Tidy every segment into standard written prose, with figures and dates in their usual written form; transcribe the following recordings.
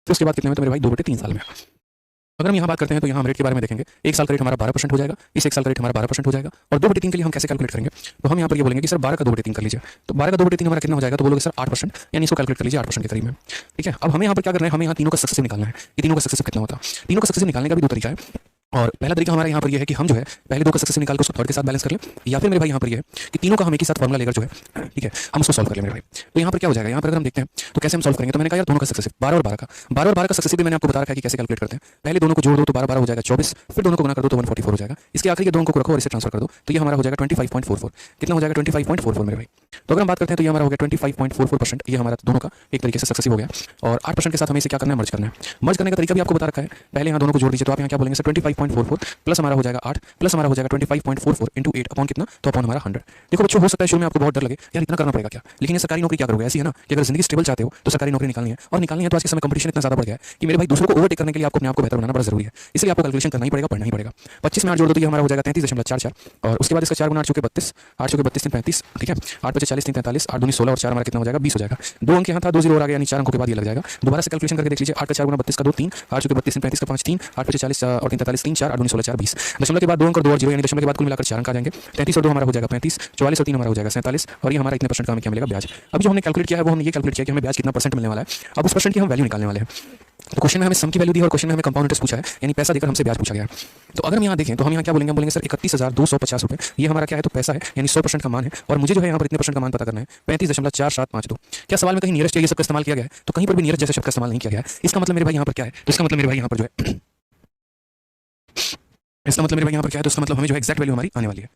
फिर उसके बाद कितने में, तो मेरे भाई 2/3 साल में। अगर हम यहाँ बात करते हैं तो यहाँ हम रेट के बारे में देखेंगे। 1 साल का रेट हमारा 12% हो जाएगा, इस 1 साल का रेट हमारा 12% हो जाएगा। और 2/3 के लिए हम कैसे कैलकुलेट करेंगे, तो हम यहाँ पर ये बोलेंगे कि सर 12 का 2/3 कर लीजिए। तो 12 का 2/3 हमारा कितना हो जाएगा, तो बोलोगे सर 8%, यानी इसको कैलकुलेट कर लीजिए 8% के करीब में। ठीक है, अब हमें यहाँ पर क्या करना है, हमें यहाँ तीनों का सक्सेसिव निकालना है। ये तीनों का सक्सेसिव कितना होता है, तीनों का सक्सेसिव निकालने का भी 2 तरीका है। और पहला तरीका हमारा यहाँ पर यह है कि हम जो है पहले 2 का सक्सेसिव निकाल कर उसको थर्ड के साथ बैलेंस कर लें, या फिर मेरे भाई यहाँ पर यह है कि तीनों का हम एक ही साथ फॉर्मुला लेकर जो है, ठीक है, हम उसको सॉल्व कर लें मेरे भाई। तो यहाँ पर क्या हो जाएगा, यहाँ पर अगर हम देखते हैं तो कैसे हम सॉल्व करेंगे, तो मैंने कहा यार दोनों का सक्सेसिव 12 और 12 का 12 का सक्सेसिव भी मैंने आपको बता रखा है कि कैसे कैलकुलेट करते हैं। पहले दोनों को जोड़ दो तो 12 हो जाएगा 24, फिर दोनों को गुना कर दो तो 144 हो जाएगा। इसके आखिर ये दोनों को रखो और इसे ट्रांसफर कर दो तो ये हमारा हो जाएगा 25.44। कितना हो जाएगा 25.44 मेरे भाई। तो अगर हम बात करते हैं तो ये हमारा हो गया 25.44%, ये हमारा दोनों का एक तरीके से सक्सेसिव हो गया। और 8% के साथ हमें इसे क्या करना है, मर्ज करना है। मर्ज करने का तरीका भी आपको बता रखा है। पहले यहाँ दोनों को जोड़ दीजिए तो आप यहाँ क्या बोलेंगे सर 25.44 प्लस हमारा हो जाएगा 8 प्लस हमारा हो जाएगा 25.44 इंटू 8 अपॉन कितना, तो अपॉन हमारा 100। देखो बच्चों, हो सकता है शुरू में आपको बहुत डर लगे यार इतना करना पड़ेगा क्या, लेकिन ये सरकारी नौकरी क्या करोगे, ऐसी है ना कि अगर जिंदगी स्टेबल चाहते हो तो सरकारी नौकरी निकालनी है। और निकालनी है तो आज के समय कंपटीशन इतना ज्यादा बढ़ गया है कि मेरे भाई दूसरों को ओवरटेक करने के लिए आपको अपने आप को बेहतर बनाना बड़ा जरूरी है। इसलिए आपको कैलकुलेशन करना ही पड़ेगा, पढ़ना ही पड़ेगा। 25 में 8 जोड़ दो तो ये हमारा हो जाएगा 33.44 और उसके बाद इसका 4 गुना 8 चौके 32, 8 चौके 32 35, ठीक है, 8 × 40 43, 8 दूनी 16 और 4 हमारा कितना हो जाएगा 20 हो जाएगा। 2 अंक यहाँ था, 2 0 और आ गया, यानी 4 अंकों के बाद ये लग जाएगा। दोबारा से कैलकुलेशन करके देख लीजिए, 8 का 4 गुना 32 का 2 3, 8 चौके 32 35 का 5 3, 8 × 40 और 3 43 3 4, 8 दूनी 16 4 20। दशमलव के बाद 2 अंक और 2 और 0, यानी दशमलव के बाद कुल मिलाकर 4 अंक आ जाएंगे। 33 और 2 हमारा हो जाएगा 35, 44 और 3 हमारा हो जाएगा 47 और ये हमारा इतने परसेंट का हमें क्या मिलेगा, ब्याज। अब जो हमने कैलकुलेट किया है वो हमने ये कैलकुलेट किया कि हमें ब्याज कितना परसेंट मिलने वाला है। अब उस परसेंट की हम वैल्यू निकालने वाले हैं। तो क्वेश्चन में हमें सम की वैल्यू दी और क्वेश्चन में हमें कंपाउंड इंटरेस्ट पूछा है, यानी पैसा देकर हमसे ब्याज पूछा गया है। तो अगर हम यहाँ देखें तो हम यहाँ क्या बोलेंगे, हम बोलेंगे सर 31,250 रुपये, ये हमारा क्या है, तो पैसा है, यानी 100% का मान है। और मुझे जो है यहाँ पर इतने परसेंट का मान पता करना है 35.4752। क्या सवाल में कहीं नियरेस्ट ये सब का इस्तेमाल किया गया है, तो कहीं पर भी नियरेस्ट जैसे शब्द का इस्तेमाल नहीं किया गया है। इसका मतलब मेरे भाई यहाँ पर क्या है, तो इसका मतलब मेरे भाई यहाँ पर जो है इसका मतलब मेरे भाई यहाँ पर क्या है, तो इसका मतलब हमें जो एक्जैक्ट वैल्यू हमारी आने वाली है।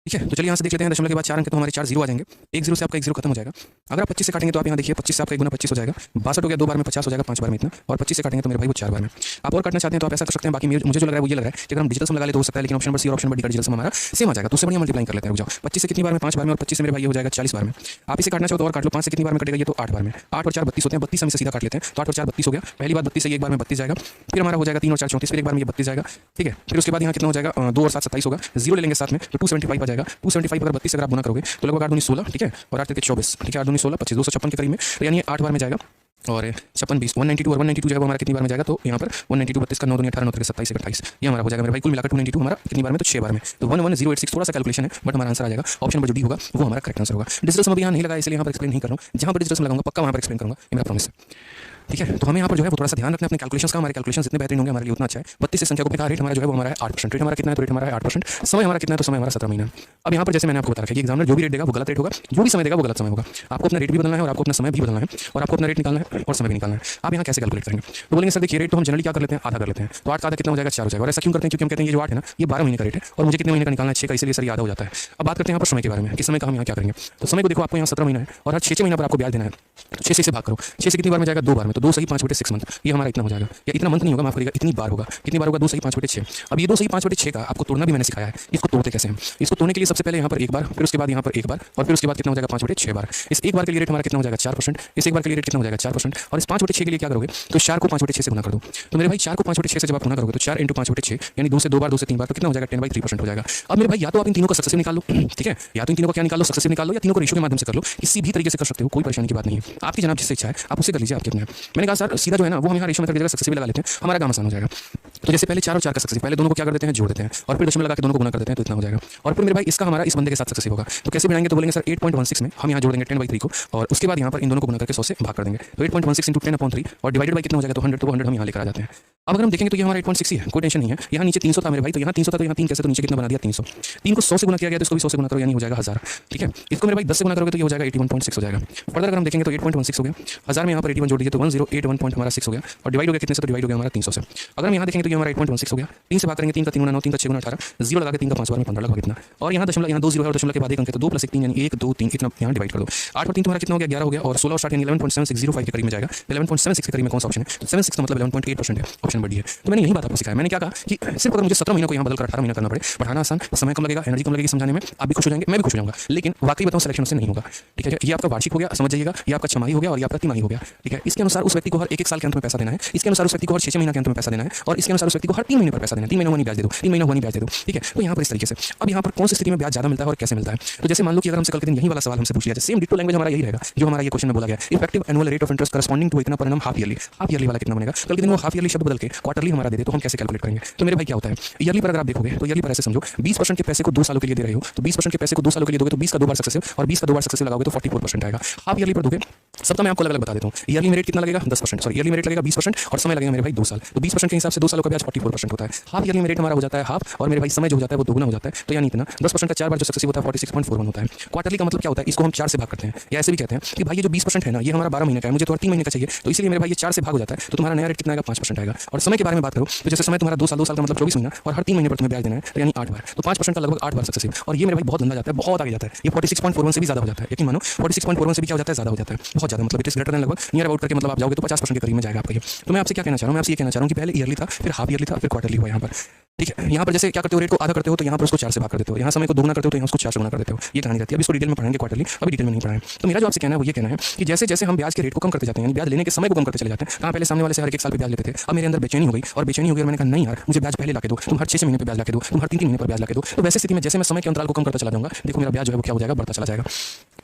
ठीक है, तो चलिए यहाँ से देख लेते हैं। दशमलव के बाद 4 अंक तो हमारे 4 0 आ जाएंगे, एक 0 से आपका 1 0 खत्म हो जाएगा। अगर आप 25 से काटेंगे तो आप यहाँ देखिए 25 से आपका 1 गुना 25 हो जाएगा, 62 हो गया, 2 बार में 50 हो जाएगा, 5 बार में इतना, और 25 से काटेंगे तो मेरे भाई वो 4 बार में। आप और काटना चाहते हैं तो आप ऐसा कर सकते हैं, बाकी मुझे जो लग रहा है वो ये लग रहा है कि अगर हम डिजिटल सम लगा ले तो हो सकता है, लेकिन ऑप्शन नंबर सी और ऑप्शन नंबर डी का डिजिटल सम हमारा सेम आ जाएगा। तो उससे बढ़िया मल्टीप्लाई कर लेते हैं, रुक जाओ। 25 से कितनी बार में, 5 बार में, और 25 से मेरे भाई हो जाएगा 40 बार में। आप इसे काटना चाहो तो और काट लो, 5 से कितनी बार में कटेगा, ये तो 8 बार में। 8 और 4 32 होते हैं, 32 हम इसे सीधा काट लेते हैं, तो 8 और 4 32 हो गया। पहली बार 32 से एक बार में 32 जाएगा, फिर हमारा हो जाएगा 3 और 4 34, फिर एक बार में ये 32 जाएगा। ठीक है, फिर उसके बाद यहाँ कितना हो जाएगा, 2 और 7 27 होगा, 0 ले लेंगे साथ में तो 275 आ जाएगा। 275 अगर 32 अगर आप गुना करोगे तो लगभग 8 दूनी 16, ठीक है, और 8 3 24, ठीक है, 8 दूनी 16 25, 256 के करीब में, तो यानी 8 बार में जाएगा। और 56 20 192 और 192 जाएगा हमारा कितनी बार में जाएगा, तो यहाँ पर 192 32 का 9 दूनी 18 9 27 28, ये हमारा हो जाएगा मेरे भाई कुल मिलाकर 292 हमारा कितनी बार में, तो 6 बार में। तो 11086 थोड़ा सा कैलकुलेशन है बट हमारा आंसर आ जाएगा। ऑप्शन नंबर जो डी होगा वो हमारा करेक्ट आंसर होगा। डिजिटल सम अभी यहाँ नहीं लगा इसलिए यहाँ पर एक्सप्लेन नहीं कर रहा हूँ, जहाँ पर डिजिटल सम लगाऊंगा पक्का वहाँ पर एक्सप्लेन करूँगा, ये मेरा प्रॉमिस है। ठीक है, तो हमें यहाँ पर जो है वो थोड़ा सा ध्यान रखना अपने कैलकुलेशंस का। हमारे कैलकुलेशन जितने बेहतरीन होंगे हमारे लिए उतना अच्छा है। 32 से संख्या को रेट हमारा जो है वो हमारा है 8%। रेट हमारा कितना है, तो रेट हमारा है 8%। समय हमारा कितना है, तो समय हमारा 17 महीना है। अब यहाँ पर जैसे मैंने आपको बता रखा है कि एग्जामिनर जो भी रेट देगा वो गलत रेट होगा, जो भी समय देगा वो गलत समय होगा। आपको अपना रेट भी बदलना है और आपको अपना समय भी बदलना है, और आपको अपना रेट निकालना है और समय भी निकालना है। आप यहाँ कैसे कैलकुलेट करेंगे, तो बोलेंगे सर देखिए रेट तो हम जनरली क्या कर लेते हैं, आधा कर लेते हैं, तो 8 का आधा कितना हो जाएगा, 4 हो जाएगा। और ऐसा क्यों करते हैं, क्योंकि हम कहते हैं ये जो 8 है ना ये 12 महीने का रेट है और मुझे कितने महीने का निकालना है, 6 का, इसलिए सर ये आधा हो जाता है। अब बात करते हैं यहाँ पर समय के बारे में कि समय का हम यहाँ क्या करेंगे। तो समय को देखो, आपको यहाँ 17 महीना है और हर 6 महीना पर आपको ब्याज देना है, तो 6 से भाग करो। 6 से कितनी बार में जाएगा, 2 बार में, तो 2 सही 5/6 मंथ, ये हमारा इतना हो जाएगा। या इतना मंथ नहीं होगा, माफ करिएगा, इतनी बार होगा। कितनी बार होगा, 2 सही 5/6। अब ये 2 सही 5/6 का आपको तोड़ना भी मैंने सिखाया है। इसको तोड़ते कैसे हम, इसको तोड़ने के लिए सबसे पहले यहाँ पर एक बार, फिर उसके बाद यहाँ पर एक बार, और फिर उसके बाद कितना हो जाएगा 5/6 बार। इस एक बार के लिए रेट हमारा कितना हो जाएगा 4%, इस एक बार के लिए रेट कितना हो जाएगा 4%, और इस 5/6 के लिए क्या करोगे, तो 4 को 5/6 से गुना कर दो। तो मेरे भाई 4 को 5/6 से जब आप गुना करोगे तो 4 × 5/6 यानी 2 से 2 बार, 2 से 3 बार, तो कितना हो जाएगा 10/3% हो जाएगा। अब मेरे भाई या तो आप इन तीनों का सक्सेसिव निकाल लो, ठीक है, या तो इन तीनों का क्या निकाल लो, सक्सेसिव निकाल लो, या तीनों को रेशियो के माध्यम से कर लो, किसी भी तरीके से कर सकते हो, कोई परेशानी की बात नहीं है। आपकी जनाब जिससे इच्छा है आप उसे कर लीजिए, आपके अपने। मैंने कहा सर सीधा जो है ना वो हम यहाँ रेशियो में करके जगह सक्सेसिव लगा लेते हैं, हमारा काम आसान हो जाएगा। तो जैसे पहले 4 और 4 का सक्सेसिव, पहले दोनों को क्या कर देते हैं, जोड़ देते हैं, और फिर दशमलव लगा के दोनों को गुना कर देते हैं, तो इतना हो जाएगा। और फिर मेरे भाई इसका हमारा इस बंदे के साथ सक्सेसिव होगा, तो कैसे बढ़ाएंगे, तो बोलेंगे सर 8.16 में हम यहाँ जोड़ देंगे 10/3 को, और उसके बाद यहाँ पर इन दोनों को गुना करके 100 से भाग कर देंगे, तो 8.16 × 10/3 और डिवाइडेड बाई कितना हो जाएगा, तो 100, तो 100 हम यहाँ लेकर आ जाते हैं। अब अगर हम देखेंगे तो ये हमारा 8.6 ही है, कोई टेंशन नहीं है। यहाँ नीचे 300 था मेरे भाई, तो यहाँ 300 था, तो यहाँ 3 कैसे, तो नीचे कितना बना दिया 300। 3 को 100 से गुना किया गया तो इसको भी 100 से गुना करो, यानी हो जाएगा 1000। ठीक है, इसको मेरे भाई 10 से गुना करोगे तो ये हो जाएगा 81.6 हो जाएगा। फर्दर अगर हम देखेंगे तो 8.16 हो गया, 1000 में यहाँ पर 81 जोड़ दीजिए तो 1081.6 हो गया, और डिवाइड हो गया कितने से, तो डिवाइड हो गया हमारा 300 से। अगर हम यहाँ देखेंगे तो ये हमारा 8.16 हो गया, 3 से भाग करेंगे, 3 का 3 गुना 9, 3 का 6 गुना 18, 0 लगा के 3 का 5 बार में 15 लगा कितना, और यहाँ दशमलव, यहाँ 2 0 है और दशमलव के बाद एक अंक है, तो 2 + 1 3 यानी 1 2 3 इतना यहाँ डिवाइड कर दो। 8 और 3 तुम्हारा कितना हो गया, 11 हो गया, और 16 और 60 यानी 11.7605 के करीब में जाएगा। 11.76 के करीब में कौन सा ऑप्शन है, तो 76 का मतलब 11.8% है, ऑप्शन फ्रस्ट्रेशन बढ़ी है। तो मैंने यही बात आपको सिखाया। मैंने क्या कहा कि सिर्फ अगर मुझे 17 महीनों को यहाँ बदलकर 18 महीना करना पड़े, बढ़ाना आसान, समय कम लगेगा, एनर्जी कम लगेगी समझाने में, आप भी खुश हो जाएंगे, मैं भी खुश हो जाऊंगा। लेकिन वाकई बताऊं सिलेक्शन उससे नहीं होगा। ठीक है, ये आपका वार्षिक हो गया, समझ जाइएगा, ये आपका छमाही हो गया और ये आपका तिमाही हो गया। ठीक है, इसके अनुसार उस व्यक्ति को हर एक साल के अंत में पैसा देना है, इसके अनुसार उस व्यक्ति को हर 6 महीने के अंत में पैसा देना है और इसके अनुसार उस व्यक्ति को हर 3 महीने पर पैसा देना है। 3 महीना हुआ नहीं ब्याज दे दो, 3 महीना हुआ नहीं ब्याज दे दो। ठीक है, तो यहाँ पर इस तरीके से अब यहाँ पर कौन सी स्थिति में ब्याज ज्यादा मिलता है और कैसे मिलता है। तो जैसे मान लो कि अगर हमसे कल के दिन यही वाला सवाल हमसे पूछ लिया जाए, सेम डिटो लैंग्वेज हमारा यही रहेगा जो हमारा ये क्वेश्चन में बोला गया, effective annual rate of interest corresponding to इतना परिणाम हाफ ईयरली वाला कितना बनेगा। कल के दिन वो हाफ ईयरली शब्द बदल के क्वार्टरली हमारा दे दे तो हम कैसे कैलकुलेट करेंगे। तो मेरे भाई क्या होता है, ईयरली पर अगर आप देखोगे तो ईयरली पर ऐसे समझो 20% के पैसे को 2 सालों के लिए दे रहे हो, तो 20% के पैसे को 2 सालों के लिए दोगे तो 20 का 2 बार सक्सेसिव और 20 का 2 बार सक्सेसिव लगाओगे तो 44% आएगा। हाफ ईयरली पर दोगे सबका मैं आपको अलग अलग बता देता हूँ। ईयरली में रेट कितना लगेगा 10%, सॉरी ईयरली में रेट लगेगा 20% और समय लगेगा मेरे भाई 2 साल। तो 20% के हिसाब से 2 सालों का ब्याज 44% होता है। हाफ ईयरली में रेट हमारा हो जाता है हाफ और मेरे भाई समय जो हो जाता है वो दोगुना हो जाता है। तो यानी इतना 10% का 4 बार जो सक्सेसिव होता है 46.41 होता है। क्वार्टरली का मतलब क्या होता है, इसको हम 4 से भाग करते हैं या ऐसे भी कहते हैं कि भाई ये जो 20% है ना ये हमारा 12 महीने का है, मुझे तो 3 महीने का चाहिए, तो इसलिए मेरे भाई ये 4 से भाग हो जाता है। तो तुम्हारा नया रेट कितना आएगा 5% आएगा। और समय के बारे में बात करो तो जैसे समय तुम्हारा 2 साल का मतलब 24 महीना और हर 3 महीने पर तुम्हें ब्याज देना है, तो यानी 8 बार, तो 5% का लगभग 8 बार सक्सेसिव। और ये मेरे भाई बहुत लंबा जाता है, बहुत आगे जाता है, ये 46.41 से भी ज्यादा हो जाता है। यकीन मानो 46.41 से भी क्या हो जाता है, ज्यादा हो जाता है, बहुत ज्यादा, मतलब इट इज ग्रेटर देन, लगभग नियर अबाउट करके मतलब आप जाओगे तो 50% के करीब में जाएगा आपका ये। तो मैं आपसे क्या कहना चाह रहा हूँ, मैं आपसे ये कहना चाह रहा हूँ कि पहले ईयरली था, फिर हाफ ईयरली था, फिर क्वार्टरली हुआ यहाँ पर। ठीक है, यहाँ पर जैसे क्या करते हो, रेट को आधा करते हो तो यहाँ पर उसको 4 से भाग कर देते हो, यहाँ समय को दोगुना करते हो तो यहाँ उसको 4 से गुना कर देते हो। ये कहानी रहती है, अभी इसको डिटेल में पढ़ाएंगे क्वार्टरली, अभी डिटेल में नहीं पढ़ाएं। तो मेरा जो आपसे कहना है वो ये कहना है कि जैसे जैसे हम ब्याज के रेट को कम करते जाते हैं, यानी ब्याज लेने के समय को कम करते चले जाते हैं, कहाँ पहले सामने वाले से हर एक साल पे ब्याज लेते थे, अब मेरे अंदर बेचैनी हो गई और बेचैनी हो गई और मैंने कहा नहीं यार मुझे ब्याज पहले ला के दो, तुम हर 6 महीने पे ब्याज ला के दो, तुम हर 3 महीने पर ब्याज ला के दो। तो वैसे स्थिति में जैसे मैं समय के अंतराल को कम करता चला जाऊंगा, देखो मेरा ब्याज जो है वो क्या हो जाएगा, बढ़ता चला जाएगा।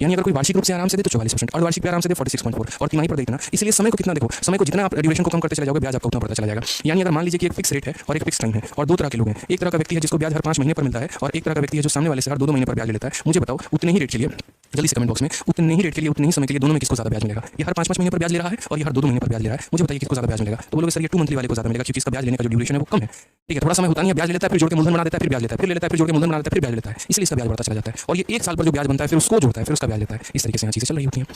यानी अगर कोई वार्षिक रूप से आराम से दे तो 44%, और वार्षिक पे आराम से दे 46.4 और तिमाही पर देखना। इसलिए समय को कितना देखो, समय को जितना आप ड्यूरेशन को कम करते चले जाओगे ब्याज आपका उतना बढ़ता चला जाएगा। यानी अगर मान लीजिए कि एक फिक्स रेट है और एक फिक्स टाइम है और दो तरह के लोग हैं, एक तरह का व्यक्ति है जिसको ब्याज हर 5 महीने पर मिलता है और एक तरह का व्यक्ति है जो सामने वाले से हर 2 महीने पर ब्याज लेता है। मुझे बताओ उतने ही रेट के लिए, जल्दी से कमेंट बॉक्स में, उतने ही रेट के लिए उतने ही समय के लिए दोनों में किसको ज्यादा ब्याज मिलेगा। ये हर 5 महीने पर ब्याज ले रहा है और ये हर 2 महीने पर ब्याज ले रहा है, मुझे बताइए किसको ज्यादा ब्याज मिलेगा। तो बोलोगे सर ये 2 मंथली वाले को ज्यादा मिलेगा क्योंकि इसका ब्याज लेने का जो ड्यूरेशन है वो कम है। ठीक है, थोड़ा समय होता नहीं है, ब्याज लेता है फिर जोड़ के मूलधन बना देता है, फिर ब्याज लेता है, फिर ले लेता है, फिर जोड़ के मूलधन बना देता है, फिर ब्याज लेता है, इसलिए इसका ब्याज बढ़ता चला जाता है। और ये 1 साल पर जो ब्याज बनता है फिर उसको जोड़ता है, फिर उसका ब्याज लेता है। इस तरीके से यहाँ चीजें चल रही होती हैं।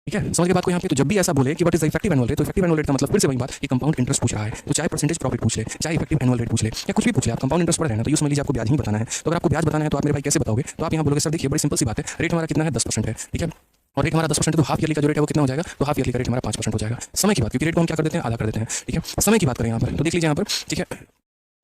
ठीक है, समझ के बात को यहाँ पे। तो जब भी ऐसा बोले कि what is the effective annual rate, तो इफेक्टिव एनुअल रेट का मतलब फिर से वही बात कि कंपाउंड इंटरेस्ट पूछ रहा है, तो चाहे परसेंटेज प्रॉफिट पूछ ले, चाहे इफेक्टिव एनुअल रेट पूछ ले या कुछ भी पूछ ले, आप कंपाउंड इंटरेस्ट पढ़ रहे हैं ना, तो ये समझ लीजिए आपको ब्याज ही बताना है। तो अगर आपको ब्याज बताना है तो आप मेरे भाई कैसे बताओगे, तो आप यहाँ बोलोगे सर देखिए बड़ी सिंपल सी बात है, रेट हमारा कितना है 10% है। ठीक है, और रेट हमारा 10% है तो हाफ ईयरली का जो रेट है वो कितना हो जाएगा, तो हाफ ईयरली का रेट हमारा 5% हो जाएगा। समय की बात, क्योंकि रेट को हम क्या कर देते हैं, आधा कर देते हैं। ठीक है, समय की बात करें यहाँ पर तो देख लीजिए यहाँ पर, ठीक है,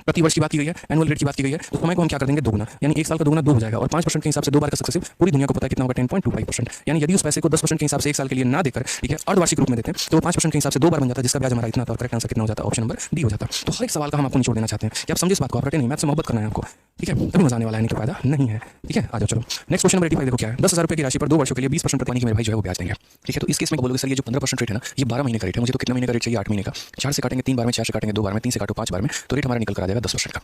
प्रति वर्ष की बात की गई है, एनुअल रेट की बात की गई है, तो समय को हम क्या कर देंगे दोगुना, यानी 1 साल का दोगुना 2 हो जाएगा और 5% के हिसाब से 2 बार का सक्सेसिव पूरी दुनिया को पता है कितना होगा 10.25%। यानी यदि उस पैसे को 10% के हिसाब से 1 साल के लिए ना देकर, ठीक है, अर्धवार्षिक रूप में देते हैं तो 5% के हिसाब से 2 बार बन जाता है, जिसका ब्याज हमारा इतना था और करेक्ट आंसर कितना हो जाता है, ऑप्शन नंबर डी हो जाता। तो हर एक सवाल का हम आपको निचोड़ देना चाहते हैं कि आप समझे इस बात को, आप रटे नहीं, मैथ से मोहब्बत करना है आपको। ठीक है, तभी मजा आने वाला है, नहीं तो फायदा नहीं है। ठीक है, आ जाओ चलो नेक्स्ट क्वेश्चन नंबर 85 देखो क्या है। 10,000 रुपये की राशि पर 2 वर्षों के लिए 20% प्रति महीने की मेरे भाई जो है वो ब्याज देंगे। ठीक है, तो इस केस में बोलोगे सर ये जो 15% रेट है ना ये 12 महीने का रेट है, मुझे तो कितना महीने का रेट चाहिए, 8 महीने का। 4 से काटेंगे 3 बार में, 4 से काटेंगे 2 बार में, 3 से काटो 5 बार में, तो रेट हमारा निकल कर आ जाएगा 10% का।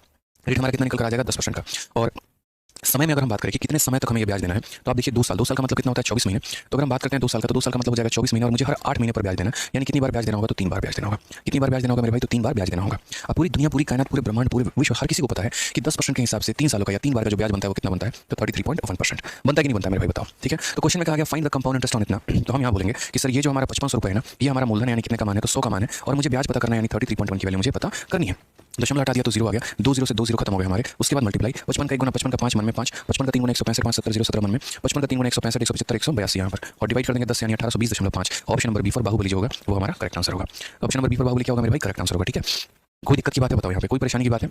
रेट हमारा कितना निकल कर आ जाएगा 10% का। और समय में अगर हम बात करें कि कितने समय तक हमें ये ब्याज देना है, तो आप देखिए 2 साल, 2 साल का मतलब कितना होता है 24 महीने। तो अगर हम बात करते हैं 2 साल का, तो 2 साल का मतलब हो जाएगा 24 महीने और मुझे हर 8 महीने पर ब्याज देना है। यानी कितनी बार ब्याज देना होगा, तो 3 बार ब्याज देना होगा। कितनी बार ब्याज देना होगा मेरे भाई, तो 3 बार ब्याज देना होगा। अब पूरी दुनिया, पूरी कायनात, पूरे ब्रह्मांड, पूरे विश्व, हर किसी को पता है कि 10% के हिसाब से 3 सालों का या 3 बार का जो ब्याज बनता है वो कितना बनता है, तो 33.1% बनता है कि नहीं बनता है मेरे भाई बताओ। ठीक है, तो क्वेश्चन में कहा गया find the compound interest on इतना, तो हम यहाँ बोलेंगे कि सर ये जो हमारा 5500 रुपये है ना ये हमारा मूलधन है, यानी कितने का मान है, तो 100 का मान है और मुझे ब्याज पता करना है, यानी 33.1 की वैल्यू मुझे पता करनी है। दशमलव हटा दिया तो 0 आ गया, 2 0 से 2 0 खत्म हो गए हमारे। उसके बाद मल्टीप्लाई 55 का 1 गुना 55 का 5 मन में 5, 55 का 3 गुना 165 5 70 0 17 मन में, 55 का 3 गुना 165 175 182 यहाँ पर और डिवाइड कर देंगे 10 यानी 1820.5। Option number B for Baahubali जो होगा वो हमारा करेक्ट आंसर होगा। Option number B for Baahubali क्या होगा मेरे भाई, करेक्ट आंसर होगा। ठीक है, कोई दिक्कत की बात है बताओ, यहाँ पे कोई परेशानी की बात है।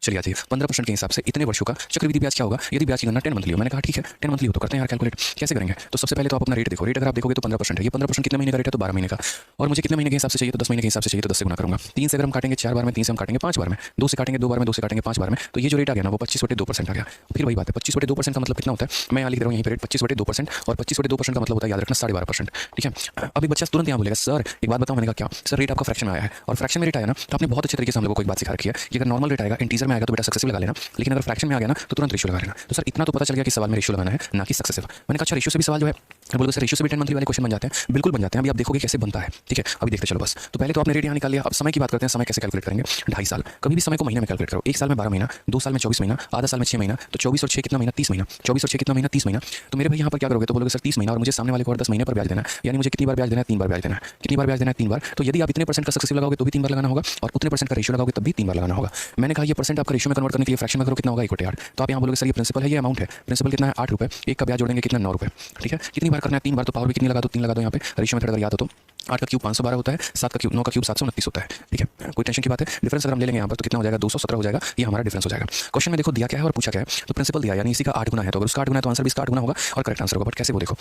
चलिए आइए 15% के हिसाब से इतने वर्षों का चक्रवृद्धि ब्याज क्या होगा, यदि ब्याज की गणना 10 मंथली हो। मैंने कहा ठीक है 10 मंथली हो तो करते हैं यार कैलकुलेट, कैसे करेंगे। तो सबसे पहले तो आप अपना रेट देखो, रेट अगर आप देखोगे तो 15% है, ये 15% कितने महीने का रेट है, तो 12 महीने का। और मुझे कितने महीने के हिसाब से चाहिए, तो 10 महीने के हिसाब से चाहिए, तो 10 से गुना करूंगा। 3 से अगर हम काटेंगे 4 बार में, 3 से हम काटेंगे 5 बार में, 2 से काटेंगे 2 बार में, 2 से काटेंगे 5 बार में, तो ये जो रेट आ गया ना वो 25/2% आ गया। फिर वही बात है 25/2% का मतलब कितना होता है, मैं यहाँ लिख रहा हूँ यहीं पर रेट 25/2% और 25/2% का मतलब होता है याद रखना 12.5%। ठीक है, अभी बच्चा तुरंत यहाँ बोलेगा सर एक बात बताओ, मैंने कहा क्या सर, रेट आपका फ्रैक्शन में आया है और फ्रैक्शन में रेट आया ना तो आपने बहुत अच्छे तरीके से हम लोगों को एक बात सिखा रखी है कि अगर नॉर्मल रेट आएगा, इंटीजर में आएगा तो बेटा सक्सेसिव लगा लेना, लेकिन अगर फ्रैक्शन में आ गया ना तो तुरंत रेशियो लगा लेना। तो सर इतना तो पता चल गया कि सवाल में रेशियो लगाना है ना कि सक्सेसिव। मैंने कहा अच्छा रेशियो से भी सवाल जो है बोलोगे सर रेशियो से भी 10 मंथली वाले क्वेश्चन बन जाते हैं, बिल्कुल बन जाते हैं। अभी आप देखोगे कैसे बनता है। ठीक है, अभी देखते चलो बस। तो पहले तो आपने रेट यहाँ निकाल लिया, अब समय की बात करते हैं। समय कैसे कैलकुलेट करेंगे, 2.5 साल, कभी भी समय को महीने में कैलकुलेट करो। 1 साल में 12 महीना, 2 साल में 24 महीना, आधा साल में 6 महीना, तो 24 और 6 कितना महीना, 30 महीना, 24 और 6 कितना महीना, 30 महीना। तो मेरे भाई यहाँ पर क्या करोगे, तो बोलोगे सर 30 महीना और मुझे सामने वाले को और 10 महीने पर ब्याज देना है, यानी मुझे कितनी बार ब्याज देना है, 3 बार ब्याज देना है। कितनी बार ब्याज देना है, 3 बार। तो यदि आप इतने परसेंट का सक्सेसिव लगाओगे तो भी 3 बार लगाना होगा और उतने परसेंट का रेशियो लगाओगे तब भी 3 बार लगाना होगा। मैंने कहा ये परसेंट आपका रेशियो में कन्वर्ट करने के लिए फ्रैक्शन में करो, कितना होगा इक्वल यार। तो आप यहाँ बोलोगे सर ये प्रिंसिपल है, ये अमाउंट है, प्रिंसिपल कितना है 8 रुपये, एक का ब्याज जोड़ेंगे कितना 9 रुपये। ठीक है, कितनी बार करना है, 3 बार, तो पावर भी कितनी लगा दो, 3 लगा दो यहाँ पे। रेशियो मेथड अगर याद हो तो 8 का क्यूब 512 होता है, 7 का क्यूब 9 का क्यूब 729 होता है। ठीक है, कोई टेंशन की बात है। डिफरेंस अगर हम ले लेंगे यहाँ पर तो कितना हो जाएगा, 217 हो जाएगा। ये हमारा डिफरेंस हो जाएगा। क्वेश्चन में देखो दिया क्या है और पूछा क्या है, तो प्रिंसिपल दिया यानी इसी का 8 गुना है, तो अगर उसका 8 गुना है तो आंसर भी इसका 8 गुना होगा और करेक्ट आंसर होगा। बट कैसे वो देखो,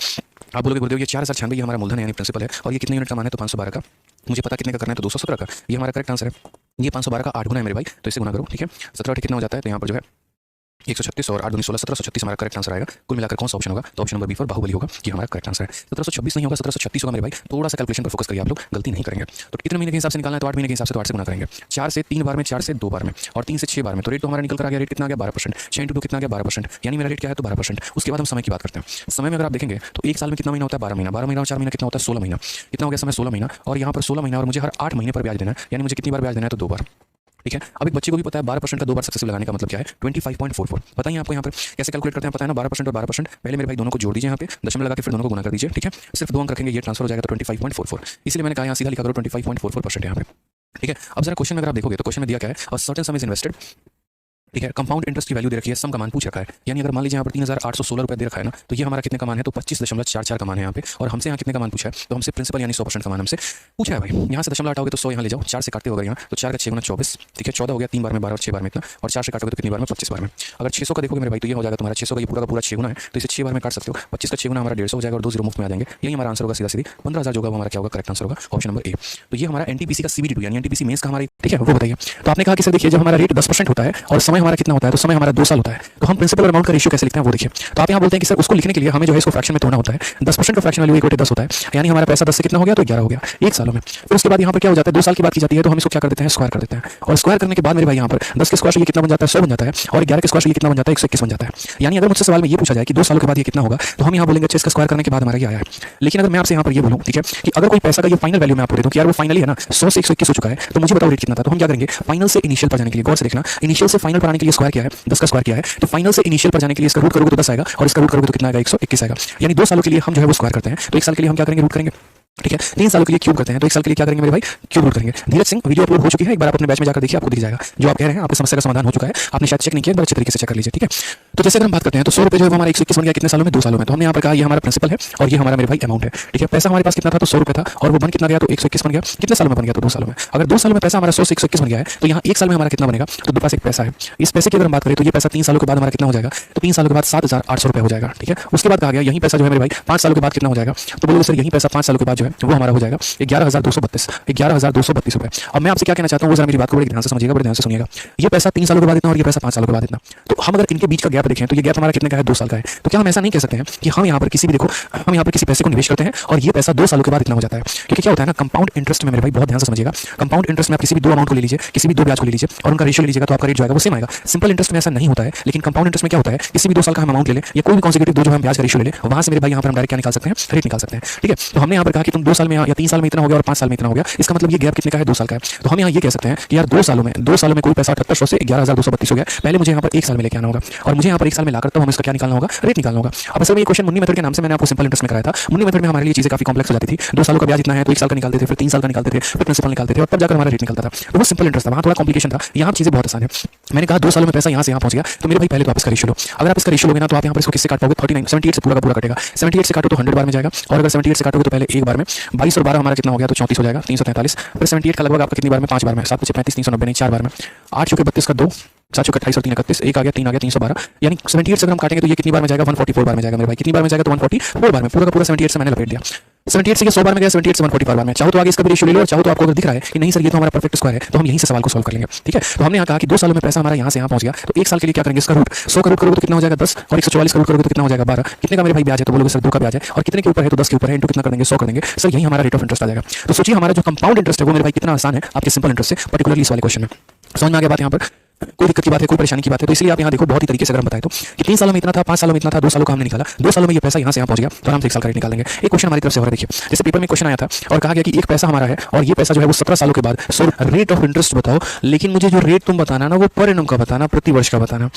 आप बोलोगे गुरुदेव ये 4096 ये हमारा मूलधन है यानी प्रिंसिपल है, और ये कितने यूनिट का मान है तो 512 का, मुझे पता कितने का करना है तो 217 का, ये हमारा करेक्ट आंसर है। ये 512 का 8 गुना है मेरे भाई, तो इसे गुना करो। ठीक है, 17 कितना हो जाता है तो यहाँ पर जो है 136 और 8 दूनी 16, 1736 हमारा करेक्ट आंसर आएगा। कुल मिलाकर कौन सा ऑप्शन होगा, तो option number B for Baahubali होगा, ये हमारा करेक्ट आंसर है। 1726 नहीं होगा, 1736 होगा मेरे भाई। थोड़ा सा कैलकुलेशन पर फोकस करिए, आप लोग गलती नहीं करेंगे। तो कितने महीने के हिसाब से निकालना है, तो 8 महीने के हिसाब से तो 8 से गुना करेंगे। 4 से 3 बार में, 4 से 2 बार में और 3 से 6 बार में, तो रेट तो हमारा निकल कर आ गया। रेट कितना आ गया 12%, 6 × 2 कितना आ गया 12%, यानी मेरा रेट क्या है तो 12%। उसके बाद हम समय की बात करते हैं। समय में अगर आप देखेंगे तो एक साल में कितना महीना होता है, 12 महीना, 12 महीना और 4 महीना कितना होता है 16 महीना। कितना हो गया समय 16 महीना, और यहाँ पर 16 महीना और मुझे हर 8 महीने पर ब्याज देना है, यानी मुझे कितनी बार ब्याज देना है तो 2 बार। ठीक है, अब एक बच्चे को भी पता है 12% का 2 बार सक्सेस लगाने का मतलब क्या है 25.44। बताइए आपको यहाँ पर कैसे कैलकुलेट करते हैं, पता है ना 12% और 12%। पहले मेरे भाई दोनों को जोड़ दीजिए, यहाँ पे दशमलव लगा के फिर दोनों को गुना कर दीजिए। ठीक है, सिर्फ 2 अंक रखेंगे, ये ट्रांसफर हो जाएगा तो 25.44। इसलिए मैंने कहा यहाँ सीधा लिखा करो 25.44% यहाँ पे। ठीक है, अब जरा क्वेश्चन में अगर आप देखोगे तो क्वेश्चन में दिया क्या है, और सर्टेन सम इज इन्वेस्टेड। ठीक है, कंपाउंड इंटरेस्ट की वैल्यू दे रखी है, सम का मान पूछ रखा है, यानी अगर मान लीजिए यहाँ पर 3816 रुपये दे रखा है ना, तो ये हमारा कितने का मान है तो 25.44 का मान है यहाँ पे। और हमसे यहाँ कितने का मान पूछा है, तो हमसे प्रिंसिपल यानी 100% का मान हमसे पूछा है भाई। यहाँ से दशमलव हटाओगे तो 100 यहाँ ले जाओ, 4 से काटते होगा यहाँ, तो 4 का 6 गुना 24। ठीक है, 14 हो गया 3 बार में 12 और 6 बार में इतना, और 4 से काटोगे तो कितनी बार में 25 बार में। अगर 600 का देखोगे मेरे भाई तो ये हो जाएगा तुम्हारा 600 का ये पूरा का पूरा 6 गुना है, तो इसे 6 बार में काट सकते हो। 25 का 6 गुना हमारा 150 हो जाएगा और 2 जीरो मुफ्त में आ जाएंगे। यही हमारा आंसर होगा सीधा सीधी 15,000 जो होगा वो हमारा क्या होगा, करेक्ट आंसर होगा ऑप्शन नंबर ए। तो ये हमारा एनटीपीसी का सीबीडी यानी एनटीपीसी मेंस का हमारा, ठीक है वो बताइए। तो आपने कहा कि सर देखिए जब हमारा रेट 10% होता है और समय हमारा कितना होता है, तो समय हमारा 2 साल होता है, तो हम प्रिंसिपल और अमाउंट का रेशियो कैसे लिखते हैं वो देखिए। तो आप यहाँ बोलते हैं कि सर उसको लिखने के लिए हमें जो है इसको फ्रैक्शन में तोड़ना होता है। 10% का फ्रैक्शन वैल्यू 1/10 होता है, यानी हमारा पैसा 10 से कितना हो गया तो 11 हो गया 1 सालों में। फिर उसके बाद यहाँ पर क्या हो जाता है, 2 साल की बात की जाती है, तो हम इसको क्या कर देते हैं स्क्वायर कर देते हैं, और स्क्वायर करने के बाद मेरे भाई यहाँ पर 10 के स्क्वायर से ये कितना बन जाता है 100 बन जाता है, और 11 के स्क्वायर से ये कितना बन जाता है 121 बन जाता है। यानी अगर मुझसे सवाल में ये पूछा जाए कि 2 सालों के बाद ये कितना होगा, तो हम यहाँ बोलेंगे अच्छा इसका स्क्वायर करने के बाद हमारा ये आया है। लेकिन अगर मैं आपसे यहाँ पर ये बोलूँ ठीक है कि अगर कोई पैसा का ये फाइनल वैल्यू मैं आपको दे दूँ कि यार वो फाइनली है ना 100 से 121 हो चुका है, तो मुझे बताओ रेट कितना था, तो हम क्या करेंगे फाइनल से इनिशियल पर जाने के लिए, गौर से देखना, इनिशियल से फाइनल पर आने के लिए स्क्वायर क्या है 10 का स्क्वायर क्या है, तो फाइनल से इनिशियल पर जाने के लिए इसका रूट करोगे तो 10 आएगा, और इसका रूट करोगे तो कितना आएगा 121 आएगा। यानी 2 सालों के लिए हम जो है वो स्क्वायर करते हैं, तो 1 साल के लिए हम क्या करेंगे रूट करेंगे। ठीक है, 3 सालों के लिए क्यूब करते हैं, तो 1 साल के लिए क्या करेंगे मेरे भाई क्यूब रूट करेंगे। धीरज सिंह वीडियो अपलोड हो चुकी है, एक बार आप अपने बैच में जाकर देखिए, आपको दिख जाएगा जो आप कह रहे हैं, आपकी समस्या का समाधान हो चुका है। आपने शायद चेक नहीं किया, एक बार अच्छे तरीके से चेक कर लीजिए। ठीक है, तो जैसे अगर हम बात करते हैं तो 100 रुपये जो है हमारा 121 बन गया कितने सालों में 2 सालों में। तो हमने यहाँ पर कहा ये हमारा प्रिंसिपल है और ये हमारा मेरे भाई अमाउंट है। ठीक है, पैसा हमारे पास कितना था तो 100 रुपये था, और वो बन कितना गया तो 121 बन गया। कितने सालों में बन गया तो 2 सालों में। अगर 2 सालों में पैसा हमारा 100 से 121 बन गया है, तो यहाँ 1 साल में हमारा कितना बनेगा, तो 2 पास एक पैसा है। इस पैसे की अगर हम बात करें तो ये पैसा 3 सालों के बाद हमारा कितना हो जाएगा, तो 3 सालों के बाद 7,800 रुपये हो जाएगा। ठीक है, उसके बाद कहा गया यही पैसा जो है मेरे भाई 5 सालों के बाद कितना हो जाएगा, तो बोलोगे सर यही पैसा 5 सालों के बाद जो है वो हमारा हो जाएगा 11,232 रुपये। अब मैं आपसे क्या कहना चाहता हूँ वो जरा मेरी बात को बड़े ध्यान से समझिएगा, बड़े ध्यान से सुनिएगा। ये पैसा 3 सालों के बाद इतना और ये पैसा 5 सालों के बाद इतना, तो हम अगर इनके बीच का गैप देखें तो ये गैप हमारा कितने का है 2 साल का है। तो क्या हम ऐसा नहीं कह सकते हैं कि हम यहाँ पर किसी भी देखो हम यहाँ पर किसी पैसे को निवेश करते हैं और ये पैसा 2 सालों के बाद इतना हो जाता है, क्योंकि क्या होता है ना कंपाउंड इंटरेस्ट में मेरे भाई बहुत ध्यान से समझिएगा। कंपाउंड इंटरेस्ट में आप किसी भी 2 अमाउंट को ले लीजिए, किसी भी 2 ब्याज को ले लीजिए और उनका रेशियो ले लीजिएगा तो आपका रेट जो है वो सेम आएगा। सिंपल इंटरेस्ट में ऐसा नहीं होता है, लेकिन कंपाउंड इंटरेस्ट में क्या होता है किसी भी 2 साल का हम अमाउंट ले लें या कोई भी कॉन्सेक्यूटिव 2 जो हम ब्याज का रेशियो ले लें, वहां से मेरे भाई यहाँ पर हम डायरेक्ट क्या निकाल सकते हैं रेट निकाल सकते हैं। ठीक है, तो हमने यहाँ पर कहा कि तुम 2 साल में या 3 साल में इतना हो गया और 5 साल में इतना हो गया, इसका मतलब ये गैप कितने का है 2 साल का है। तो हम यहाँ ये कह सकते हैं कि यार 2 सालों में कोई पैसा 7800 से 11,232 हो गया, पहले मुझे यहाँ पर 1 साल में लेके आना होगा और मुझे यहाँ पर 1 साल में लाकर तब हमें इसका क्या निकालना होगा रेट निकालना होगा। अब असल में ये क्वेश्चन मुन्नी मेथड के नाम से मैंने आपको सिंपल इंटरेस्ट में कराया था। मुन्नी मेथड में हमारे लिए चीजें काफी कॉम्प्लेक्स हो जाती थी। 2 सालों का ब्याज इतना है तो 1 साल का निकालते थे, फिर 3 साल का निकालते थे, फिर प्रिंसिपल निकालते थे और तब जाकर हमारा रेट निकलता था। तो वो सिंपल इंटरेस्ट था, वहाँ थोड़ा कॉम्प्लिकेशन था, यहाँ चीजें बहुत आसान है। मैंने कहा 2 सालों में पैसा यहाँ से यहाँ पहुंच गया, तो मेरे भाई पहले तो आप इसका रेशियो लो। अगर आप इसका रेशियो लोगे ना तो आप यहाँ पर इसको किससे काट पाओगे 39 78 से पूरा का पूरा कटेगा। 78 से काटो तो 100 बार में जाएगा, और अगर 78 से काटोगे तो पहले 1 बार में 22 और 12 हमारा कितना हो गया तो 34 हो जाएगा 343। फिर 78 का लगभग आपका कितनी बार में 5 बार में 7 5 35 390 नहीं 4 बार में 8 चौके 32 का 2 7 चौके 28 और 3 31 1 आ गया 3 आ गया 312, यानी 78 से अगर हम काटेंगे तो ये कितनी बार में जाएगा 144 बार में जाएगा मेरे भाई। कितनी बार में जाएगा तो 144 बार में, पूरा का पूरा 78 से मैंने लपेट दिया। 78 से ये 100 बार में गया, 78 से 144 बार में। चाहो तो आगे इसका भी रेशियो ले लो, और चाहो तो आपको अगर दिख रहा है कि नहीं सर ये तो हमारा परफेक्ट स्क्वायर है, तो हम यहीं से सवाल को सॉल्व कर लेंगे। ठीक है, तो हमने यहाँ कहा कि 2 सालों में पैसा हमारा यहाँ से यहाँ पहुंच गया, तो 1 साल के लिए क्या करेंगे इसका रूट 100 का रूट करोगे तो कितना हो जाएगा 10, और 144 का रूट करोगे तो कितना हो जाएगा 12। कितने का मेरे भाई ब्याज है तो बोलोगे सर 2 का ब्याज है, और कितने के ऊपर है तो 10 के ऊपर है, इंटू कितना कर देंगे 100 कर देंगे, सर यही हमारा रेट ऑफ इंटरेस्ट आ जाएगा। तो सोचिए हमारा जो कंपाउंड इंटरेस्ट है वो मेरे भाई कितना आसान है आपके सिंपल इंटरेस्ट से, पर्टिकुलरली इस वाले क्वेश्चन में। समझ में आ गया बात यहाँ पर, कोई दिक्कत की बात है, कोई परेशानी की बात है, तो इसलिए आप यहाँ देखो बहुत ही तरीके से अगर हम बताएं तो कि 3 सालों में इतना था, 5 सालों में इतना था, 2 सालों का हमने निकाला, 2 सालों में ये पैसा यहाँ से यहाँ पहुंच गया, तो हम 1 साल का रेट निकाल लेंगे। एक क्वेश्चन हमारी तरफ से हो रहा है, देखिए जैसे पेपर में क्वेश्चन आया था और कहा गया कि एक पैसा हमारा है और ये पैसा जो है वो 17 सालों के बाद, सो रेट ऑफ इंटरेस्ट बताओ, लेकिन मुझे जो रेट तुम बताना ना वो पर एनम का बताना, प्रति वर्ष का बताना,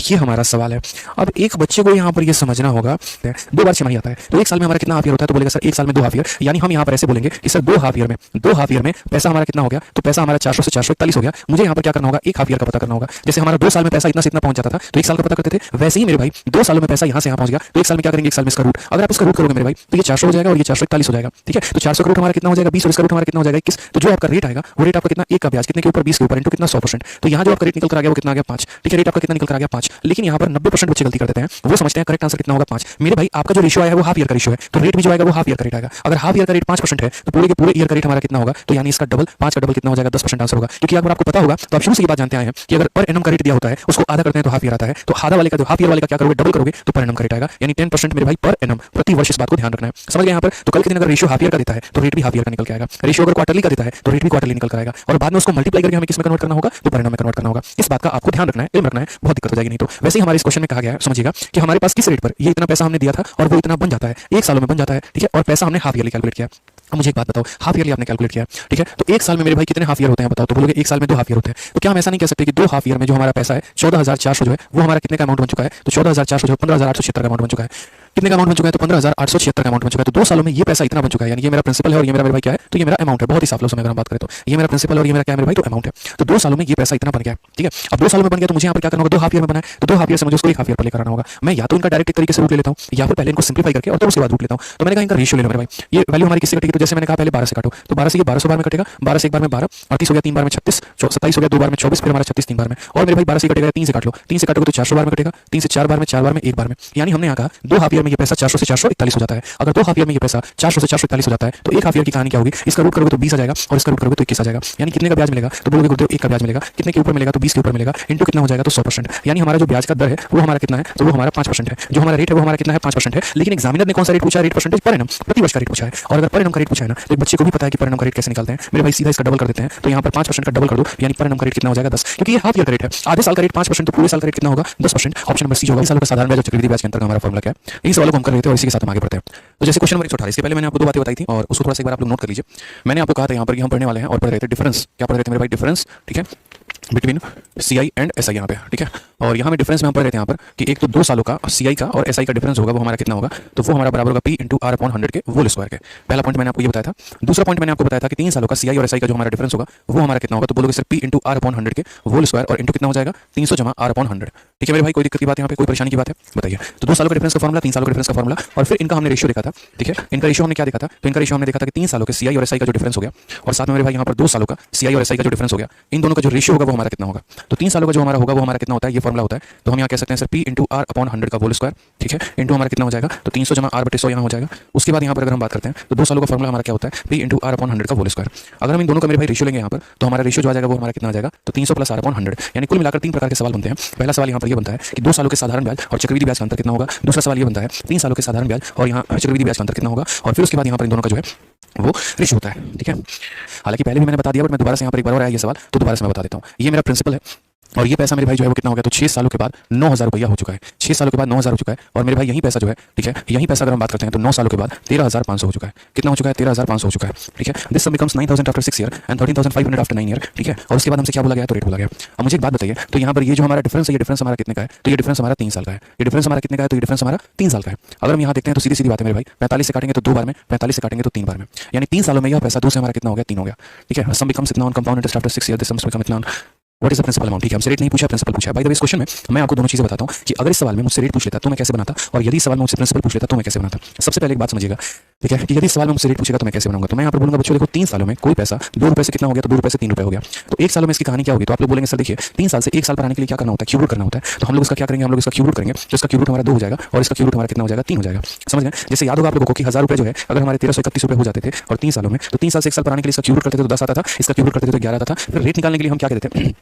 ये हमारा सवाल है। अब एक बच्चे को यहाँ पर ये समझना होगा 2 बार छमाही आता है, तो 1 साल में हमारा कितना हाफ ईयर होता है, तो बोलेगा सर 1 साल में 2 हाफ ईयर, यानी हम यहाँ पर ऐसे बोलेंगे कि सर 2 हाफ ईयर में पैसा हमारा कितना हो गया, तो पैसा हमारा 400 से 441 हो गया, मुझे यहाँ पर क्या करना होगा 1 हाफ ईयर का पता करना होगा। होगा। जैसे हमारा 2 साल में पैसा इतना से इतना पहुंच जाता था तो 1 साल का पता करते थे, वैसे ही मेरे भाई 2 सालों में पैसा यहाँ से यहाँ पहुंच गया तो 1 साल में क्या करेंगे, 1 साल में इसका रूट, अगर आप इसका रूट करोगे मेरे भाई तो ये 400 हो जाएगा और ये 441 हो जाएगा। ठीक है, तो 400 का रूट हमारा कितना हो जाएगा 20 और इसका रूट हमारा कितना हो जाएगा 21। तो जो आपका रेट आएगा वो रेट आपका कितना, 1 का ब्याज कितने के ऊपर 20 के ऊपर इंटू कितना 100%। तो यहाँ जो आपका रेट निकल कर आ गया वो कितना आ गया 5। ठीक है, रेट आपका कितना निकल कर आ गया 5। लेकिन यहाँ पर 90% बच्चे गलती कर देते हैं, वो समझते हैं करेक्ट आंसर कितना होगा 5। मेरे भाई आपका जो रेशियो आया है वो हाफ ईयर का रेशियो है, तो रेट भी जो आएगा वो हाफ ईयर का रेट आएगा। अगर हाफ ईयर का रेट 5% है तो पूरे के पूरे ईयर का रेट हमारा कितना होगा, तो यानी इसका डबल 5 का डबल कितना हो जाएगा 10% आंसर होगा। क्योंकि अगर आपको पता होगा तो आप शुरू से ये बात जानते आए हैं कि अगर पर एनम का रेट दिया होता है उसको आधा करते हैं तो हाफ ईयर आता है, तो आधा वाले का जो हाफ ईयर वाले का क्या करोगे डबल करोगे तो पर एनम का रेट आएगा, यानी 10% मेरे भाई पर एनम प्रति वर्ष। इस बात को ध्यान रखना है, समझ गए यहाँ पर। तो कल के दिन अगर रेशियो हाफ ईयर का देता है तो रेट भी हाफ ईयर का निकल के आएगा, रेशियो अगर क्वार्टरली का देता है तो रेट भी क्वार्टरली निकल कर आएगा, और बाद में उसको मल्टीप्लाई करके हमें किस में कन्वर्ट करना होगा, तो पर एनम में कन्वर्ट करना होगा। इस बात का आपको ध्यान रखना है, इल्म रखना है, बहुत दिक्कत हो जाएगी नहीं तो। वैसे ही हमारे इस क्वेश्चन में कहा गया है, समझिएगा कि हमारे पास किस रेट पर ये इतना पैसा हमने दिया था और वो इतना बन जाता है 1 सालों में बन जाता है। ठीक है, और पैसा हमने हाफ ईयरली कैलकुलेट किया। अब मुझे एक बात बताओ, हाफ ईयरली आपने कैलकुलेट किया, ठीक है, तो 1 साल में मेरे भाई कितने हाफ ईयर होते हैं बताओ, तो बोलोगे 1 साल में 2 हाफ ईयर होते हैं। तो क्या हम ऐसा नहीं कह सकते कि 2 हाफ ईयर में जो हमारा पैसा है 14,400 जो है वो हमारा कितने का अमाउंट बन चुका है, तो 14,400 जो 15,876 का अमाउंट बन चुका है। कितने का अमाउंट बन चुका है, तो 15,876 का अमाउंट बन चुका है। तो 2 सालों में ये पैसा इतना बन चुका है, यानी ये मेरा प्रिंसिपल है और ये मेरा भाई क्या है, तो ये मेरा अमाउंट है। बहुत ही साफ लफ्ज़ों में अगर हम बात करें तो ये मेरा प्रिंसिपल और ये मेरा क्या है मेरे भाई, तो अमाउंट है। तो 2 सालों में ये पैसा इतना बन गया। ठीक है, अब 2 सालों में बन गया तो मुझे यहाँ पर क्या करना होगा, 2 हाफ ईयर में बना है तो 2 हाफ ईयर से मुझे उसको 1 हाफ ईयर पर लेकर आना होगा। मैं या तो इनका डायरेक्ट तरीके से रूट ले लेता हूँ या फिर पहले इनको सिंप्लीफाई करके और तब उसके बाद रूट लेता हूँ। तो मैंने कहा इनका रेशियो ले लो मेरे भाई, ये वैल्यू हमारी किससे कटेगी, तो जैसे मैंने कहा पहले 12 से काटो, तो 12 से ये 1200 बार में कटेगा, 12 से एक बार में 12, 38 हो गया 3 बार में 36, 27 हो गया 2 बार में 24, फिर हमारा 36 3 बार में, और मेरे भाई 12 से कटेगा 3 से काट लो, 3 से काटोगे तो 400 बार में कटेगा, 3 से 4 बार में 4 बार में 1 बार में, यानी हमने यहाँ कहा 2 हाफ ईयर में ये पैसा 400 से 441 हो जाता है। अगर 2 हाफ ईयर में ये पैसा 400 से 441 हो जाता है तो 1 हाफ ईयर की कहानी क्या होगी, इसका रूट करोगे तो 20 आ जाएगा और इसका रूट करोगे तो 21 आ जाएगा, यानी कितने का ब्याज मिलेगा, तो बोलोगे गुरुदेव 1 का ब्याज मिलेगा, कितने के ऊपर मिलेगा, तो 20 के ऊपर मिलेगा, इंटू कितना हो जाएगा, तो 100%, यानी हमारा जो ब्याज का दर है वो हमारा कितना है, तो वो हमारा 5% है। जो हमारा रेट है वो हमारा कितना है 5% है। लेकिन एग्जामिनर ने कौन सा रेट पूछा है, रेट परसेंटेज पर एनम प्रति वर्ष का रेट पूछा है, और अगर पर एनम का रेट पूछा है ना तो एक बच्चे को भी पता है कि पर एनम का रेट कैसे निकालते हैं। मेरे भाई सीधा इसका डबल कर देते हैं, तो यहाँ पर 5% का डबल कर दो, यानी पर एनम का रेट कितना हो जाएगा 10, क्योंकि ये हाफ ईयर का रेट है। आधे साल का रेट 5% तो पूरे साल का रेट कितना होगा 10%। ऑप्शन नंबर सी होगा। सालों का साधारण ब्याज और चक्रवृद्धि ब्याज के अंतर का हमारा फॉर्मूला क्या है, इस सवालों को हम कर रहे थे और इसी के साथ हम आगे बढ़ते हैं। तो जैसे क्वेश्चन नंबर 118, इसके पहले मैंने आपको 2 बातें बताई थी और उसको थोड़ा सा एक बार आप लोग नोट कर लीजिए। मैंने आपको कहा था यहाँ पर कि हम पढ़ने वाले हैं और पढ़ रहे थे डिफरेंस, क्या पढ़ रहे थे मेरे भाई, डिफरेंस, ठीक है, बिटवीन सीआई एंड एसआई यहाँ पे। ठीक है, और यहाँ में डिफरेंस में हम पढ़ रहे थे यहाँ पर कि एक तो 2 सालों का सीआई का और एसआई का डिफरेंस होगा, वो हमारा कितना होगा, तो वो हमारा बराबर होगा P × R/100 के होल स्क्वायर के। पहला पॉइंट मैंने आपको ये बताया था। दूसरा पॉइंट मैंने आपको बताया था कि 3 सालों का सीआई और एसआई का जो हमारा डिफरेंस होगा वो हमारा कितना होगा, तो बोलोगे सर P × R/100 के होल स्क्वायर और इंटू कितना हो जाएगा 300 जमा R/100। ठीक है मेरे भाई, कोई दिक्कत की बात यहाँ पे, कोई परेशानी की बात है बताइए। तो 2 सालों का डिफरेंस का फॉर्मूला, 3 सालों का डिफरेंस का फॉर्मूला, और फिर इनका हमने रेशियो देखा था। ठीक है, इनका रेशियो हमने क्या देखा था, तो इनका रेशियो हमने देखा था कि 3 सालों के सीआई और एसआई का जो डिफरेंस हो गया और साथ में मेरे भाई यहाँ पर 2 सालों का सीआई और एसआई का जो डिफरेंस हो गया, इन दोनों का जो रेशियो होगा वो हमारा कितना होगा। तो 3 सालों का जो हमारा होगा वो हमारा कितना होता है, ये फॉर्मूला होता है। तो हम यहाँ कह सकते हैं सर P × R/100 का होल स्क्वायर, ठीक है, इंटू हमारा कितना हो जाएगा, तो 300 जमा R/100 यहाँ हो जाएगा। उसके बाद यहाँ पर अगर हम बात करते हैं तो 2 सालों का फॉर्मूला हमारा क्या होता है, P × R/100 का होल स्क्वायर। अगर हम इन दोनों का मेरे भाई रेशियो लेंगे यहाँ पर तो हमारा रेशियो जो आ जाएगा वो हमारा कितना आ जाएगा, तो 300 + R/100, यानी कुल मिलाकर 3 प्रकार के सवाल बनते हैं। पहला सवाल यहाँ पर ये बनता है कि 2 सालों के साधारण ब्याज और चक्रवृद्धि ब्याज का अंतर कितना होगा। दूसरा सवाल ये बनता है 3 सालों के साधारण ब्याज और यहाँ चक्रवृद्धि ब्याज का अंतर कितना होगा, और फिर उसके बाद यहाँ पर इन दोनों का जो है वो रेशियो होता है। ठीक है, हालांकि पहले भी मैंने बता दिया बट मैं दोबारा से यहाँ पर एक बार और आया ये सवाल, तो दोबारा से मैं बता देता हूँ। ये मेरा प्रिंसिपल है और ये पैसा मेरे भाई जो है वो कितना हो गया, तो 6 सालों के बाद 9,000 रुपया हो चुका है। 6 सालों के बाद 9,000 हो चुका है, और मेरे भाई यही पैसा जो है, ठीक है, यही पैसा अगर हम बात करते हैं तो 9 सालों के बाद 13,500 हो चुका है। कितना हो चुका है, 13,500 हो चुका है। ठीक है, this some becomes 9,000 after 6 year and 13,500 after 9 year. ठीक है, और उसके बाद हमसे क्या बोला गया, तो रेट बोला गया। अब मुझे एक बात बताइए, तो यहाँ पर ये जो हमारा डिफरेंस है, ये डिफरेंस हमारा कितने का है, तो ये डिफरेंस हमारा 3 साल का है। ये डिफरेंस हमारा कितने का है, तो ये डिफरेंस हमारा 3 साल का है। अगर हम यहाँ देखते हैं तो सीधी सीधी बात है मेरे भाई, 45 से काटेंगे तो 2 बार में, 45 से काटेंगे तो 3 बार में, यानी 3 सालों में यह पैसा 2 से हमारा कितना हो गया, 3 हो गया। ठीक है, सम बिकम्स इतना on compound interest after 6 year, this sum become इतना। What is the principal amount. ठीक है, हमसे रेट नहीं पूछा, प्रिंसिपल पूछा। बाय द वे इस क्वेश्चन में मैं आपको दोनों चीजें बताता हूं कि अगर इस सवाल में मुझसे रेट पूछ लेता तो मैं कैसे बनाता, और यदि सवाल में मुझसे प्रिंसिपल पूछ लेता तो मैं कैसे बनाता। सबसे पहले एक बात समझिएगा, ठीक है, कि यदि सवाल में मुझसे रेट पूछेगा तो मैं कैसे बनाऊंगा। तो मैं यहाँ पर बोलूंगा बच्चों देखो 3 सालों में कोई पैसा 2 रुपए से कितना हो गया, तो 2 रुपए से 3 रुपए हो गया। तो 1 सालों में इसकी कहानी क्या होगी, तो आप लोग बोलेंगे सर देखिए 3 साल से 1 साल पर आने के लिए क्या करना होता है, क्यूब रूट करना होता है। तो हम लोग इसका क्या करेंगे, हम लोग इसका क्यूब रूट करेंगे, तो इसका क्यूब रूट हमारा 2 हो जाएगा और इसका क्यूब रूट हमारा कितना हो जाएगा, 3 हो जाएगा। समझ गए। जैसे याद होगा आप लोगों को कि 1000 रुपए जो है अगर हमारे 1331 रुपए हो जाते थे और 3 सालों में, तो 3 साल से 1 साल पर आने के लिए इसका क्यूब रूट करते थे तो 10 आता था, इसका क्यूब रूट करते थे तो 11 आता था। फिर रेट निकालने के लिए हम क्या करते थे,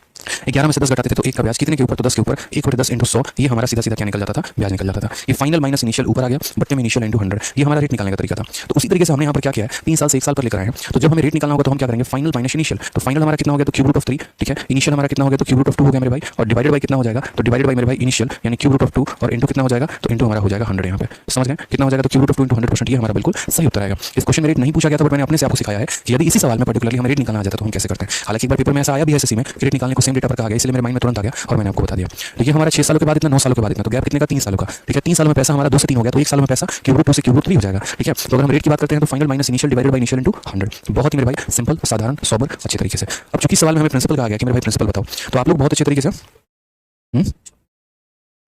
11 में से 10 घटाते थे तो 1 का ब्याज कितने के ऊपर, तो 10 के ऊपर 1/10 × 100, ये हमारा सीधा सीधा क्या निकल जाता था, ब्याज निकल जाता था। ये फाइनल माइनस इनिशियल ऊपर आ गया, बट्टे में इनिशियल × 100, ये हमारा रेट निकालने का तरीका था। तो उसी तरीके से हमने यहाँ पर क्या किया है, 3 साल से 1 साल पर लेकर आए हैं। तो जब हमें रेट निकालना होगा तो हम क्या करेंगे, फाइनल माइनस इनिशियल। तो फाइनल हमारा कितना हो गया, तो क्यूब रूट ऑफ 3, ठीक है, इनिशियल हमारा कितना हो गया, तो क्यूब रूट ऑफ 2 हो गया मेरे भाई, और डिवाइडेड बाय कितना हो जाएगा, तो डिवाइडेड बाय मेरे भाई इनिशियल यानी क्यूब रूट ऑफ 2 और इंटू कितना हो जाएगा, तो इंटू हमारा हो जाएगा 100। यहाँ पे समझ गए कितना हो जाएगा, तो क्यूब रूट ऑफ 2 × 100%, ये हमारा बिल्कुल सही उत्तर आएगा। इस क्वेश्चन में रेट नहीं पूछा गया था बट मैंने अपने से आपको सिखाया है कि यदि इसी सवाल में पर्टिकुलरली हमें रेट निकालना आ जाता तो हम कैसे करते हैं। हालांकि एक बार पेपर में ऐसा आया भी है एसएससी में, रेट निकालने को सेम डेटा पर कहा गया, इसलिए मेरे माइंड में तुरंत आ गया और मैंने आपको बता दिया। देखिए हमारा 6 सालों के बाद इतना, 9 सालों के बाद इतना, तो गैप कितने का, 3 सालों का। ठीक है, 3 सालों में पैसा हमारा 2 से 3 हो गया, तो 1 साल में पैसा क्यूब रूट 2 से क्यूब रूट 3 हो जाएगा। ठीक है, तो अगर हम रेट की बात करते हैं तो final minus initial divided by initial into 100। बहुत ही मेरे भाई सिंपल, साधारण, सोबर, अच्छे तरीके से। अब चूंकि सवाल में हमें प्रिंसिपल कहा गया कि मेरे भाई प्रिंसिपल बताओ, तो आप लोग बहुत अच्छे तरीके से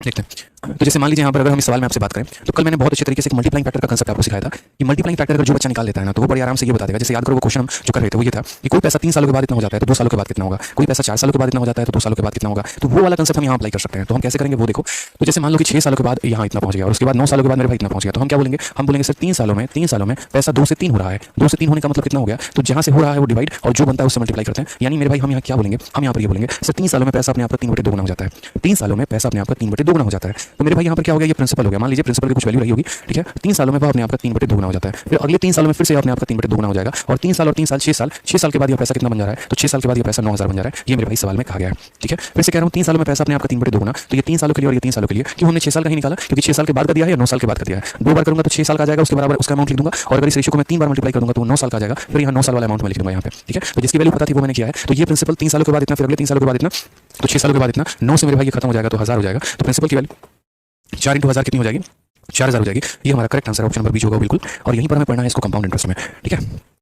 देखते हैं। तो जैसे मान लीजिए यहाँ पर अगर हम इस सवाल में आपसे बात करें, तो कल मैंने बहुत अच्छे तरीके से एक मल्टीप्लाइंग फैक्टर का कांसेप्ट आपको सिखाया था कि मल्टीप्लाइंग फैक्टर अगर जो बच्चा निकाल लेता है ना, तो वो बड़े आराम से ये बता देगा। जैसे याद करो वो क्वेश्चन हम जो कर रहे थे वो ये था कि कोई पैसा 3 सालों के बाद इतना हो जाता है तो 2 सालों के बाद कितना होगा, कोई पैसा 4 सालों के बाद इतना हो जाता है तो 2 सालों के बाद कितना होगा। तो वो वाला कांसेप्ट हम यहाँ अप्लाई कर सकते हैं। तो हम कैसे करेंगे वो देखो। तो जैसे मान लो कि 6 सालों के बाद यहाँ इतना पहुंच गया और उसके बाद 9 सालों के बाद मेरे भाई इतना पहुंच गया, तो हम क्या बोलेंगे, हम बोलेंगे सर 3 सालों में पैसा 2 से 3 हो रहा है। 2 से 3 होने का मतलब कितना हो गया, तो जहाँ से हो रहा है वो डिवाइड और जो बनता है उससे मल्टीप्लाई करते हैं। यानी मेरे भाई हम यहाँ क्या बोलेंगे, हम यहाँ पर ये बोलेंगे सर 3 सालों में पैसा अपने आप का 3/2 गुना हो जाता है। 3 सालों में पैसा अपने आप का 3/2 गुना हो जाता है। तो मेरे भाई यहाँ पर क्या हो गया, ये प्रिंसिपल हो गया। मान लीजिए प्रिंसिपल की कुछ वैल्यू रही होगी, ठीक है, 3 सालों में वो अपने आप का 3/2 गुना हो जाता है। फिर अगले 3 सालों में फिर से अपने आप का 3/2 गुना हो जाएगा और 3 साल और 3 साल 6 साल के बाद ये पैसा कितना बन जा रहा है, तो 6 साल के बाद ये पैसा 9000 बन जा रहा है। ये मेरे भाई सवाल में कहा गया है। ठीक है, फिर से कह रहा हूँ 3 सालों में पैसा अपने आप का 3/2 गुना, तो ये 3 सालों के लिए और ये 3 सालों के लिए। क्यों हमने 6 साल का ही निकाला, क्योंकि 6 साल के बाद का दिया है या 9 साल के बाद का दिया है। 2 बार करूंगा तो 6 साल का आ जाएगा, उसके बराबर उसका अमाउंट लिख दूंगा और अगर इस रेशियो को मैं 3 बार मल्टीप्लाई करूंगा तो 9 साल का आ जाएगा। फिर यहाँ 9 साल वाला अमाउंट मैं लिख दूंगा यहाँ पे। ठीक है, तो जिसकी वैल्यू पता थी वो मैंने किया है। तो ये प्रिंसिपल 3 सालों के बाद इतना, फिर अगले 3 सालों के बाद इतना, तो 6 सालों के बाद इतना, 9 से मेरे भाई ये खत्म हो जाएगा तो 1000 हो जाएगा। तो प्रिंसिपल की वैल्यू 4 × 1000 कितनी हो जाएगी, 4000 हो जाएगी। ये हमारा correct answer option number B होगा बिल्कुल। और यहीं पर हमें पढ़ना है इसको कंपाउंड इंटरेस्ट में। ठीक है,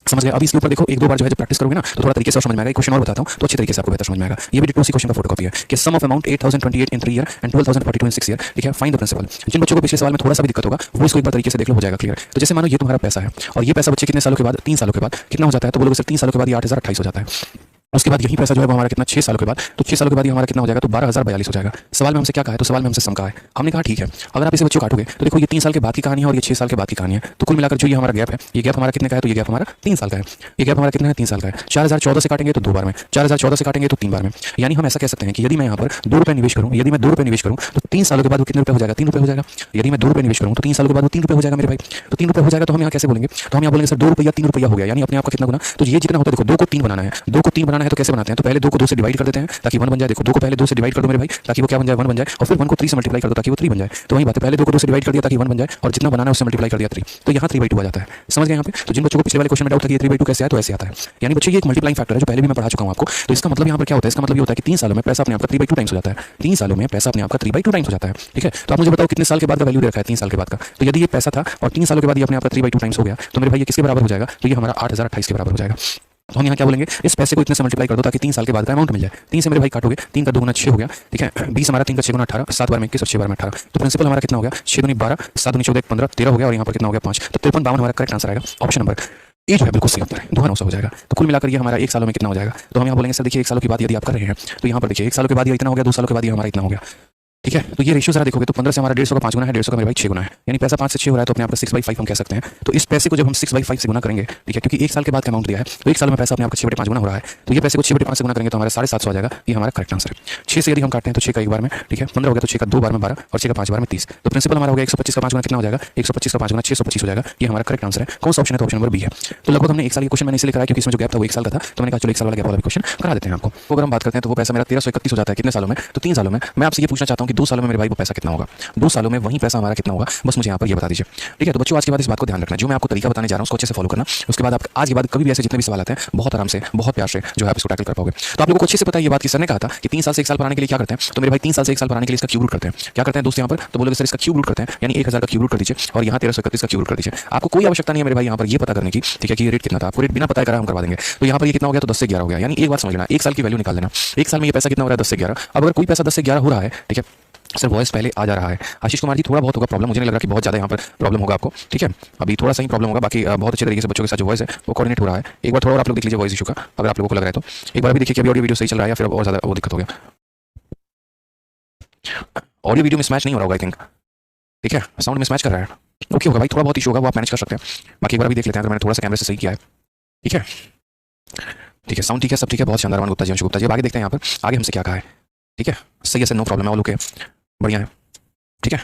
समझ गए। अभी इसके ऊपर देखो 1-2 बार जो है जब प्रैक्टिस करोगे ना तो थोड़ा तरीके से समझ में आएगा। एक क्वेश्चन और बताता हूं तो अच्छे तरीके से आपको बेहतर समझ में आएगा। ये भी डिटो उसी क्वेश्चन का फोटोकॉपी है कि sum of amount 8028 in 3 year and 12042 in 6 year. ठीक है, फाइंड द प्रिंसिपल। जिन बच्चों को पिछले सवाल में थोड़ा सा भी दिक्कत होगा वो इसको एक बार तरीके से देख लो, हो जाएगा क्लियर। तो जैसे मानो ये तुम्हारा पैसा है और ये पैसा बच्चे कितने सालों के बाद, 3 सालों के बाद कितना हो जाता है, तो बोलोगे सर 3 सालों के बाद ये 8028 हो जाता है। उसके बाद यही पैसा जो है वो हमारा कितना, 6 सालों के बाद, तो 6 सालों के बाद ये हमारा कितना हो जाएगा, तो 12042 हो जाएगा। सवाल में हमसे क्या कहा है, तो सवाल में हमसे सम कहा है। हमने कहा ठीक है, अगर आप इसे बच्चों काटोगे तो देखो ये 3 साल के बाद की कहानी है और ये 6 साल के बाद की कहानी है। तो कुल मिलाकर जो ये हमारा गैप है, ये गैप हमारा कितने का है, तो ये गैप हमारा 3 साल का है। ये गैप हमारा कितना है, 3 साल का है। 4014 से काटेंगे तो 2 बार में, 4014 से काटेंगे तो 3 बार में। यानी हम ऐसा कह सकते हैं कि यदि मैं यहाँ पर 2 रुपये निवेश करूँ, यदि मैं 2 रुपये निवेश करूँ तो 3 सालों के बाद वो कितने रुपये हो जाएगा, 3 रुपये हो जाएगा। यदि मैं 2 रुपये निवेश करूँ तो 3 सालों के बाद वो 3 रुपये हो जाएगा मेरे भाई। तो 3 रुपये हो जाएगा तो हम यहाँ कैसे बोलेंगे, तो हम यहाँ बोलेंगे सर 2 रुपया 3 रुपया हो गया, यानी अपने आप का कितना गुना। तो ये जितना होता है देखो 2 को 3 बनाना है, 2 को 3 बनाना है तो कैसे बनाते हैं, तो पहले 2 को 2 से डिवाइड कर देते हैं ताकि 1 बन जाए। देखो 2 को पहले 2 से डिवाइड कर दो मेरे भाई ताकि वो क्या बन जाए, 1 बन जाए। और फिर 1 को 3 से मल्टीप्लाई कर दो ताकि वो 3 बन जाए। तो वही बात है, पहले 2 को 2 से डिवाइड कर दिया ताकि 1 बन जाए और जितना बनाना है उससे मल्टीप्लाई कर दिया 3, तो यहाँ 3/2 आ जाता है। समझ गए यहाँ पे। तो जिन बच्चों को पिछले वाले क्वेश्चन में डाउट था कि ये 3/2 कैसे आया, तो ऐसे आता है। यानी बच्चों ये एक मल्टीप्लाइंग फैक्टर है जो पहले भी मैं पढ़ा चुका हूँ आपको। तो इसका मतलब यहाँ पर क्या होता है, इसका मतलब ये होता है कि 3 सालों में पैसा अपने आप का 3/2 टाइम्स हो जाता है। 3 सालों में पैसा अपने आप का 3/2 टाइम्स हो जाता है। ठीक है, तो आप मुझे बताओ कितने साल के बाद का वैल्यू दे रखा है, 3 साल के बाद का। तो यदि ये पैसा था और 3 सालों के बाद ये अपने आप का 3/2 टाइम्स हो गया तो मेरे भाई ये किसके बराबर हो जाएगा, तो ये हमारा 8028 के बराबर हो जाएगा। तो हम यहाँ क्या बोलेंगे, इस पैसे को इतने से मल्टीप्लाई कर दो ताकि 3 साल के बाद का अमाउंट मिल जाए। 3 से मेरे भाई काटोगे, 3 का 2 गुना 6 हो गया। ठीक है, 20 हमारा 3 का 6 गुना 18, 7 बार में 21 और 6 बार में 18। तो प्रिंसिपल हमारा कितना हो गया, 6 दूनी 12, 7 दूनी 14, 15, 13 हो गया और यहाँ पर कितना हो गया 5। तो 53 52 हमारा करेक्ट आंसर आएगा। ऑप्शन नंबर ए जो है बिल्कुल सही उत्तर है, 2/900 हो जाएगा। तो कुल मिलाकर ये हमारा 1 सालों में कितना हो जाएगा, तो हम यहाँ बोलेंगे सर देखिए 1 सालों की बात यदि आप कर रहे हैं तो यहाँ पर देखिए 1 सालों के बाद ये इतना हो गया, 2 सालों के बाद ये हमारा इतना हो गया। ठीक है, तो ये रेशियो जरा देखोगे तो 15 से हमारा 150 का 5 गुना है, 150 का मेरे भाई 6 गुना है। यानी पैसा 5 से 6 हो रहा है तो अपने आप का 6/5 हम कह सकते हैं। तो इस पैसे को जब हम 6/5 से गुना करेंगे, ठीक है, क्योंकि 1 साल के बाद का अमाउंट दिया है तो 1 साल में पैसा अपने आप का 6/5 गुना हो रहा है। तो ये पैसे को 6/5 से गुना करेंगे तो हमारा 750 आ जाएगा। ये हमारा करेक्ट आंसर है। 6 से यदि हम काटते हैं तो 6 का 1 बार में, ठीक है, 15 हो गया तो 6 का 2 बार में 12 और 6 का 5 बार में 30। तो प्रिंसिपल हमारा हो गया 125 का 5 गुना कितना हो जाएगा, 125 का 5 गुना 625 हो जाएगा। ये हमारा करेक्ट आंसर है। कौन सा ऑप्शन है, तो ऑप्शन नंबर बी है। तो लगभग हमने 1 साल के क्वेश्चन मैंने इसलिए कराया क्योंकि इसमें जो गैप था वो 1 साल का था, तो मैंने कहा चलो 1 साल वाला गैप वाला क्वेश्चन करा देते हैं आपको। तो अगर हम बात करते हैं तो वो पैसा मेरा 1331 हो जाता है कितने सालों में, तो 3 सालों में। मैं आपसे ये पूछना चाहता हूँ कि 2 सालों में मेरे भाई वो पैसा कितना होगा, 2 सालों में वही पैसा हमारा कितना होगा, बस मुझे यहाँ पर ये बता दीजिए। ठीक है, तो बच्चों आज के बाद इस बात को ध्यान रखना, जो मैं आपको तरीका बताने जा रहा हूँ उसको अच्छे से फॉलो करना। उसके बाद आप आज के बाद कभी भी ऐसे जितने भी सवाल आते हैं बहुत आराम से बहुत प्यार से जो है आप इसको टैकल कर पाओगे। तो आप लोगों को अच्छे से पता है ये बात कि सर ने कहा था कि 3 साल से 1 साल बढ़ाने के लिए क्या करते हैं, तो मेरे भाई 3 साल से 1 साल बढ़ाने के लिए इसका क्यूब रूट करते हैं। क्या करते हैं दोस्त यहाँ पर, तो बोलोगे सर इसका क्यूब रूट करते हैं, यानी 1000 का क्यूब रूट कर दीजिए और यहाँ 1331 का क्यूब रूट कर दीजिए। आपको कोई आवश्यकता नहीं है मेरे भाई यहाँ पर ये पता करने की, ठीक है, कि ये रेट कितना था। आपको रेट बिना पता करा हम करवा देंगे। तो यहाँ पर ये कितना हो गया, तो 10 से 11 हो गया। यानी एक बात समझ लेना, 1 साल की वैल्यू निकाल लेना। 1 साल में ये पैसा कितना हो रहा है, 10 से 11। अब अगर कोई पैसा 10 से 11 हो रहा है, ठीक है, सर वॉइस पहले आ जा रहा है, आशीष कुमार जी थोड़ा बहुत होगा प्रॉब्लम, मुझे नहीं लग रहा कि बहुत ज़्यादा यहाँ पर प्रॉब्लम होगा आपको। ठीक है, अभी थोड़ा सा ही प्रॉब्लम होगा, बाकी बहुत अच्छे तरीके से बच्चों के साथ जो वॉइस है वो कोऑर्डिनेट हो रहा है। एक बार थोड़ा और आप लोग देख लीजिए वॉइस इशू का, अगर आप लोगों को लग रहा है तो एक बार भी देखिए कि अभी ऑडियो वीडियो सही चल रहा है या फिर और ज़्यादा वो दिक्कत हो गया। ऑडियो वीडियो मिसमैच नहीं हो रहा होगा आई थिंक, ठीक है, साउंड मिसमैच कर रहा है, ओके होगा भाई, थोड़ा बहुत इशू होगा वो आप मैनेज कर सकते हैं। बाकी एक बार भी देख लेते हैं, अगर मैंने थोड़ा सा कैमरे से सही किया है। ठीक है, ठीक है, साउंड ठीक है, सब ठीक है, बहुत शानदार। अमन गुप्ता जी, अंशु गुप्ता जी, अब आगे देखते हैं यहाँ पर आगे हमसे क्या कहा है। ठीक है, सही है सर, नो प्रॉब्लम है, ऑल ओके, बढ़िया है। ठीक है,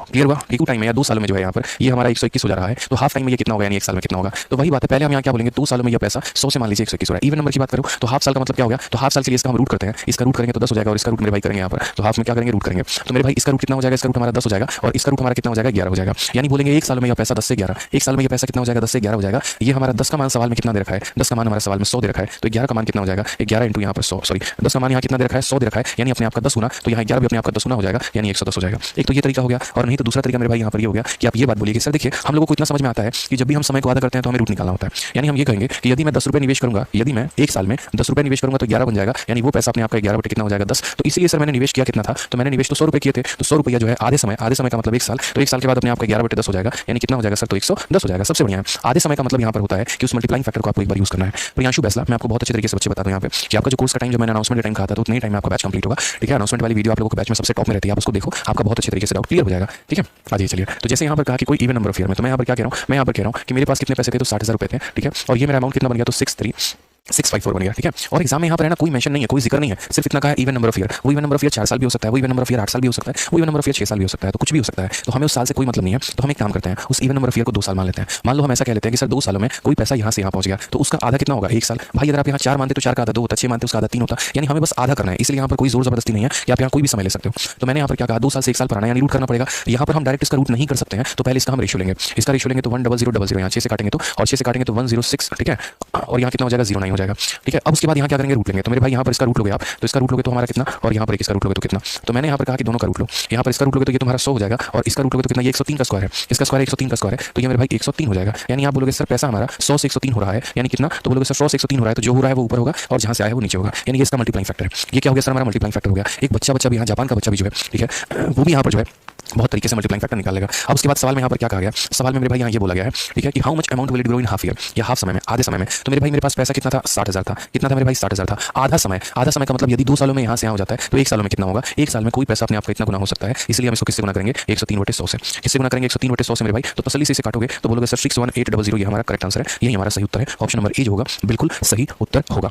क्लियर हुआ? इक्वल टाइम में या 2 सालों में जो है यहाँ पर ये हमारा 121 हो जा रहा है, तो हाफ टाइम में ये कितना होगा, यानी 1 साल में कितना होगा? तो वही बात है, पहले हम यहाँ क्या बोलेंगे, 2 सालों में ये पैसा 100 से मान लीजिए 121 हो रहा है। इवन नंबर की बात करूँ तो हाफ साल का मतलब क्या हो गया, तो हाफ साल के लिए इसका हम रूट करते हैं, इसका रूट करेंगे तो 10 हो जाएगा और इसका रूट मेरे भाई करेंगे यहाँ पर, तो हाफ में क्या करेंगे, रूट करेंगे। तो मेरे भाई इसका रूट कितना हो जाएगा, इसका रूट हमारा 10 हो जाएगा और इसका रूट हमारा कितना हो जाएगा, 11 हो जाएगा। यानी बोलेंगे 1 साल में यह पैसा 10 से 11, 1 साल में यह पैसा कितना हो जाएगा, 10 से 11 हो जाएगा। ये हमारा 10 का मान सवाल में कितना दे रखा है, 10 का मान हमारे सवाल में 100 दे रखा है, तो 11 का मान कितना हो जाएगा, 11 इंटू यहाँ पर 100, सॉरी 10 का मान यहाँ कितना दे रखा है, 100 दे रखा है, यानी अपने आप का 10 गुना, तो यहाँ 11 भी अपने आप का 10 गुना हो जाएगा, यानी 110 हो जाएगा। एक तो ये तरीका हो गया, और नहीं तो दूसरा तरीका मेरे भाई यहाँ पर ये हो गया कि आप ये बात बोलिए कि सर देखिए हम लोगों को इतना समझ में आता है कि जब भी हम समय को आधा करते हैं तो हमें रूट निकालना होता है। यानी हम ये कहेंगे कि यदि मैं 10 रुपये निवेश करूंगा, यदि मैं 1 साल में 10 रुपये निवेश करूंगा तो 11 बन जाएगा, यानी वो पैसा अपने आपका 11 बटे कितना हो जाएगा, 10। तो इसीलिए सर मैंने निवेश किया कितना था, तो मैंने निवेश तो 100 रुपये किए थे, तो 100 रुपया जो है आधे समय का मतलब 1 साल, तो 1 साल के बाद अपने आपका 11 बटे 10 हो जाएगा, यानी कितना हो जाएगा सर, तो 110 हो जाएगा। सबसे बढ़िया है आधे समय का मतलब यहाँ पर होता है कि उस मल्टीप्लाइंग फैक्टर को आपको एक बार यूज करना है। प्रियांशु बैसला, मैं आपको बहुत अच्छे तरीके से बच्चे बता दूं यहाँ पे कि आपका जो कोर्स का टाइम जो मैंने अनाउंसमेंट टाइम कहा था, तो उतने ही टाइम में आपका बैच कंप्लीट होगा। ठीक है, अनाउंसमेंट वाली वीडियो आप लोगों को बैच में सबसे टॉप में रहती है, आप उसको देखो, आपका बहुत अच्छे तरीके से डाउट क्लियर हो जाएगा। ठीक है, आ जाइए चलिए। तो जैसे यहाँ पर कहा कि कोई इवन नंबर ऑफ ईयर में, तो मैं यहाँ पर क्या कह रहा हूँ, मैं यहाँ पर कह रहा हूँ कि मेरे पास कितने पैसे थे, तो 60,000 रुपये थे। ठीक है, और ये मेरा अमाउंट कितना बन गया, तो 654 बन गया। ठीक है, और एग्जाम में यहाँ पर है ना कोई मेंशन नहीं है, कोई जिक्र नहीं है, सिर्फ इतना कहा इवन नंबर ऑफ ईयर। वो इवन नंबर ऑफ ईयर 4 साल भी हो सकता है, वो इवन नंबर ऑफ ईयर 8 साल भी हो सकता है, वो इवन नंबर ऑफ ईयर 6 साल भी हो सकता है, तो कुछ भी हो सकता है। तो हमें उस साल से कोई मतलब नहीं है, तो हम एक काम करते हैं, उस इवन नंबर ऑफ ईयर को 2 साल मान लेते हैं। मान लो हम ऐसा कह लेते हैं कि सर 2 सालों में कोई पैसा यहाँ से यहाँ पहुंच गया, तो उसका आधा कितना होगा, 1 साल। भाई अगर आप यहाँ 4 मानते तो 4 का आधा 2 होता, 6 मानते उसका आधा 3 होता, यानी हमें बस आधा करना है। इसलिए यहाँ पर कोई जोर जबरदस्ती नहीं है कि आप यहाँ कोई भी समय ले सकते हो। तो मैंने यहाँ पर क्या कहा, 2 साल से 1 साल पर आना, यानी रूट करना पड़ेगा। यहाँ पर हम डायरेक्ट इसका रूट नहीं कर सकते हैं, तो पहले इसका हम रेशियो लेंगे, इसका रेशियो लेंगे तो 10000, यहाँ 6 से काटेंगे तो, और 6 से काटेंगे तो 106। ठीक है, और यहाँ कितना हो जाएगा, 09 हो जाएगा। ठीक है, अब उसके बाद यहाँ क्या करेंगे, रूट लेंगे। तो मेरे भाई यहाँ पर इसका रूट लोगे आप, तो इसका रूट लोगे तो हमारा कितना, और यहाँ पर इसका रूट लोगे तो कितना। तो मैंने यहाँ पर कहा कि दोनों का रूट लो, यहाँ पर इसका रूट लोगे तो ये तुम्हारा 100 हो जाएगा, और इसका रूट लोगे तो कितना, ये 103 का स्क्वायर है, इसका स्क्वायर 103 का स्क्वायर है, तो ये मेरे भाई 103 हो जाएगा। यानी आप बोलोगे सर पैसा हमारा 100 से 103 हो रहा है, यानी कितना, तो बोलोगे सर 100 से 103 हो रहा है, तो जो हो रहा है वो ऊपर होगा और जहाँ से आया वो नीचे होगा, यानी ये इसका मल्टीप्लाइंग फैक्टर है। ये क्या हो गया सर, हमारा मल्टीप्लाइंग फैक्टर हो गया। एक बच्चा भी यहाँ जापान का बच्चा भी जो है, ठीक है, वो भी यहाँ पर जो है बहुत तरीके से मल्टीप्लाइंग फैक्टर निकाल लेगा। अब उसके बाद सवाल में यहाँ पर क्या कहा गया, सवाल में मेरे भाई यहाँ ये बोला गया है, ठीक है, कि how much amount will it grow in half year, या हाफ समय में, आधे समय में। तो मेरे भाई मेरे पास पैसा कितना था, 60,000 था। कितना था मेरे भाई, 60,000 था। आधा समय का मतलब यदि 2 सालों में यहाँ से यहाँ हो जाता है तो 1 सालों में कितना होगा, 1 साल में कोई पैसा अपने आप का इतना गुना हो सकता है। इसलिए हम इसको किससे गुना करेंगे, 103/100 से। किससे गुना करेंगे, 103/100 से मेरे भाई। तो तसल्ली से इसे काटोगे तो बोलोगे सर 61800, ये हमारा करेक्ट आंसर है, यही हमारा सही उत्तर है। ऑप्शन नंबर ए जो होगा बिल्कुल सही उत्तर होगा।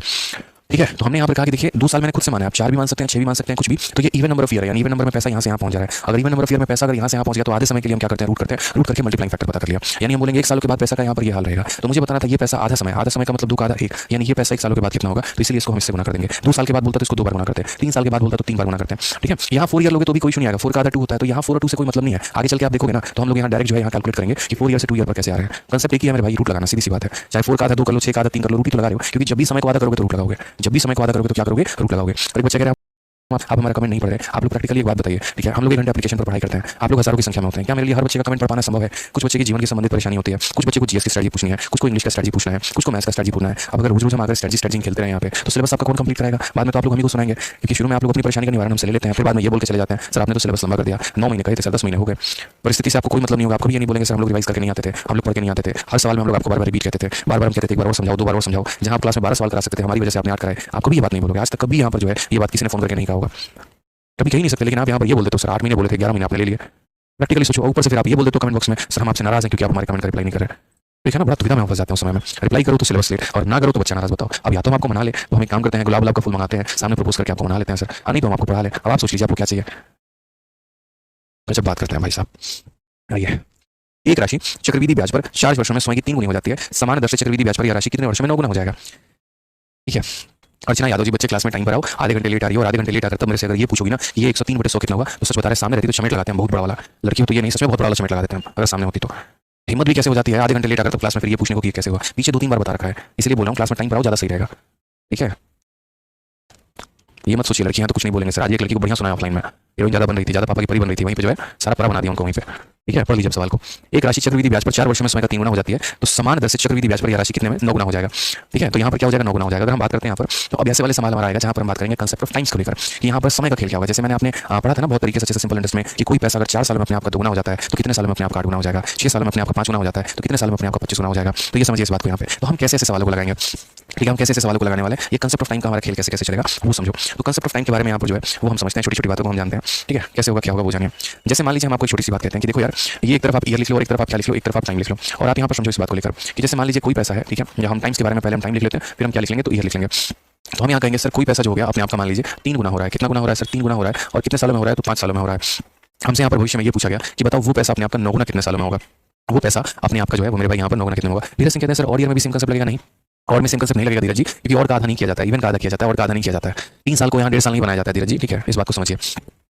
ठीक है, तो हमने यहाँ पर कहा कि देखिए 2 साल मैंने खुद से माना है, आप 4 भी मान सकते हैं, 6 भी मान सकते हैं, कुछ भी। तो ये इवन नंबर ऑफ ईयर है, यानी इवन नंबर में पैसा यहाँ से यहाँ पहुंच जा रहा है। अगर इवन नंबर ऑफ ईयर में पैसा अगर यहाँ से यहाँ पहुंच गया तो आधे समय के लिए हम क्या करते हैं, रूट करते हैं, रूट करके मल्टीप्लाइंग फैक्टर पता कर लिया। यानी हम बोलेंगे 1 साल के बाद पैसा का यहाँ पर ये हाल रहेगा। तो मुझे बताना था ये पैसा आधा समय का मतलब 2 का आधा 1, यानी ये पैसा 1 साल के बाद कितना होगा, तो इसलिए इसको हम इससे गुना कर देंगे। 2 साल के बाद बोलता तो इसको 2 बार गुना करते हैं, 3 साल के बाद बोलता तो 3 बार गुना करते हैं। ठीक है, यहाँ 4 ईयर लोगे तो भी कोई इशू नहीं आएगा, 4 का आधा 2 होता है, तो यहाँ 4 और 2 से कोई मतलब नहीं है। आगे चल के आप देखोगे ना, तो हम लोग यहाँ डायरेक्ट जो है यहाँ कैलकुलेट करेंगे कि 4 ईयर से 2 ईयर पर कैसे आ रहे हैं। कंसेप्ट एक ही है मेरे भाई, रूट लगाना, सीधी सी बात है। चाहे 4 का आधा 2 कर लो, 6 का आधा 3 कर लो, रूट ही तो लगा रहे हो, क्योंकि जब भी समय को आधा करोगे तो रूट लगाओगे, जब भी समय को आधा करोगे तो क्या करोगे, रूट लगाओगे। और बच्चे कह रहे हैं आप हमारा कमेंट नहीं पढ़ रहे, आप लोग प्रैक्टिकली एक बात बताइए। ठीक है, हम लोग 1 घंटे एप्लीकेशन पर पढ़ाई करते हैं, आप लोग हजारों की संख्या में होते हैं, क्या मेरे लिए हर बच्चे का कमेंट पढ़ पाना संभव है? कुछ बच्चे की जीवन के संबंधित परेशानी होती है, कुछ बच्चे को जीएस की स्ट्रेटजी पूछनी है, कुछ को इंग्लिश का स्ट्रेटजी पूछना है, कुछ को मैथ्स का स्ट्रेटजी पूछना है। अब अगर रोज हम अगर स्ट्रेटजी खेलते रहे यहाँ पे, तो सिलेबस आपका कौन कंप्लीट करेगा? बाद में तो आप लोग हमें को सुनाएंगे, क्योंकि शुरू में आप लोग अपनी परेशानी का निवारण हमसे ले लेते हैं, फिर बाद में ये बोल के चले जाते हैं सर आपने तो सिलेबस लंबा कर दिया, 9 महीने कहे थे सर 10 महीने हो गए। परिस्थिति से आपको कोई मतलब नहीं होगा, आपको भी ये नहीं बोलेंगे सर हम लोग रिवाइज करके नहीं आते थे, हम लोग पढ़ के नहीं आते थे, हर सवाल में हम लोग आपको बार-बार रिपीट कहते थे, बार-बार हम कहते थे एक बार और समझाओ, 2 बार और समझाओ। जहां आप क्लास में 12 सवाल करा सकते थे, हमारी वजह से आपने 8 कराए, आपको भी ये बात नहीं बोलोगे। आज तक कभी यहाँ पर जो है ये बात किसी ने फोन करके नहीं कहा होगा, कभी कह नहीं सकते। लेकिन आप यहाँ पर ये बोलते तो सर 8 महीने बोले थे, 11 महीने आपने ले लिए। प्रैक्टिकली सोचो, ऊपर से फिर आप ये बोलते तो कमेंट बॉक्स में सर हम आपसे नाराज हैं क्योंकि आप हमारे कमेंट का रिप्लाई नहीं कर रहे। ठीक है ना, बड़ा दुविधा में फंस जाते हैं उस समय में। रिप्लाई करो तो सिलेबस लेट, और ना करो तो बच्चा नाराज। बताओ, अब या तो हम आपको मना ले, तो हम एक काम करते हैं गुलाब का फूल मंगाते हैं, सामने प्रपोज करके आपको मना लेते हैं सर, नहीं तो हम आपको पढ़ा ले। अब आप सोच लीजिए आपको क्या चाहिए। जब बात करते हैं भाई साहब, आइए। एक राशि चक्रवृद्धि ब्याज पर 4 वर्षों में स्वयं की 3 गुनी हो जाती है, समान दर से चक्रवृद्धि ब्याज पर यह राशि कितने वर्षों में 9 गुना हो जाएगा? ठीक है, अर्चना यादव जी, बच्चे क्लास में टाइम पर आओ, आधे घंटे लेट आ रही हो, और आधे घंटे लेट आकर तब मेरे से अगर ये पूछोगी ना कि ये 103/100 कितना होगा, तो सच बता रहे सामने रहती तो चमेट लगाते हैं बहुत बड़ा वाला। लड़की हो तो ये नहीं, सच में बहुत बड़ा वाला चमेट लगा देते हैं अगर सामने होती तो। हिम्मत भी कैसे हो जाती है आधे घंटे लेट आकर तो क्लास में फिर ये पूछने को कि कैसे हुआ। पीछे 2-3 बार बता रखा है, इसलिए बोल रहा हूँ क्लास में टाइम पर आओ, ज़्यादा सही रहेगा। ठीक है, ये मत सोचिए लड़कियां तो कुछ नहीं बोलेंगे सर। आज एक लड़की को बढ़िया सुना ऑफलाइन में, हीरोइन ज़्यादा बन रही थी, ज़्यादा पापा की परी बन रही थी, वहीं पे जो है सारा परा बना दिया उनको वहीं पे। ठीक है, पढ़ लीजिए सवाल को। एक राशि चक्रवृद्धि ब्याज पर 4 वर्षों में स्वयं का 3 गुना हो जाती है, तो समान दर से चक्रवृद्धि ब्याज पर यह राशि कितने में 9 गुना हो जाएगा? ठीक है, तो यहाँ पर क्या हो जाएगा, 9 गुना हो जाएगा। अगर हम बात करते हैं यहाँ पर, तो अब ऐसे वाले सवाल हमारा आएगा जहाँ पर हम बात करेंगे कंसेप्ट ऑफ टाइम्स को लेकर, कि यहाँ पर समय का खेल क्या होगा। जैसे मैंने आपने पढ़ा था ना बहुत तरीके से, जैसे सिंपल इंटरेस्ट में, कि कोई पैसा अगर 4 साल में अपने आप का 2 गुना हो जाता है तो कितने साल में अपने आप का 8 गुना हो जाएगा, 6 साल में अपने आप का 5 गुना हो जाता है तो कितने साल में अपने आप का 25 गुना हो जाएगा। तो ये समझिए इस बात को यहाँ पे। तो हम कैसे ऐसे सवालों को लगाएंगे, ठीक है, हम कैसे ऐसे सवालों को लगाने वाले, ये कंसेप्ट ऑफ टाइम का हमारा खेल कैसे कैसे चलेगा वो समझो। तो कंसेप्ट ऑफ टाइम के बारे में यहाँ पर जो है वो हम समझते हैं, छोटी-छोटी बातों को हम जानते हैं। ठीक है, कैसे होगा क्या होगा वो जानिए। जैसे मान लीजिए हम आपको छोटी सी बात कहते हैं कि देखो यार, ये एक तरफ आप ईयर लिख लो और एक तरफ आप क्या लिख लो, एक तरफ आप टाइम लिख लो, और आप यहाँ पर समझो इस बात को लेकर कि जैसे मान लीजिए कोई पैसा है, ठीक है, या हम टाइम्स के बारे में पहले हम टाइम लिख लेते हैं, फिर हम क्या लिख लेंगे, तो ईयर लिख लेंगे। तो हम यहाँ कहेंगे सर कोई पैसा जो हो गया अपने आप का मान लीजिए 3 गुना हो रहा है। कितना गुना हो रहा है सर, 3 गुना हो रहा है, और कितने सालों में हो रहा है, तो 5 सालों में हो रहा है। हमसे यहाँ पर भविष्य में ये पूछा गया कि बताओ वो पैसा अपने आप का 9 गुना कितने सालों में होगा। वो पैसा अपने आप का जो है वो मेरे भाई यहाँ पर 9 गुना कितने में होगा। धीरज सिंह कहते हैं सर और ईयर में भी सेम कंसेप्ट लगेगा। नहीं, और में सेम कंसेप्ट नहीं लगेगा धीरज जी, क्योंकि और का आधा नहीं किया जाता है, इवन का आधा किया जाता है और का आधा नहीं किया जाता है। 3 साल को यहाँ 1.5 साल नहीं बनाया जाता है धीरज जी, ठीक है, इस बात को समझिए।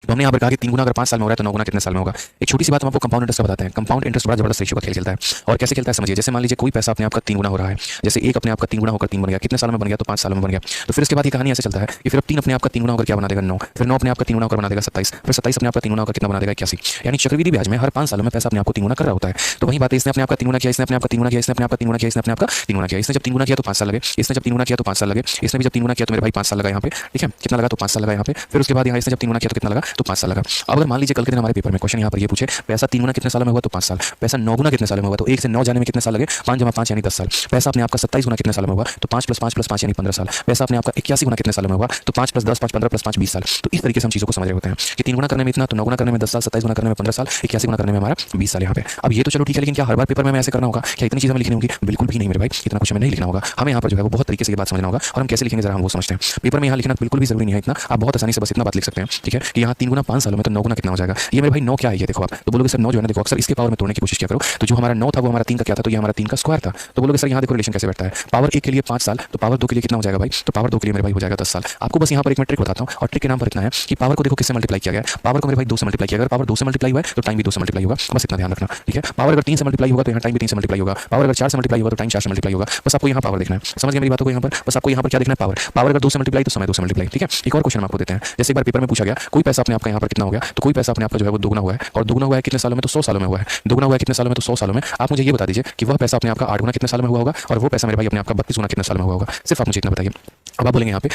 तो हमने यहाँ पर कहा कि 3 गुना अगर 5 साल में हो रहा है तो 9 गुना कितने साल में होगा। एक छोटी सी बात हम आपको कंपाउंड इंटरेस्ट का बताते हैं। कंपाउंड इंटरेस्ट बड़ा जबरदस्त रेशियो का खेल खेलता है। और कैसे खेलता है समझिए। जैसे मान लीजिए कोई पैसा अपने आप का 3 गुना हो रहा है, जैसे एक अपने आप का 3 गुना होकर 3 बन गया, कितने सालों में बन गया तो 5 सालों में बन गया। तो फिर इसके बाद ये कहानी ऐसे चलता है कि फिर अब 3 अपने आप का 3 गुना होकर क्या बना देगा 9, फिर 9 अपने आप का 3 गुना होकर बना देगा 27, फिर 27 अपने आप का 3 गुना होकर कितना बना देगा 81। यानी चक्रवृद्धि ब्याज में हर 5 सालों में पैसा अपने आप को 3 गुना कर रहा होता है। तो वही बात है, इसने अपने आप का 3 गुना किया, इसने अपने आप का 3 गुना किया, इसने अपने आप का 3 गुना किया, इसने अपने आप का 3 गुना किया। इसने जब 3 गुना किया तो 5 साल लगे, इसने जब 3 गुना किया तो 5 साल लगे, इसने भी जब 3 गुना किया तो मेरे भाई 5 साल लगा यहाँ पे, ठीक है, कितना लगा तो 5 साल लगा यहाँ पे। फिर उसके बाद यहाँ इसने जब 3 गुना किया तो कितना लगा तो 5 साल लगा। अब अगर मान लीजिए कल के दिन हमारे पेपर में क्वेश्चन यहाँ पर ये पूछे पैसा 3 गुना कितने सालों में हुआ तो 5 साल, पैसा 9 गुना कितने सालों में हुआ तो 1 से 9 जाने में कितने साल लगे, 5 जमा 5 यानी 10 साल। पैसा अपने आप का 27 गुना कितने सालों में हुआ तो 5 + 5 + 5 यानी 15 साल। पैसा अपने आप का 81 गुना कितने सालों में हुआ तो 5 + 10 5 15 + 5 20 साल। तो इस तरीके से हम चीज़ों को समझ रहे होते हैं कि 3 गुना करने में इतना, तो 9 गुना करने में 10 साल, 27 गुना करने में 15 साल, 81 गुना करने में हमारा 20 साल यहाँ पे। अब ये तो चलो ठीक है, लेकिन क्या हर बार पेपर में ऐसे करना होगा, क्या इतनी चीज़ हमें लिखनी होगी? बिल्कुल भी नहीं मेरे भाई, इतना कुछ हमें नहीं लिखना होगा। हमें यहाँ पर जो है वो बहुत तरीके से ये बात समझना होगा और हम कैसे लिखेंगे जरा हम वो समझते हैं। पेपर में यहाँ लिखना बिल्कुल भी जरूरी नहीं है इतना, आप बहुत आसानी से बस इतना बात लिख सकते हैं, ठीक है, कि यहाँ 3 गुना 5 सालों में तो 9 गुना कितना हो जाएगा। ये मेरे भाई 9 क्या है ये देखो आप, तो बोलोगे सर 9 जो है ना देखो अक्सर इसके पावर में तोड़ने की कोशिश किया करो। तो जो हमारा 9 था वो हमारा 3 का क्या था, तो ये हमारा 3 का स्क्वायर था। तो बोलोगे सर यहाँ देखो रिलेशन कैसे बैठता है, पावर 1 के लिए 5 साल तो पावर 2 के लिए कितना हो जाएगा भाई, तो पावर 2 के लिए मेरे भाई हो जाएगा 10 साल। आपको बस यहाँ पर एक मैं ट्रिक बताता हूँ और ट्रिक के नाम पर इतना है कि पावर को देखो किससे मल्टीप्लाई किया गया है, पावर को मेरे भाई 2 से मल्टीप्लाई किया गया। अगर पावर 2 से मल्टीप्लाई हुआ है तो टाइम भी 2 से मल्टीप्लाई होगा, बस इतना ध्यान रखना, ठीक है। पावर अगर 3 से मल्टीप्लाई होगा तो यहाँ टाइम भी 3 से मल्टीप्लाई होगा, पावर अगर 4 से मल्टीप्लाई होगा तो टाइम 4 से मल्टीप्लाई होगा। बस आपको यहाँ पावर देखना है, समझ गए मेरी बातों को। यहाँ पर बस आपको यहाँ पर क्या देखना है, पावर। पावर अगर 2 से मल्टीप्लाई तो समय 2 से मल्टीप्लाई, ठीक है। एक और क्वेश्चन हम आपको देते हैं, जैसे एक बार पेपर में पूछा गया कोई पैसा अपने आपका यहाँ पर कितना हो गया, तो कोई पैसा अपने आपका जो है वो दोगुना हुआ है और दोगुना हुआ है कितने सालों में, तो 100 सालों में हुआ है। दोगुना हुआ है कितने सालों में, तो 100 सालों में। आप मुझे ये बता दीजिए कि वह पैसा अपने आपका 8 गुना कितने सालों में हुआ होगा और वो पैसा मेरे भाई अपने आपका 32 गुना कितने सालों में हुआ होगा। सिर्फ आप मुझे इतना बताइए। अब आप बोलेंगे यहाँ पे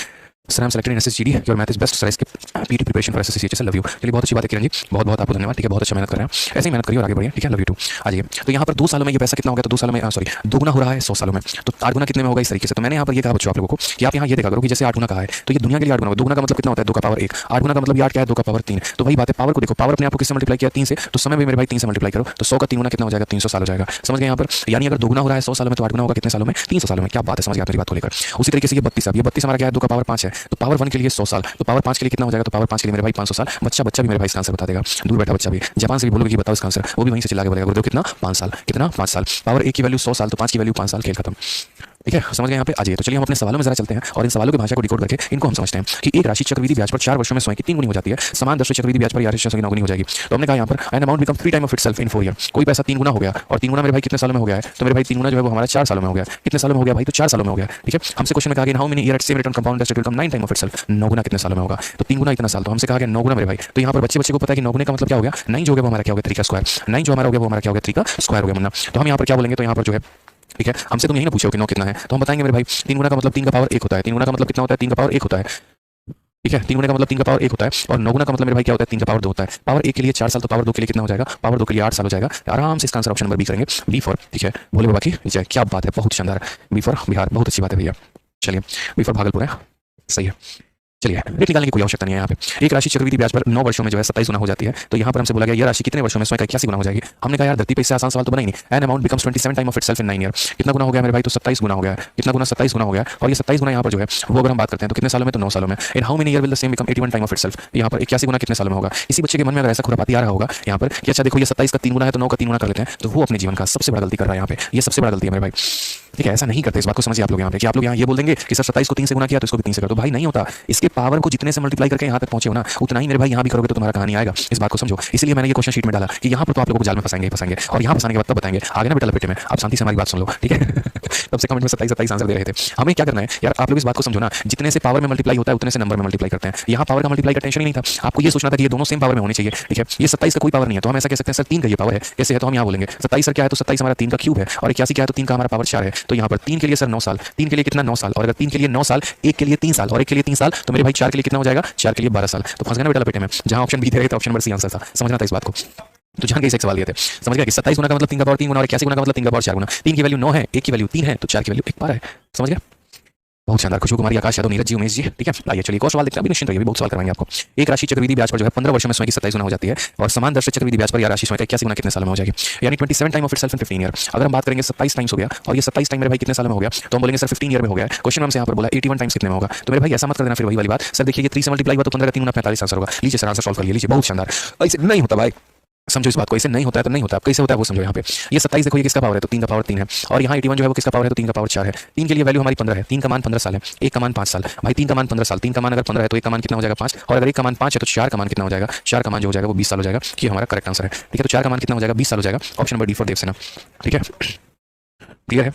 sir I am selected in SSGD, your math is best sir, इसके PT preparation for SSC, love you. चलिए बहुत अच्छी बात है किरण जी, बहुत बहुत आपको धन्यवाद, ठीक है, बहुत अच्छा मेहनत कर रहे हैं, ऐसे ही मेहनत करिए और आगे बढ़िए, ठीक है, लव यू टू। आ जाइए। तो यहाँ पर 2 सालों में ये पैसा कितना हो गया, तो 2 सालों में सॉरी 2 गुना हो रहा है 100 सालों में, तो 8 गुना कितने में होगा इस तरीके से। तो मैंने यहाँ पर ये कहा बच्चों आप लोगों को कि आप यहाँ ये देखा करो कि जैसे 8 गुना कहा है तो ये दुनिया के लिए 8 गुना होगा। 2 गुना का मतलब कितना होता है 2 का पावर 1, 8 गुना का मतलब 8 क्या है 2 का पावर 3। तो वही बात है, पावर को देखो, पावर अपने आप को किससे मल्टीप्लाई किया 3 से, तो समय भी मेरे भाई 3 से मल्टीप्लाई करो तो 100 का 3 गुना कितना हो जाएगा 300 साल हो जाएगा। समझ गए यहाँ पर, यानी अगर 2 गुना हो रहा है 100 सालों में तो 8 गुना होगा कितने सालों में 300 सालों में। क्या बात है, समझ गए आप मेरी बात को लेकर। उसी तरीके से ये 32 अब ये 32 हमारा क्या है 2 का पावर 5 है, तो पावर 1 के लिए 100 साल, तो पावर 5 के लिए कितना हो जाएगा, तो पावर 5 के लिए मेरे भाई 500 साल। बच्चा भी मेरे भाई इसका आंसर बता देगा, दूर बैठा बच्चा भी, जापान से भी बोलोगे कि बताओ इसका आंसर, वो भी वहीं से चिल्ला के बोलेगा गुरुदेव कितना 5 साल, कितना 5 साल। पावर 1 की वैल्यू 100 साल तो 5 की वैल्यू 5 साल, खेल खत्म, ठीक है, समझ गए यहाँ पे। आ जाइए। तो चलिए हम अपने सवालों में जरा चलते हैं और इन सवालों की भाषा को डिकोड करके इनको हम समझते हैं कि एक राशि चक्रवृद्धि ब्याज पर 4 वर्षों में स्वयं की 3 गुनी हो जाती है, समान दर से चक्रवृद्धि ब्याज पर यह राशि 9 गुनी हो जाएगी। तो हमने कहा यहाँ पर an amount become 3 time of itself in 4 year. कोई पैसा 3 गुना हो गया और 3 गुना मेरे भाई कितने सालों में हो गया है, तो मेरे भाई 3 गुना जो है वो हमारा 4 सालों में हो गया। कितने सालों में हो गया भाई, तो 4 सालों में हो गया, ठीक है। हमसे क्वेश्चन में कहा गया how many year at same return compound interest will come 9 time of itself, 9 गुना कितने सालों में होगा, तो 3 गुना इतना साल। तो हमसे कहा गया 9 गुना मेरे भाई, तो यहाँ पर बच्चे को पता है कि 9 गुने का मतलब क्या हो गया, 9 जो हो गया वो हमारा क्या हो गया 3 का स्क्वायर, 9 जो हमारा हो गया वो हमारा क्या हो गया 3 का स्क्वायर हो गया वरना। तो हम यहाँ पर क्या बोलेंगे, तो यहाँ पर जो है ठीक है, हमसे तुम यही ना पूछो कि 9 कितना है, तो हम बताएंगे मेरे भाई 3 गुना का मतलब 3 का पावर 1 होता है, 3 गुना का मतलब कितना होता है 3 का पावर 1 होता है, ठीक है। 3 गुना का मतलब 3 का पावर 1 होता है और 9 गुना का मतलब मेरे भाई क्या होता है 3 का पावर 2 होता है। पावर 1 के लिए 4 साल तो पावर 2 के लिए कितना हो जाएगा, पावर 2 के लिए 8 साल हो जाएगा। आराम से इसका आंसर ऑप्शन नंबर बी करेंगे, बी फॉर, ठीक है, भोले बाबा की जय। क्या बात है, बहुत शानदार, बी फॉर बिहार, बहुत अच्छी बात है भैया। चलिए बी फॉर भागलपुर है, सही है। चलिए रेट निकालने की कोई आवश्यकता नहीं है। यहाँ पे एक राशि चक्रवृद्धि ब्याज पर 9 वर्षों में जो है 27 गुना हो जाती है, तो यहाँ पर हमसे बोला गया यह राशि कितने वर्षों में स्वयं 81 गुना हो जाएगी। हमने कहा यार धरती पे इससे आसान सवाल तो बना ही नहीं। An amount becomes 27 time of itself in 9 year. कितना गुना हो गया मेरे भाई, तो 27 गुना हो गया। कितना गुना, 27 गुना हो गया। और ये 27 गुना यहाँ पर जो है वो अगर हम बात करते हैं तो कितने सालों में, तो 9 सालों में। In how many year will the same become 81 time of itself, यहाँ पर 81 गुना कितने सालों में होगा। इसी बच्चे के मन में अगर ऐसा खुरापाती आ रहा होगा यहाँ पर कि अच्छा देखो ये 27 का 3 गुना है तो 9 का 3 गुना कर लेते हैं, तो वो अपने जीवन का सबसे बड़ा गलती कर रहा है यहाँ पे, ये सबसे बड़ा गलती है मेरे भाई, ठीक है। ऐसा नहीं करते, इस बात को समझिए आप लोग यहाँ पे कि आप लोग यहाँ ये बोल देंगे कि सर 27 को 3 से गुना किया तो इसको भी 3 से कर दो। भाई नहीं होता, इसके पावर को जितने से मल्टीप्लाई करके यहाँ तक पहुंचे हो ना उतना ही मेरे भाई यहाँ भी करोगे तो तुम्हारा कहानी आएगा, इस बात को समझो। इसलिए मैंने ये क्वेश्चन शीट में डाला कि यहाँ पर तो आप लोगों को जाल में फंसाएंगे और यहाँ फंसाने के बाद तब बताएंगे आगे ना बेटा लपेटे में। आप शांति से हमारी बात सुन लो, ठीक है। तब से कमेंट में 27 आंसर दे रहे थे। हमें क्या करना है यार, आप लोग इस बात को समझो ना, जितने से पावर में मल्टीप्लाई होता है उतने से नंबर में मल्टीप्लाई करते हैं। यहाँ पावर का मल्टीप्लाई का टेंशन ही नहीं था, आपको ये सोचना था कि ये दोनों सेम पावर में होने चाहिए, ठीक है। ये 27 का कोई पावर नहीं है तो हम ऐसा कह सकते हैं सर 3 का ये पावर है, कैसे है, तो हम यहाँ बोलेंगे 27 सर क्या है, तो 27 हमारा 3 का क्यूब है और 81 क्या है, तो 3 का हमारा पावर 4 है। तो यहाँ पर 3 के लिए सर 9 साल, 3 के लिए कितना 9 साल, और अगर 3 के लिए 9 साल, 1 के लिए 3 साल और 1 के लिए 3 साल, तो मेरे भाई 4 के लिए कितना हो जाएगा, 4 के लिए 12 साल। तो फंस गया ना बेटा लपेटे में, जहां ऑप्शन बी दे रहे थे ऑप्शन नंबर सी आंसर था, समझना था इस बात को। तो जान के इसे एक सवाल दिए थे, समझ गया कि 27 गुना का मतलब 3 का पावर 3 गुना और 81 गुना का मतलब 3 का पावर 4 गुना। 3 की वैल्यू 9 है, 1 की वैल्यू 3 है, तो 4 की वैल्यू 1 पार है, समझ गया। बहुत शानदार। खुशबू कुमारी, आकाश यादव, नीरज जी, उमेश जी। ठीक है, आइए चलिए एक और सवाल देखते हैं। अभी निश्चिंत रहिए, अभी बहुत सवाल करवाएंगे आपको। एक राशि चक्रवृद्धि ब्याज पर जो है 15 वर्षों में स्वयं की 27 गुना हो जाती है और समान दर से चक्रवृद्धि ब्याज पर यह राशि स्वयं का 81 गुना कितने सालों में हो जाएगी? यानी 27 time of itself in 15 year. अगर हम बात करेंगे 27 टाइम्स हो गया और ये 27 टाइम मेरे भाई कितने सालों में हो गया, तो हम बोलेंगे सर 15 ईयर में हो गया। क्वेश्चन हमसे यहाँ पर बोला 81 टाइम्स कितने में होगा, तो मेरे भाई ऐसा मत कर देना फिर वही वाली बात। सर देखिए ये 3 से मल्टीप्लाई हुआ तो 15 का 3 गुना 45 आंसर होगा। लीजिए सर आंसर सॉल्व कर लीजिए। बहुत शानदार। ऐसे नहीं होता भाई, समझो इस बात को। ऐसे नहीं होता है तो नहीं होता, कैसे होता है वो समझो। यहाँ पे ये 27 देखो, ये किसका पावर है, तो 3 का पावर 3 है। और यहाँ 81 जो है वो किसका पावर है, तो 3 का पावर 4 है। 3 के लिए वैल्यू हमारी 15 है। 3 का मान 15 साल है, 1 का मान 5 साल। भाई 3 का मान 15 साल, 3 का मान अगर 15 है तो 1 का मान कितना हो जाएगा 5, और अगर 1 का मान 5 है तो 4 का मान कितना हो जाएगा, 4 का मान जो हो जाएगा वो 20 साल हो जाएगा। ये हमारा करेक्ट आंसर है। ठीक है, तो 4 का मान कितना हो जाएगा, 20 साल हो जाएगा। Option number D for Devsena. ठीक है, क्लियर है।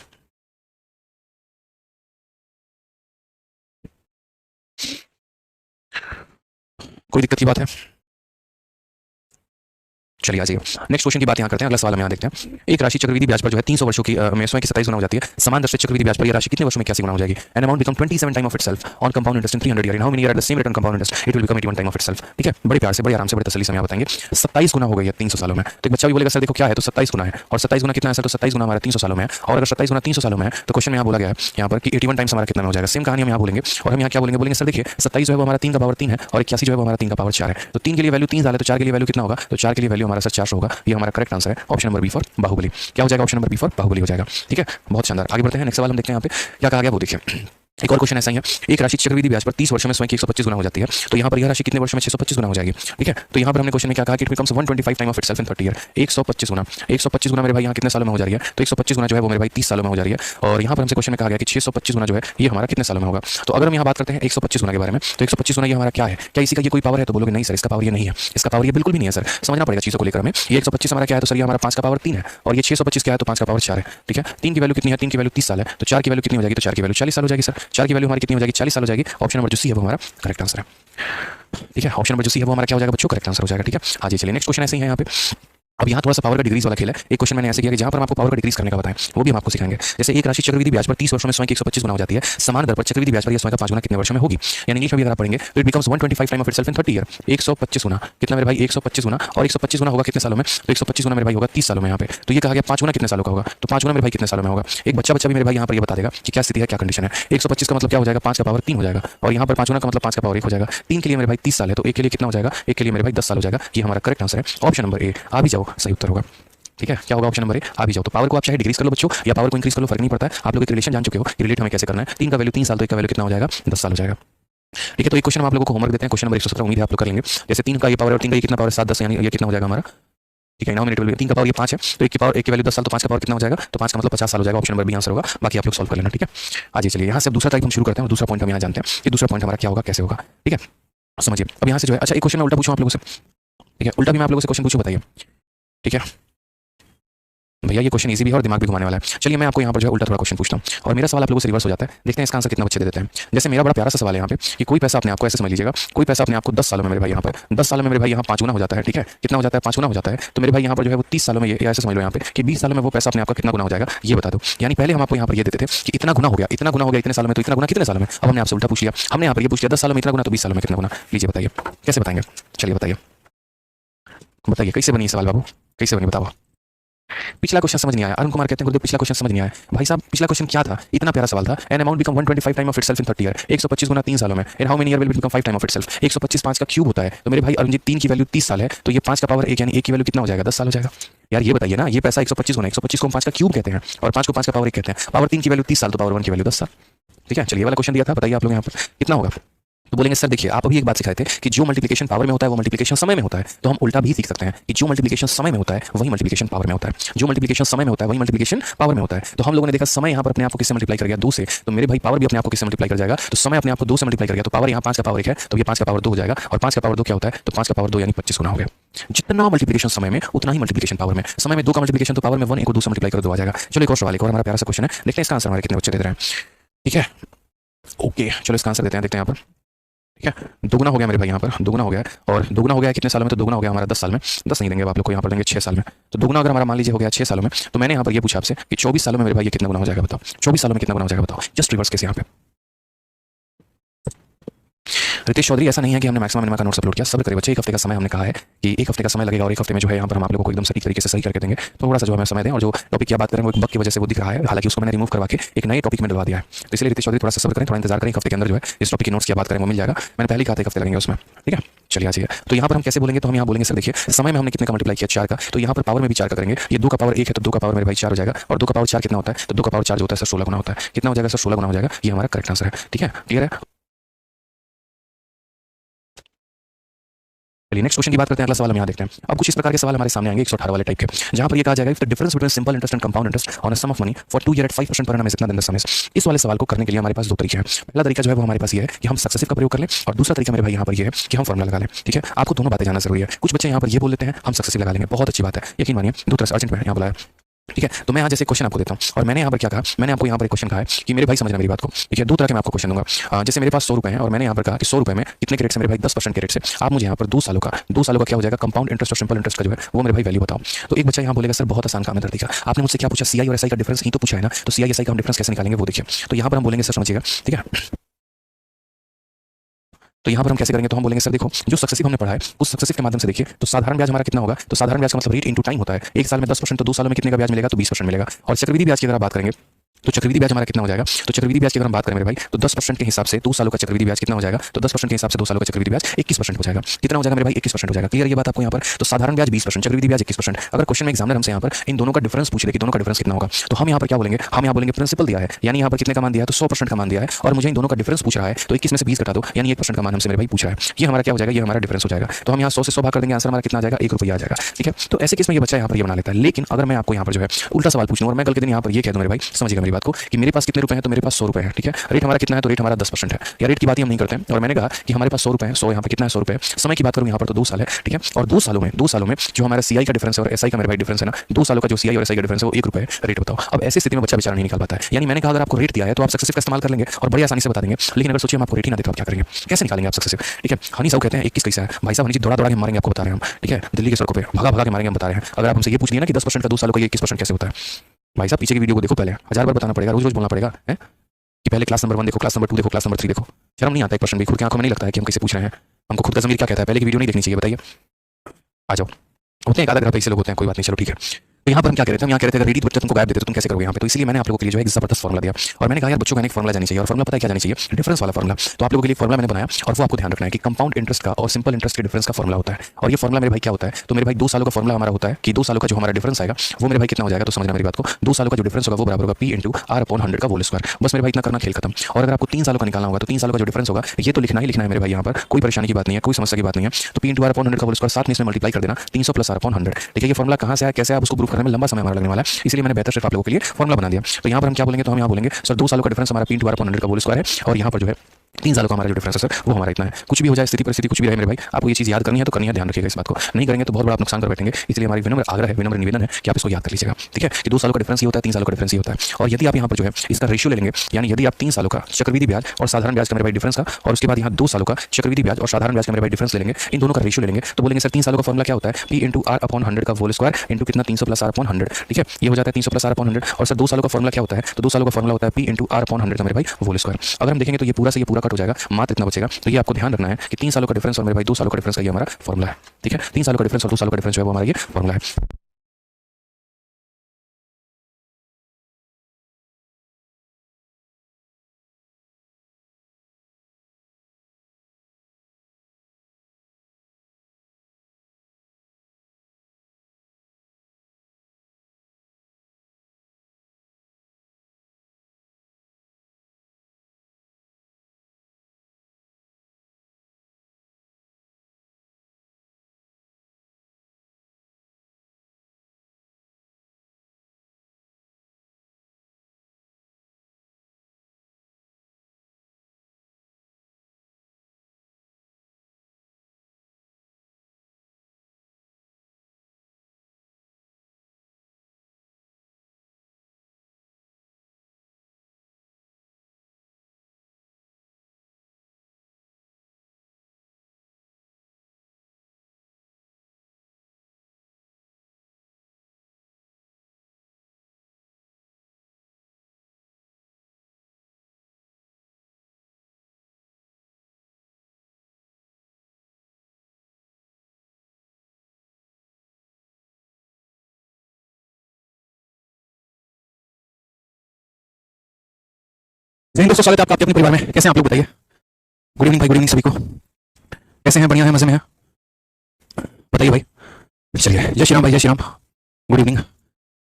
कोई दिक्कत की बात है? चलिए आ जाइए नेक्स्ट क्वेश्चन की बात यहाँ करते हैं। अगला सवाल हम यहाँ देखते हैं। एक राशि चक्रवृद्धि ब्याज पर जो है 300 वर्षों की में स्वयं की 27 गुना हो जाती है। समान दर से चक्रवृद्धि ब्याज पर यह राशि कितने वर्षों में 81 गुना हो जाएगी? An amount become 27 time of itself on compound interest in 300 year. In how many year at the same rate on compound interest it will become 81 time of itself. ठीक है, बड़े प्यार से, बड़े आराम से, बड़े तसल्ली से यहाँ बताएंगे। 27 गुना हो गई है 300 सालों में। तो एक बच्चा भी बोलेगा सर देखो क्या है, तो 27 गुना है। और 27 गुना कितना है सर, तो 27 गुना हमारा 300 सालों में है। और अगर 27 गुना 300 सालों में है तो क्वेश्चन में यहाँ बोला गया है यहाँ पर कि 81 टाइम्स हमारा कितना में हो जाएगा। सेम कहानी हम यहाँ बोलेंगे। और हम यहाँ क्या बोलेंगे, बोलेंगे सर देखिए 27 जो है वो हमारा 3 का पावर 3 है और 81 जो है वो हमारा 3 का पावर 4 है। तो 3 के लिए वैल्यू 3 डाले तो 4 के लिए वैल्यू कितना होगा, तो 4 के लिए वैल्यू हमारा सर 400 होगा। ये हमारा करेक्ट आंसर है। Option number B for Baahubali. क्या हो जाएगा, option number B for Baahubali हो जाएगा। ठीक है, बहुत शानदार। आगे बढ़ते हैं। नेक्स्ट सवाल हम देखते हैं यहाँ पे क्या कहा गया वो देखिए। एक और क्वेश्चन ऐसा ही है। एक राशि चक्रवृद्धि ब्याज पर 30 वर्षों में स्वयं की 125 गुना हो जाती है। तो यहाँ पर यह राशि कितने वर्षों में 625 गुना हो जाएगी? ठीक है, तो यहाँ पर हमने क्वेश्चन में क्या कहा कि it becomes 125 time of itself in 30 year. 125 गुना, 125 गुना मेरे भाई यहाँ कितने सालों में हो जा रही है, तो 125 गुना जो है वो मेरे भाई 30 सालों में हो जा रही है। और यहाँ पर हमसे क्वेश्चन में कहा गया कि 625 गुना जो है ये हमारा कितने सालों में होगा। तो अगर हम यहाँ बात करते हैं 125 गुना के बारे में, तो 125 गुना ये हमारा क्या है, क्या इसी का ये कोई पावर है, तो बोलोगे नहीं सर इसका पावर ये नहीं है, इसका पावर ये बिल्कुल भी नहीं है। सर समझना पड़ेगा चीज़ों को लेकर हमें। ये 125 हमारा क्या है, तो सर ये हमारा 5 का पावर 3 है। और ये 625 क्या है, तो 5 का पावर 4 है। ठीक है, 3 की वैल्यू कितनी है, 3 की वैल्यू 30 साल है। तो 4 की वैल्यू कितनी हो जाएगी, तो 4 की वैल्यू 40 साल हो जाएगी। सर 4 की वैल्यू हमारी कितनी हो जाएगी, 40 साल हो जाएगी। ऑप्शन नंबर जो सी है वो हमारा करेक्ट आंसर है। ठीक है, ऑप्शन नंबर जो सी है वो हमारा क्या हो जाएगा बच्चों, करेक्ट आंसर हो जाएगा। ठीक है, आज चलिए नेक्स्ट क्वेश्चन ऐसे ही है यहाँ पे। अब यहाँ थोड़ा सा पावर का डिग्रीज वाला खेल है। एक क्वेश्चन मैंने ऐसे किया कि जहाँ पर हम आपको पावर का डिग्रीज करने का बताएं वो भी हम आपको सिखाएंगे। जैसे एक राशि चक्रवृद्धि ब्याज पर 30 वर्षों में स्वयं की 125 गुना हो जाती है। समान दर पर चक्रवृद्धि ब्याज पर यह स्वयं का 5 गुना कितने वर्षों में होगी? यानी इंग्लिश में भी अगर आप पढ़ेंगे तो it becomes 125 time of itself in 30 year. 125 गुना कितना मेरे भाई, 125 गुना। और 125 गुना होगा कितने सालों में, तो 125 गुना मेरे भाई होगा 30 सालों में। यहाँ पे तो ये कहा गया 5 गुना कितने सालों का होगा, तो 5 गुना मेरे भाई कितने सालों में होगा। एक बच्चा भी मेरे भाई यहाँ पर ये बता देगा कि क्या स्थिति है, क्या कंडीशन है। 125 का मतलब क्या हो जाएगा, 5 का पावर 3 हो जाएगा। और यहाँ पर 5 गुना का मतलब 5 का पावर 1 हो जाएगा। 3 के लिए मेरे भाई 30 साल है, तो 1 के लिए कितना हो जाएगा, 1 के लिए मेरे भाई 10 साल हो जाएगा। ये हमारा करेक्ट आंसर है। ऑप्शन नंबर ए आ भी जाओ सही उत्तर होगा। ठीक है, क्या होगा, ऑप्शन नंबर ए आ भी जाओ। तो पावर को आप चाहे डिग्रीज कर लो बच्चों या पावर को इंक्रीज कर लो, फर्क नहीं पड़ता है। आप लोग एक रिलेशन जान चुके हो कि रिलेट हमें कैसे करना है। 3 का वैल्यू 3 साल, तो 1 का वैल्यू कितना हो जाएगा, 10 साल हो जाएगा। ठीक है, तो एक क्वेश्चन हम आप लोगों को होमवर्क देते हैं। क्वेश्चन नंबर 117 उम्मीद है आप लोग कर लेंगे। जैसे 3 का ये पावर और 3 का ये कितना पावर 7 10, यानी ये कितना हो जाएगा हमारा। ठीक है, 9 मिनट 3 का पावर ये 5 है, तो 1 की पावर 1 की वैल्यू 10 साल, तो 5 का पावर कितना हो जाएगा, तो 5 का मतलब 50 साल हो जाएगा। ऑप्शन नंबर बी आंसर होगा। बाकी आप लोग सॉल्व कर लेना। ठीक है, आज चलिए यहाँ से दूसरा टाइप हम शुरू करते हैं। दूसरा पॉइंट हम यहाँ जानते हैं कि दूसरा पॉइंट हमारा क्या होगा, कैसे होगा। ठीक है, समझिए। अब यहाँ से जो है, अच्छा एक क्वेश्चन मैं उल्टा पूछूं आप लोगों से। ठीक है, उल्टा भी मैं आप लोगों से क्वेश्चन पूछूं, बताइए। ठीक है भैया, ये क्वेश्चन इजी भी है और दिमाग भी घुमाने वाला है। चलिए मैं आपको यहाँ पर जो है उल्टा थोड़ा क्वेश्चन पूछता हूँ और मेरा सवाल आप लोगों से रिवर्स हो जाता है। देखते हैं इसका आंसर कितना बच्चे दे देते हैं। जैसे मेरा बड़ा प्यारा सा सवाल है यहाँ पे कि कोई पैसा अपने आपको ऐसे समझ लीजिएगा, कोई पैसा अपने आपको 10 सालों में मेरे भाई यहाँ पर 10 सालों में मेरे भाई यहाँ 5 गुना हो जाता है। ठीक है, कितना हो जाता है, 5 गुना हो जाता है। तो मेरे भाई यहाँ पर जो है वो 30 सालों में ये ऐसे समझ लो यहाँ पे कि 20 सालों में वो पैसा अपने आपका कितना गुना हो जाएगा, ये बता दो। यानी पहले हम आपको यहाँ पर ये देते थे कि इतना गुना हो गया, इतना गुना हो गया इतने सालों में, तो इतना गुना कितने सालों में। अब हमने आपसे उल्टा पूछ लिया। हमने यहाँ पर ये पूछ लिया 10 सालों में इतना गुना, तो 20 सालों में कितना गुना। लीजिए बताइए कैसे बताएंगे। चलिए बताइए, बताइए कैसे बनी सवाल बाबू, कैसे बनी बताओ। पिछला क्वेश्चन समझ नहीं आया। अरुण कुमार कहते हैं गुरुदेव पिछला क्वेश्चन समझ नहीं आया। भाई साहब पिछला क्वेश्चन क्या था, इतना प्यारा सवाल था। An amount become 125 time of itself in 30 year. 125 गुना 3 सालों में। And how many year will become 5 time of itself. 125 5 का क्यूब होता है। तो मेरे भाई अरुण जी 3 की वैल्यू 30 साल है, तो ये 5 का पावर 1 यानी 1 की वैल्यू कितना हो जाएगा, 10 साल हो जाएगा। यार ये बताइए ना, ये पैसा 125 होना, 125 को हम 5 का क्यूब कहते हैं और 5 को 5 का पावर 1 कहते हैं। पावर 3 की वैल्यू 30 साल, तो पावर 1 की वैल्यू 10 साल। ठीक है, चलिए वाला क्वेश्चन दिया था, बताइए आप लोग यहाँ पर कितना होगा। तो बोलेंगे सर देखिए आप अभी एक बात सिखाए थे कि जो मल्टीप्लिकेशन पावर में होता है वो मल्टीप्लिकेशन समय में होता है। तो हम उल्टा भी सीख सकते हैं कि जो मल्टीप्लिकेशन समय में होता है वही मल्टीप्लिकेशन पावर में होता है। जो मल्टीप्लिकेशन समय में होता है वही मल्टीप्लिकेशन पावर में होता है। तो हम लोगों ने देखा समय यहाँ पर अपने आप को किससे मल्टीप्लाई कर गया, 2 से। तो मेरे भाई पावर भी अपने आप को किससे मल्टीप्लाई कर जाएगा, तो समय अपने आप को 2 से मल्टीप्लाई कर गया। तो पावर यहाँ 5 का पावर 1 है, तो ये 5 का पावर 2 हो जाएगा। और 5 का पावर 2 क्या होता है, तो 5 का पावर 2 यानी 25 गुना हो गया। जितना मल्टीप्लिकेशन समय में उतना ही मल्टीप्लिकेशन पावर में। समय में 2 का मल्टीप्लिकेशन तो पावर में 1, 1 को 2 से मल्टीप्लाई कर 2 आ जाएगा। चलो एक और सवाल, एक और हमारा प्यारा सा क्वेश्चन है। देखते हैं इसका आंसर हमारे कितने बच्चे दे रहे हैं। ठीक है, ओके चलो इसका आंसर देते हैं, देखते हैं यहाँ पर। ठीक है, दोगुना हो गया मेरे भाई यहाँ पर, दोगुना हो गया। और दोगुना हो गया कितने सालों में, तो दोगुना हो गया हमारा 10 साल में। 10 नहीं देंगे आप लोग को, यहाँ पर देंगे 6 साल में। तो दोगुना अगर हमारा मान लीजिए हो गया 6 सालों में, तो मैंने यहाँ पर ये पूछा आपसे कि 24 सालों में मेरे भाई ये कितना गुना हो जाएगा बताओ। 24 सालों में कितना गुना हो जाएगा बताओ। जस्ट रिवर्स केस यहाँ पे। रितेश चौधरी, ऐसा नहीं है कि हमने मैक्सिमम मिनिमम का नोट्स अपलोड किया, सब्र करें बच्चे, एक हफ्ते का समय हमने कहा है कि एक हफ्ते का समय लगेगा और एक हफ्ते में जो है यहाँ पर हम आप लोगों को एकदम सटीक तरीके से सही करके देंगे। थोड़ा सा जो हमें समय दें, और जो टॉपिक की बात करें वो एक बग की वजह से वो दिख रहा है, हालांकि उसको मैंने रिमूव करवा के एक नए टॉपिक में डलवा दिया है। तो इसलिए रितेश चौधरी थोड़ा सा सब्र करें, थोड़ा इंतजार करें, एक हफ्ते के अंदर जो है इस टॉपिक की नोट्स की बात करें वो मिल जाएगा। मैंने पहले कहा था एक हफ्ते लगेंगे उसमें, ठीक है। चलिए आ जाइए। तो यहाँ पर हम कैसे बोलेंगे, तो हम यहाँ बोलेंगे सर देखिए समय में हमने कितने का मल्टीप्लाई किया, 4 का, तो यहाँ पर पावर में भी 4 का करेंगे। ये 2 का पावर 1 है तो 2 का पावर मेरे भाई 4 हो जाएगा, और 2 का पावर 4 कितना होता है, तो 2 का पावर 4 जो होता है सर 16 गुना होता है। कितना हो जाएगा सर, 16 गुना हो जाएगा। ये हमारा करेक्ट आंसर है, ठीक है, क्लियर है। चलिए नेक्स्ट क्वेश्चन की बात करते हैं, अगला सवाल हम यहाँ देखते हैं। अब कुछ इस प्रकार के सवाल हमारे सामने आएंगे 118 वाले टाइप के, जहां पर ये कहा जाएगा, if the difference between simple interest and compound interest on a sum of money for 2 year at 5% per annum is इतना, देन द सम इज। इस वाले सवाल को करने के लिए हमारे पास दो तरीके हैं। पहला तरीका जो है वो हमारे पास ये है कि हम सक्सेसिव का प्रयोग कर लें, और दूसरा तरीका मेरे भाई यहाँ पर ये है कि हम फॉर्मुला लगा लें, ठीक है। आपको दोनों बातें जानना जरूरी है। कुछ बच्चे यहाँ पर ये बोल लेते हैं हम सक्सेसिव लगा लेंगे, बहुत अच्छी बात है, यकीन मानिए, दो तरह से अर्जेंट में यहाँ बुलाया, ठीक है। तो मैं यहाँ जैसे क्वेश्चन आपको देता हूँ, और मैंने यहाँ पर क्या कहा, मैंने आपको यहाँ पर एक क्वेश्चन कहा है कि मेरे भाई समझना मेरी बात को, ठीक है। दो तरह के मैं आपको क्वेश्चन दूंगा। जैसे मेरे पास 100 रुपए हैं, और मैंने यहाँ पर कहा कि 100 रुपए में कितने के रेट से मेरे भाई 10% के रेट से आप मुझे यहाँ पर 2 सालों का क्या हो जाएगा, कंपाउंड इंटरेस्ट और सिंपल इंटरेस्ट का जो है वो मेरे भाई वैल्यू बताओ। तो एक बच्चा यहाँ बोलेगा सर बहुत आसान काम है दर्दी का, आपने मुझसे क्या पूछा, सीआई और एसआई का डिफरेंस ही तो पूछा है ना, तो सीआई एसआई का हम डिफरेंस कैसे निकालेंगे वो देखिए। तो यहाँ पर हम बोलेंगे सर समझिएगा, ठीक है। तो यहाँ पर हम कैसे करेंगे, तो हम बोलेंगे सर देखो जो सक्सेसिव हमने पढ़ा है उस सक्सेसिव के माध्यम से देखिए, तो साधारण ब्याज हमारा कितना होगा, तो साधारण ब्याज का मतलब रेट इनटू टाइम होता है। एक साल में 10%, तो 2 सालों में कितने का ब्याज मिलेगा, तो 20% मिलेगा। और चक्रवृद्धि ब्याज की अगर आप बात करेंगे तो चक्रवृद्धि ब्याज हमारा कितना हो जाएगा, तो चक्रवृद्धि ब्याज की अगर हम बात करें मेरे भाई, तो 10% के हिसाब से 2 सालों का चक्रवृद्धि ब्याज कितना हो जाएगा, तो 10% के हिसाब से 2 सालों का चक्रवृद्धि ब्याज 21% हो जाएगा। कितना हो जाएगा मेरे भाई, 21% हो जाएगा। क्लियर ये बात आपको यहाँ पर। तो साधारण ब्याज 20%, चक्रवृद्धि ब्याज 21%। अगर क्वेश्चन में एग्जामिनर हमसे यहाँ पर इन दोनों का डिफरेंस पूछ ले कि दोनों का डिफरेंस कितना होगा, तो हम यहाँ पर क्या बोलेंगे, हम यहाँ बोलेंगे प्रिंसिपल दिया है, यानी यहाँ पर कितने का मान दिया है, तो 100% का मान दिया है, और मुझे इन दोनों का डिफरेंस पूछ रहा है, तो 21 में से 20 घटा दो, यानी 1% का मान हमसे मेरे भाई पूछ रहा है। ये हमारा क्या हो जाएगा, ये हमारा डिफरेंस हो जाएगा। तो हम यहाँ 100 से 100 भाग कर देंगे, आंसर हमारा कितना आ जाएगा, 1 रुपया आ जाएगा, ठीक है। तो ऐसे केस में ये बच्चा यहाँ पर ये बना लेता है। लेकिन अगर मैं आपको यहाँ पर जो है उल्टा सवाल पूछ लूं, और मैं कल के दिन यहाँ पर ये कह दूं मेरे भाई, समझिएगा मेरी बात को, कि मेरे पास कितने रुपए हैं, तो मेरे पास 100 रुपए हैं, ठीक है। रेट हमारा कितना है, तो रेट हमारा 10% है, या रेट की बात ही हम नहीं करते हैं। और मैंने कहा कि हमारे पास 100 रुपए हैं, 100 यहाँ पर कितना है, 100 रुपए। समय की बात करूँ यहाँ पर तो 2 साल है, ठीक है। और 2 सालों में जो हमारा सीआई का डिफरेंस है और एसआई का मेरे भाई डिफरेंस है ना, 2 सालों का जो सीआई और एसआई का डिफरेंस है वो 1 रुपए है। रेट बताओ। अब ऐसी स्थिति में बच्चा बेचारा नहीं निकाल पाता है। यानी मैंने कहा अगर आपको रेट दिया है तो आप सक्सेसिव का इस्तेमाल कर लेंगे और बड़ी आसानी से बता देंगे। लेकिन अगर सोचिए हम आपको रेट ही ना दे तो आप क्या करेंगे, कैसे निकालेंगे आप सक्सेसिव, ठीक है। हनी साहब कहते हैं 21 कैसा है भाई साहब, हनी जी दौड़ा दौड़ा के मारेंगे आपको बता रहे हैं हम, ठीक है। दिल्ली के सड़कों पे भगा भगा के मारेंगे हम बता रहे हैं। अगर आप हमसे ये पूछ लिया ना कि 10% का 2 सालों का 21% कैसे होता है, भाई साहब पीछे की वीडियो को देखो, पहले 1000 बार बताना पड़ेगा, रोज रोज बोलना पड़ेगा है कि पहले क्लास नंबर 1 देखो, क्लास नंबर 2 देखो, क्लास नंबर 3 देखो। शर्म नहीं आता 1% भी, खुद की आंखों में नहीं लगता है कि हम किसे पूछ रहे हैं। हमको खुद का ज़मीर क्या कहता है, पहले की वीडियो नहीं देखनी चाहिए, बताइए। आ जाओ, होते हैं एक आधा ग्रह पे ऐसे लोग होते हैं, कोई बात नहीं, चलो ठीक है। तो यहाँ पर हम क्या कह रहे थे, हम यहाँ कह रहे थे अगर रेडी बच्चा तुमको गायब देते तो तुम कैसे करोगे यहाँ पे। तो इसलिए मैंने आप लोगों के लिए जो है एक जबरदस्त फॉर्मुला दिया, और मैंने कहा यार बच्चों को एक फॉर्मुला जानी चाहिए, और फॉर्मुला पता है क्या जानी चाहिए, डिफरेंस वाला फॉर्मुला। तो आप लोगों के लिए फॉर्मुला मैंने बनाया, और वो आपको ध्यान रखना है कि कंपाउंड इंटरेस्ट का और सिंपल इंटरेस्ट के डिफरेंस का फॉर्मुला होता है। और ये फॉर्मुला मेरे भाई क्या होता है, तो मेरे भाई 2 सालों का फॉर्मुला हमारा होता है कि 2 सालों का जो हमारा डिफरेंस आएगा वो मेरे भाई कितना हो जाएगा, तो समझना मेरी बात को, 2 सालों का जो डिफरेंस होगा वो बराबर होगा P इंटू R अपॉन 100 का होल स्क्वायर। बस मेरे भाई इतना करना, खेल खत्म। और अगर आपको 3 सालों का निकालना होगा तो 3 सालों का जो डिफरेंस होगा ये तो लिखना ही लिखना है मेरे भाई, यहाँ पर कोई परेशानी की बात नहीं है, कोई समस्या की बात नहीं है। तो P इंटू R अपॉन 100 का होल स्क्वायर, साथ में इसमें मल्टीप्लाई कर देना 300 प्लस R अपॉन 100, ठीक है। ये फॉर्मुला कहाँ से आया, कैसे आप उसको प्रूव करने में लंबा समय हमारा लगने वाला है, इसलिए मैंने बेहतर सिर्फ आप लोगों के लिए फॉर्मुला बना दिया। तो यहाँ पर हम क्या बोलेंगे, तो हम यहाँ बोलेंगे सर 2 सालों का डिफरेंस हमारा P इंटू R अपॉन 100 का होल स्क्वायर है, और यहाँ पर जो है 3 सालों का हमारा जो डिफरेंस है सर वो हमारा इतना है। कुछ भी हो जाए, स्थिति परिस्थिति कुछ भी रहे मेरे भाई, आपको ये चीज़ याद करनी है तो करनी है, ध्यान रखिएगा इस बात को, नहीं करेंगे तो बहुत बड़ा आप नुकसान कर बैठेंगे। इसलिए हमारी विनम्र आग्रह है, विनम्र निवेदन है कि आप इसको याद कर लीजिएगा, ठीक है। कि 2 सालों का डिफरेंस ये होता है, 3 सालों का डिफरेंस ये होता है। और यदि आप यहाँ पर जो है इसका रेशियो ले लेंगे, यानी यदि आप 3 सालों का चक्रवृद्धि ब्याज और साधारण ब्याज का मेरे भाई डिफरेंस का, और उसके बाद यहाँ 2 सालों का चक्रवृद्धि ब्याज और साधारण ब्याज का मेरे भाई डिफरेंस ले लेंगे, इन दोनों का रेशियो ले लेंगे, तो बोलेंगे सर 3 सालों का फॉर्मुला क्या होता है, P इंटू R अपॉन 100 का होल स्क्वायर इंटू कितना 300 प्लस R अपॉन 100, ठीक है। ये हो जाता है 300 प्लस R अपॉन 100। और सर 2 सालों का फॉर्मुला क्या होता है, तो 2 सालों का फॉर्मुला होता है P इंटू R अपॉन 100 का मेरे भाई होल स्क्वायर। अगर हम देखेंगे तो ये पूरा से ये पूरा कट हो जाएगा, मात्र इतना बचेगा। तो ये आपको ध्यान रखना है कि 3 सालों का डिफरेंस और मेरे भाई 2 सालों का डिफरेंस का ये हमारा फॉर्मुला है, ठीक है। 3 सालों का डिफरेंस और 2 सालों का डिफरेंस जो है वो हमारा ये फॉर्मुला है। जय हिंद दोस्तों, स्वागत है आपका अपने परिवार में। कैसे हैं आप लोग बताइए। गुड इवनिंग भाई, गुड इवनिंग सभी को। कैसे हैं? बढ़िया है, मजे में हैं? बताइए भाई। चलिए, जय श्री राम भाई, जय श्री राम। Good evening.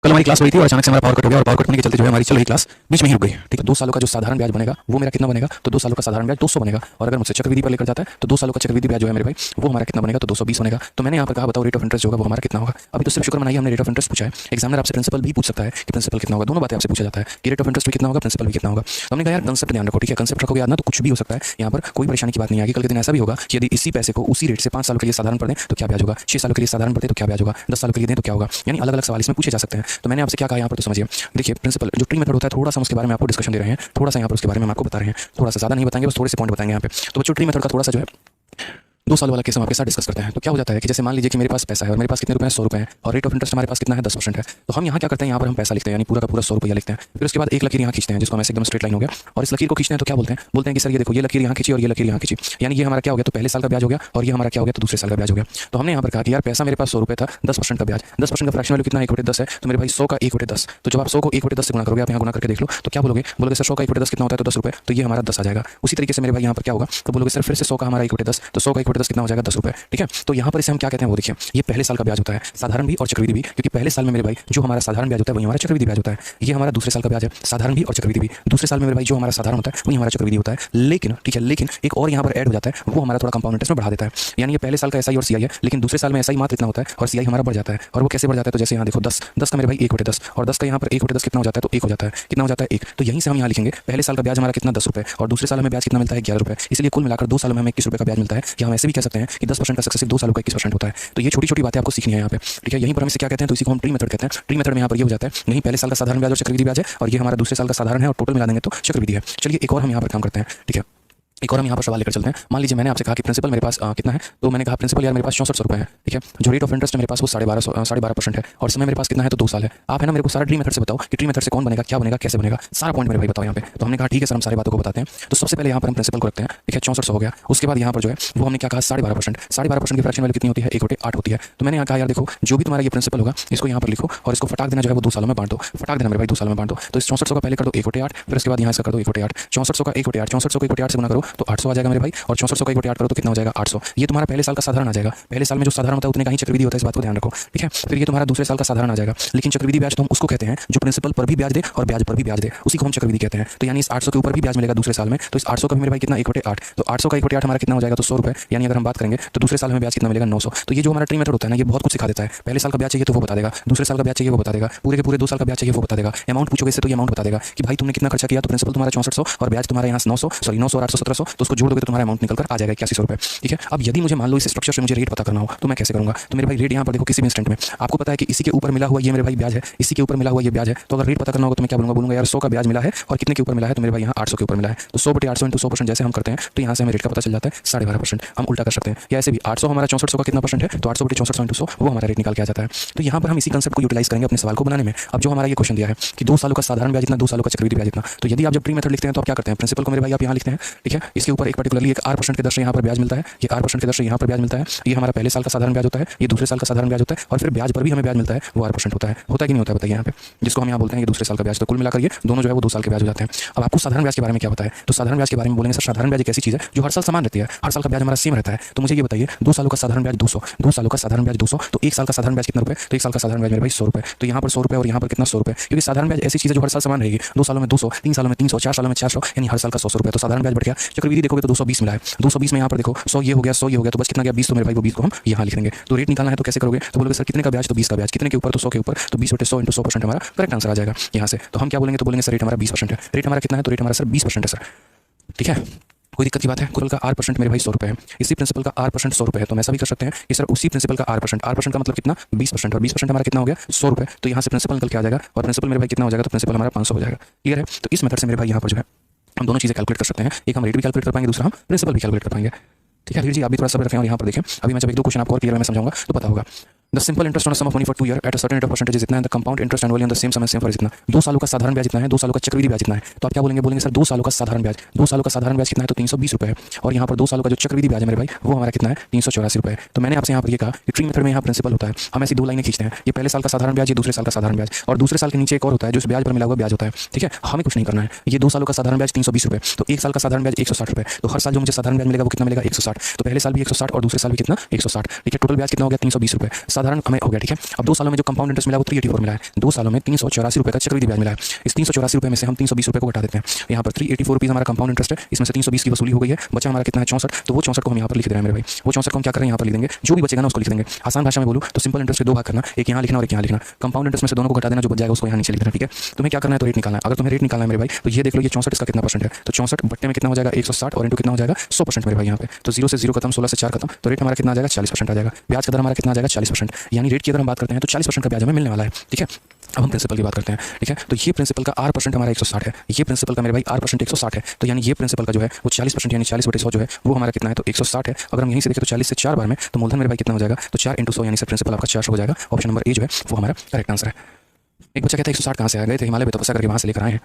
कल हमारी क्लास हुई थी और अचानक से हमारा पावर कट हो गया और पावर कट होने के चलते जो है हमारी चल रही क्लास बीच में ही रुक गई। ठीक है, 2 सालों का जो साधारण ब्याज बनेगा वो मेरा कितना बनेगा, तो 2 सालों का साधारण ब्याज 200 बनेगा। और अगर मुझसे चक्रवृद्धि पर लेकर जाता है तो 2 सालों का चक्रवृद्धि ब्याज जो है मेरे भाई वो हमारा कितना बनेगा, तो 220 बनेगा। तो मैंने यहाँ पर कहा बताओ रेट ऑफ इंटरेस्ट जो होगा वो हमारा कितना होगा। अभी तो सिर्फ शुक्र मनाइए हमने रेट ऑफ इंटरेस्ट पूछा है। एग्जामिनर आपसे प्रिंसिपल भी पूछ सकता है कि प्रिंसिपल कितना होगा, दोनों बातें आपसे पूछा जाता है कि रेट ऑफ इंटरेस्ट भी कितना होगा, प्रिंसिपल भी कितना होगा। तो हमने कहा यार कंसेप्ट ध्यान रखो। ठीक है, कंसेप्ट रखोगे याद ना तो कुछ भी हो सकता है, यहाँ पर कोई परेशानी की बात नहीं आएगी। कल के दिन ऐसा भी होगा कि यदि इसी पैसे को उसी रेट से 5 सालों के लिए साधारण पढ़ दें तो क्या ब्याज होगा, 6 सालों के लिए साधारण पढ़ते तो क्या ब्याज होगा, 10 सालों के लिए दें तो क्या होगा। यानी अलग अलग सवाल इसमें पूछे जा सकते हैं। तो मैंने आपसे क्या कहा यहाँ पर तो समझिए। देखिए प्रिंसिपल जो ट्री मेथड होता है थोड़ा सा उसके बारे में आपको डिस्कशन दे रहे हैं, थोड़ा सा यहाँ पर उसके बारे में आपको बता रहे हैं, थोड़ा सा ज़्यादा नहीं बताएंगे, बस थोड़े से पॉइंट बताएंगे यहाँ पे। तो बच्चों ट्री मेथड का थोड़ा सा जो है 2 साल वाला केस हम आपके साथ डिस्कस करते हैं। तो क्या हो जाता है कि जैसे मान लीजिए कि मेरे पास पैसा है और मेरे पास कितने रुपए हैं, 100 रुपए हैं, और रेट ऑफ इंटरेस्ट हमारे पास कितना है, 10% है। तो हम यहाँ क्या करते हैं, यहाँ पर हम पैसा लिखते हैं, यानी पूरा का पूरा 100 रुपया लिखते हैं। फिर उसके बाद एक लकीर यहाँ खींचते हैं जिसको हम ऐसे एकदम स्ट्रेट लाइन हो गया, और इस लकीर को खींचते हैं तो क्या बोलते हैं कि सर ये देखो ये लकीर यहाँ खींची और ये लकीर यहाँ खींची, यानी ये हमारा क्या हो गया, तो पहले साल का ब्याज हो गया और ये हमारा क्या हो गया, तो दूसरे साल का ब्याज हो गया। तो हमने यहाँ पर कहा कि यार पैसा मेरे पास 100 रुपये था, 10% का ब्याज, 10% का फ्रैक्शन वैल्यू कितना है, 1/10 है। तो मेरे भाई 100 का 1/10, तो जब आप 100 को 1/10 से गुणा करोगे, आप यहाँ गुणा करके देख लो तो क्या बोलोगे सर 100 का 1/10 कितना होता है, तो 10 रुपये, तो ये हमारा 10 आ जाएगा। उसी तरीके से मेरे भाई यहाँ पर क्या होगा, तो बोलोगे सर फिर से 100 का हमारा 1/10, तो 100 का 1/10 कितना हो जाएगा, 10 रुपये। ठीक है, तो यहाँ पर इसे हम क्या कहते हैं वो देखिए, ये पहले साल का ब्याज होता है, साधारण भी और चक्रवृद्धि भी, क्योंकि पहले साल में मेरे भाई जो हमारा साधारण ब्याज होता है वही हमारा चक्रवृद्धि ब्याज होता है। ये हमारा दूसरे साल का ब्याज है, साधारण भी और चक्रवृद्धि भी। दूसरे साल में मेरे भाई जो हमारा साधारण होता है वही हमारा चक्रवृद्धि होता है। लेकिन ठीक है, लेकिन एक और यहाँ पर ऐड हो जाता है, वो हमारा थोड़ा कंपाउंड इंटरेस्ट में बढ़ा देता है। यानी ये पहले साल का एसआई और सीआई है, लेकिन दूसरे साल में एसआई मात्र इतना होता है और सीआई हमारा बढ़ जाता है। और वो कैसे बढ़ जाता है, तो जैसे यहाँ देखो 10 का मेरे भाई 1/10 और 10 का यहाँ पर 1/10 कितना हो जाता है, तो 1 हो जाता है, कितना हो जाता है 1। तो यहीं से हम यहाँ लिखेंगे पहले साल का ब्याज हमारा कितना 10 रुपये और दूसरे साल में ब्याज कितना मिलता है 11 रुपये। इसलिए कुल मिलाकर 2 सालों में हमें 21 रुपये का ब्याज मिलता है। या हम ऐसे भी कह सकते हैं कि 10% का सक्सेसिव 2 सालों का 21% होता है। तो ये छोटी छोटी बातें आपको सीखनी है यहाँ पे। ठीक है, यहीं पर हम इसे क्या कहते हैं, तो इसी को हम ट्री मेथड कहते हैं। ट्री मेथड में यहाँ पर ये हो जाता है, नहीं पहले साल का साधारण ब्याज और चक्रवृद्धि ब्याज है और ये हमारा दूसरे साल का साधारण है और टोटल मिला देंगे तो चक्रवृद्धि है। चलिए एक और हम यहाँ पर काम करते हैं। ठीक है, एक और हम यहाँ पर सवाल लेकर चलते हैं। मान लीजिए मैंने आपसे कहा कि प्रिंसिपल मेरे पास कितना है, तो मैंने कहा प्रिंसिपल यार मेरे पास 6400 रुपये है। ठीक है, जो रेट ऑफ इंटरेस्ट है मेरे पास वो 12.5% है और समय मेरे पास कितना है, तो 2 साल है। आप है ना मेरे को सारा ट्री मेथड से बताओ कि ट्री मेथड से कौन बनेगा, क्या बनेगा, कैसे बनेगा, सारा पॉइंट मेरे भाई बताओ यहाँ पे। तो हमने कहा ठीक है सर हम सारी बातों को बताते हैं। तो सबसे पहले यहाँ पर हम प्रिंसिपल को रखते हैं। ठीक है, 6400 हो गया। उसके बाद यहाँ पर जो है वो हमने क्या कहा 12.5% की फ्रैक्शन वैल्यू कितनी होती है, 1/8 होती है। तो मैंने यहाँ कहा यार देखो जो भी तुम्हारा ये प्रिंसिपल होगा इसको यहाँ पर लिखो और इसको फटाक देना जो है वो 2 सालों में बांट दो। फटाक देना मेरे भाई 2 सालों में बांट दो। तो इस 6400 का पहले कर दो 1/8, फिर उसके बाद यहाँ इसका कर दो 1/8। 6400 का 1/8, 6400 को 1/8 से गुणा करो तो 800 आ जाएगा मेरे भाई, और 6400 का 1/8 करो तो कितना हो जाएगा 800। ये तुम्हारा पहले साल का साधारण आ जाएगा। पहले साल में जो साधारण होता है उतने का ही चक्रवृद्धि होता है, इस बात को ध्यान रखो। ठीक है, फिर ये तुम्हारा दूसरे साल का साधारण आ जाएगा। लेकिन चक्रवृद्धि ब्याज तो हम उसको कहते हैं जो प्रिंसिपल पर भी ब्याज दे और ब्याज पर भी ब्याज दे, उसी को हम चक्रवृद्धि कहते हैं। तो यानी इस 800 के ऊपर भी ब्याज मिलेगा दूसरे साल में, तो इस 800 का भी मेरे भाई कितना 1/8, तो 800 का 1/8 हमारा कितना हो जाएगा, तो 100 रुपये। यानी अगर हम बात करेंगे तो दूसरे साल में ब्याज कितना मिलेगा 900। तो ये जो हमारा ट्री मेथड होता है ना ये बहुत कुछ सिखा देता है। पहले साल का ब्याज चाहिए तो वो बता देगा, दूसरे साल का ब्याज चाहिए वो बता देगा, पूरे के पूरे 2 साल का ब्याज चाहिए वो बता देगा, अमाउंट पूछोगे इससे तो ये अमाउंट बता देगा कि भाई तुमने कितना खर्चा किया। तो प्रिंसिपल तुम्हारा 6400 और ब्याज तुम्हारा यहाँ 900 और 800 1700, तो उसको जोड़ दोगे तो तुम्हारा अमाउंट निकल कर आ जाएगा 8100 रुपये। ठीक है, अब यदि मुझे मान लो इस स्ट्रक्चर से मुझे रेट पता करना हो तो मैं कैसे करूंगा। तो मेरे भाई रेट यहाँ पर देखो किसी भी इंस्टेंट में आपको पता है कि इसी के ऊपर मिला हुआ ये मेरे भाई ब्याज है, इसी के ऊपर मिला हुआ ये ब्याज है। तो अगर रेट पता करना होगा तो मैं क्या बोलूंगा यार 100 का ब्याज मिला है और कितने के ऊपर मिला है, तो मेरे भाई यहाँ 800 के ऊपर मिला है। तो 100/800 × 100% जैसे हम करते हैं तो यहाँ से हमें रेट का पता चल जाता है 12.5%। हम उल्टा कर सकते हैं, या ऐसे भी 800 हमारा 6400 का कितना परसेंट है, तो 800/6400 × 100 वो हमारा रेट निकाल के आ जाता है। तो यहाँ पर हम इसी कंसेप्ट को यूटिलाइज करेंगे अपने सवाल को बनाने में। अब जो हमारा ये क्वेश्चन दिया है कि 2 सालों का साधारण ब्याज इतना, 2 सालों का चक्रवृद्धि ब्याज इतना, तो यदि आप जब ट्री मेथड लिखते हैं तो आप क्या करते हैं, प्रिंसिपल को मेरे भाई आप यहाँ लिखते हैं। ठीक है, इसके ऊपर एक पर्टिकुलरली एक 8% के दर से यहाँ पर ब्याज मिलता है, ये 8% के दर से यहाँ पर ब्याज मिलता है। ये हमारा पहले साल का साधारण ब्याज होता है, ये दूसरे साल का साधारण ब्याज होता है, और फिर ब्याज पर भी हमें ब्याज मिलता है वो 8% होता है कि नहीं होता है बताइए यहाँ पे, जिसको हम यहाँ बोलते हैं ये दूसरे साल का ब्याज। तो कुल मिलाकर ये दोनों जो है वो 2 साल के ब्याज हो जाते हैं। अब आपको साधारण ब्याज के बारे में क्या पता है, तो साधारण ब्याज के बारे में बोलेंगे सर साधारण ब्याज एक ऐसी चीज है जो हर साल समान रहती है, हर साल का ब्याज हमारा सेम रहता है। तो मुझे ये बताइए 2 सालों का साधारण ब्याज 200, 2 सालों का साधारण ब्याज 200, तो 1 साल का साधारण ब्याज कितना रुपए, तो 1 साल का साधारण ब्याज मेरे भाई 100 रुपए। तो यहाँ पर 100 रुपए और यहाँ पर कितना 100 रुपए, क्योंकि साधारण ब्याज ऐसी चीज है जो हर साल समान रहेगी। 2 सालों में 200, 3 सालों में 300, 4 सालों में 400, यानी हर साल का 100 रुपए। तो साधारण ब्याज बढ़ गया। चक्रवृद्धि देखोगे तो 220 मिला है, 220 में यहाँ पर देखो 100 ये हो गया, 100 ये हो गया, तो बस कितना गया 20। तो मेरे भाई वो 20 को हम यहाँ लिख देंगे। तो रेट निकालना है तो कैसे करोगे, तो बोलोगे सर कितने का ब्याज, तो 20 का ब्याज, कितने के ऊपर, तो 100 के ऊपर, तो 20/100 × 100% हमारा करेक्ट आंसर आ जाएगा यहाँ से। तो हम क्या बोलेंगे, तो बोलेंगे सर रेट हमारा 20% है। रेट हमारा कितना है, तो रेट हमारा सर 20% है सर। ठीक है, कोई दिक्कत की बात है। कुल का R% मेरे भाई 100 रुपये है, इसी प्रिंसिपल का R% 100 रुपये है। तो हम ऐसा भी कर सकते हैं कि सर उसी प्रिंसिपल का R% का मतलब कितना 20%, और 20% हमारा कितना हो गया 100 रुपये। तो यहाँ से प्रिंसिपल निकल के आ जाएगा और प्रिंसिपल मेरे भाई कितना हो जाएगा, तो प्रिंसिपल हमारा 500 हो जाएगा। क्लियर है। तो इस मेथड से मेरे भाई यहाँ पर जो है हम दोनों चीज़ें कैलकुलेट कर सकते हैं। एक हम रेट भी कैलकुलेट कर पाएंगे, दूसरा हम प्रिंसिपल भी कैलकुलेट कर पाएंगे। ठीक है, जी आप भी थोड़ा सा रखें। और यहाँ पर देखें अभी मैं जब 1-2 क्वेश्चन आपको और क्लियर में समझाऊंगा तो पता होगा। The simple interest on sum of money for 2 year at a certain rate of percentage इतना है, the compound interest annually on the same समय सेम फॉर इतना। 2 सालों का साधारण ब्याज इतना है, 2 सालों का चक्रवृद्धि ब्याज इतना है। तो आप क्या बोलेंगे, बोलेंगे सर 2 सालों का साधारण ब्याज, 2 सालों का साधारण ब्याज कितना है, तो 320 रुपये है। और यहाँ पर 2 सालों का जो चक्रवृद्धि ब्याज है मेरे भाई वो हमारा कितना है, 384 रुपये है। तो मैंने आपसे यहाँ पर ये कहा कि ट्री मेथड में यहाँ प्रिंसिपल होता है, हम ऐसी 2 लाइनें खींचते हैं, ये पहले साल का साधारण ब्याज, ये दूसरे साल का साधारण ब्याज, और दूसरे साल के नीचे एक और होता है जो इस ब्याज पर मिला हुआ ब्याज होता है। ठीक है, हमें कुछ नहीं करना है। ये 2 सालों का साधारण ब्याज 320 रुपये, तो 1 साल का साधारण ब्याज 160 रुपये। तो हर साल जो मुझे साधारण ब्याज मिलेगा वो कितना मिलेगा, 160। तो पहले साल भी 160 और दूसरे साल भी कितना, 160। ठीक है, टोटल ब्याज कितना हो गया, 320 रुपये साधारण हमें हो गया। ठीक है, अब 2 सालों में जो कंपाउंड इंटरेस्ट मिला वो 384 मिला है, 2 सालों में 384 रुपये का चक्रवृद्धि ब्याज मिला है। इस 384 रुपये में से हम 320 रुपये को घटा देते हैं। यहाँ पर 384 रुपीज़ हमारा कंपाउंड इंटरेस्ट है, इसमें से 320 की वसूली हो गई है, बचा हमारा कितना है 64। तो वो 64 को हम यहाँ पर लिख दे रहे हैं मेरे भाई। वो 64 को हम क्या करें, यहाँ पर लिख देंगे, जो भी बचेगा ना उसको लिख देंगे। आसान भाषा में बोलूँ तो सिंपल इंटरेस्ट के 2 भाग करना, एक यहाँ लिखना और एक यहाँ लिखना। कंपाउंड इंटरेस्ट में से दोनों को घटा देना, जो बच जाएगा उसको यहाँ नीचे लिख देना। ठीक है, तुम्हें क्या करना है, तो रेट निकालना है। अगर तुम्हें रेट निकालना है मेरे भाई तो ये देख लो, ये 64 इसका कितना परसेंट है, तो 64 बट्टे में कितना हो जाएगा 160 और इंटू कितना हो जाएगा 100% मेरे भाई यहाँ पे। तो 0 से 0 खत्म, 16 से 4 खत्म, तो रेट हमारा कितना आ जाएगा, 40% आ जाएगा। ब्याज का दर हमारा कितना आ जाएगा, 40%। यानी रेट की अगर हम बात करते हैं तो 40% का ब्याज हमें मिलने वाला है। ठीक है, अब हम प्रिंसिपल की बात करते हैं। ठीक है, तो ये प्रिंसिपल का R% हमारा 160 है, ये प्रिंसिपल का मेरे भाई R% 160 है। तो यानी ये प्रिंसिपल का जो है वो 40% यानी 40/100 जो है वो हमारा कितना है, तो 160 है। अगर हम यहीं से देखें तो 40 से 4 बार में, तो मूलधन मेरे भाई कितना हो जाएगा, तो 4 × 100 यानी सर प्रिंसिपल आपका 400 हो जाएगा। ऑप्शन नंबर ए जो है वो हमारा करेक्ट आंसर है। एक बच्चा कहता है 160 कहाँ से आ गए थे, हिमालय में तपस्या करके वहाँ से लेकर आए हैं।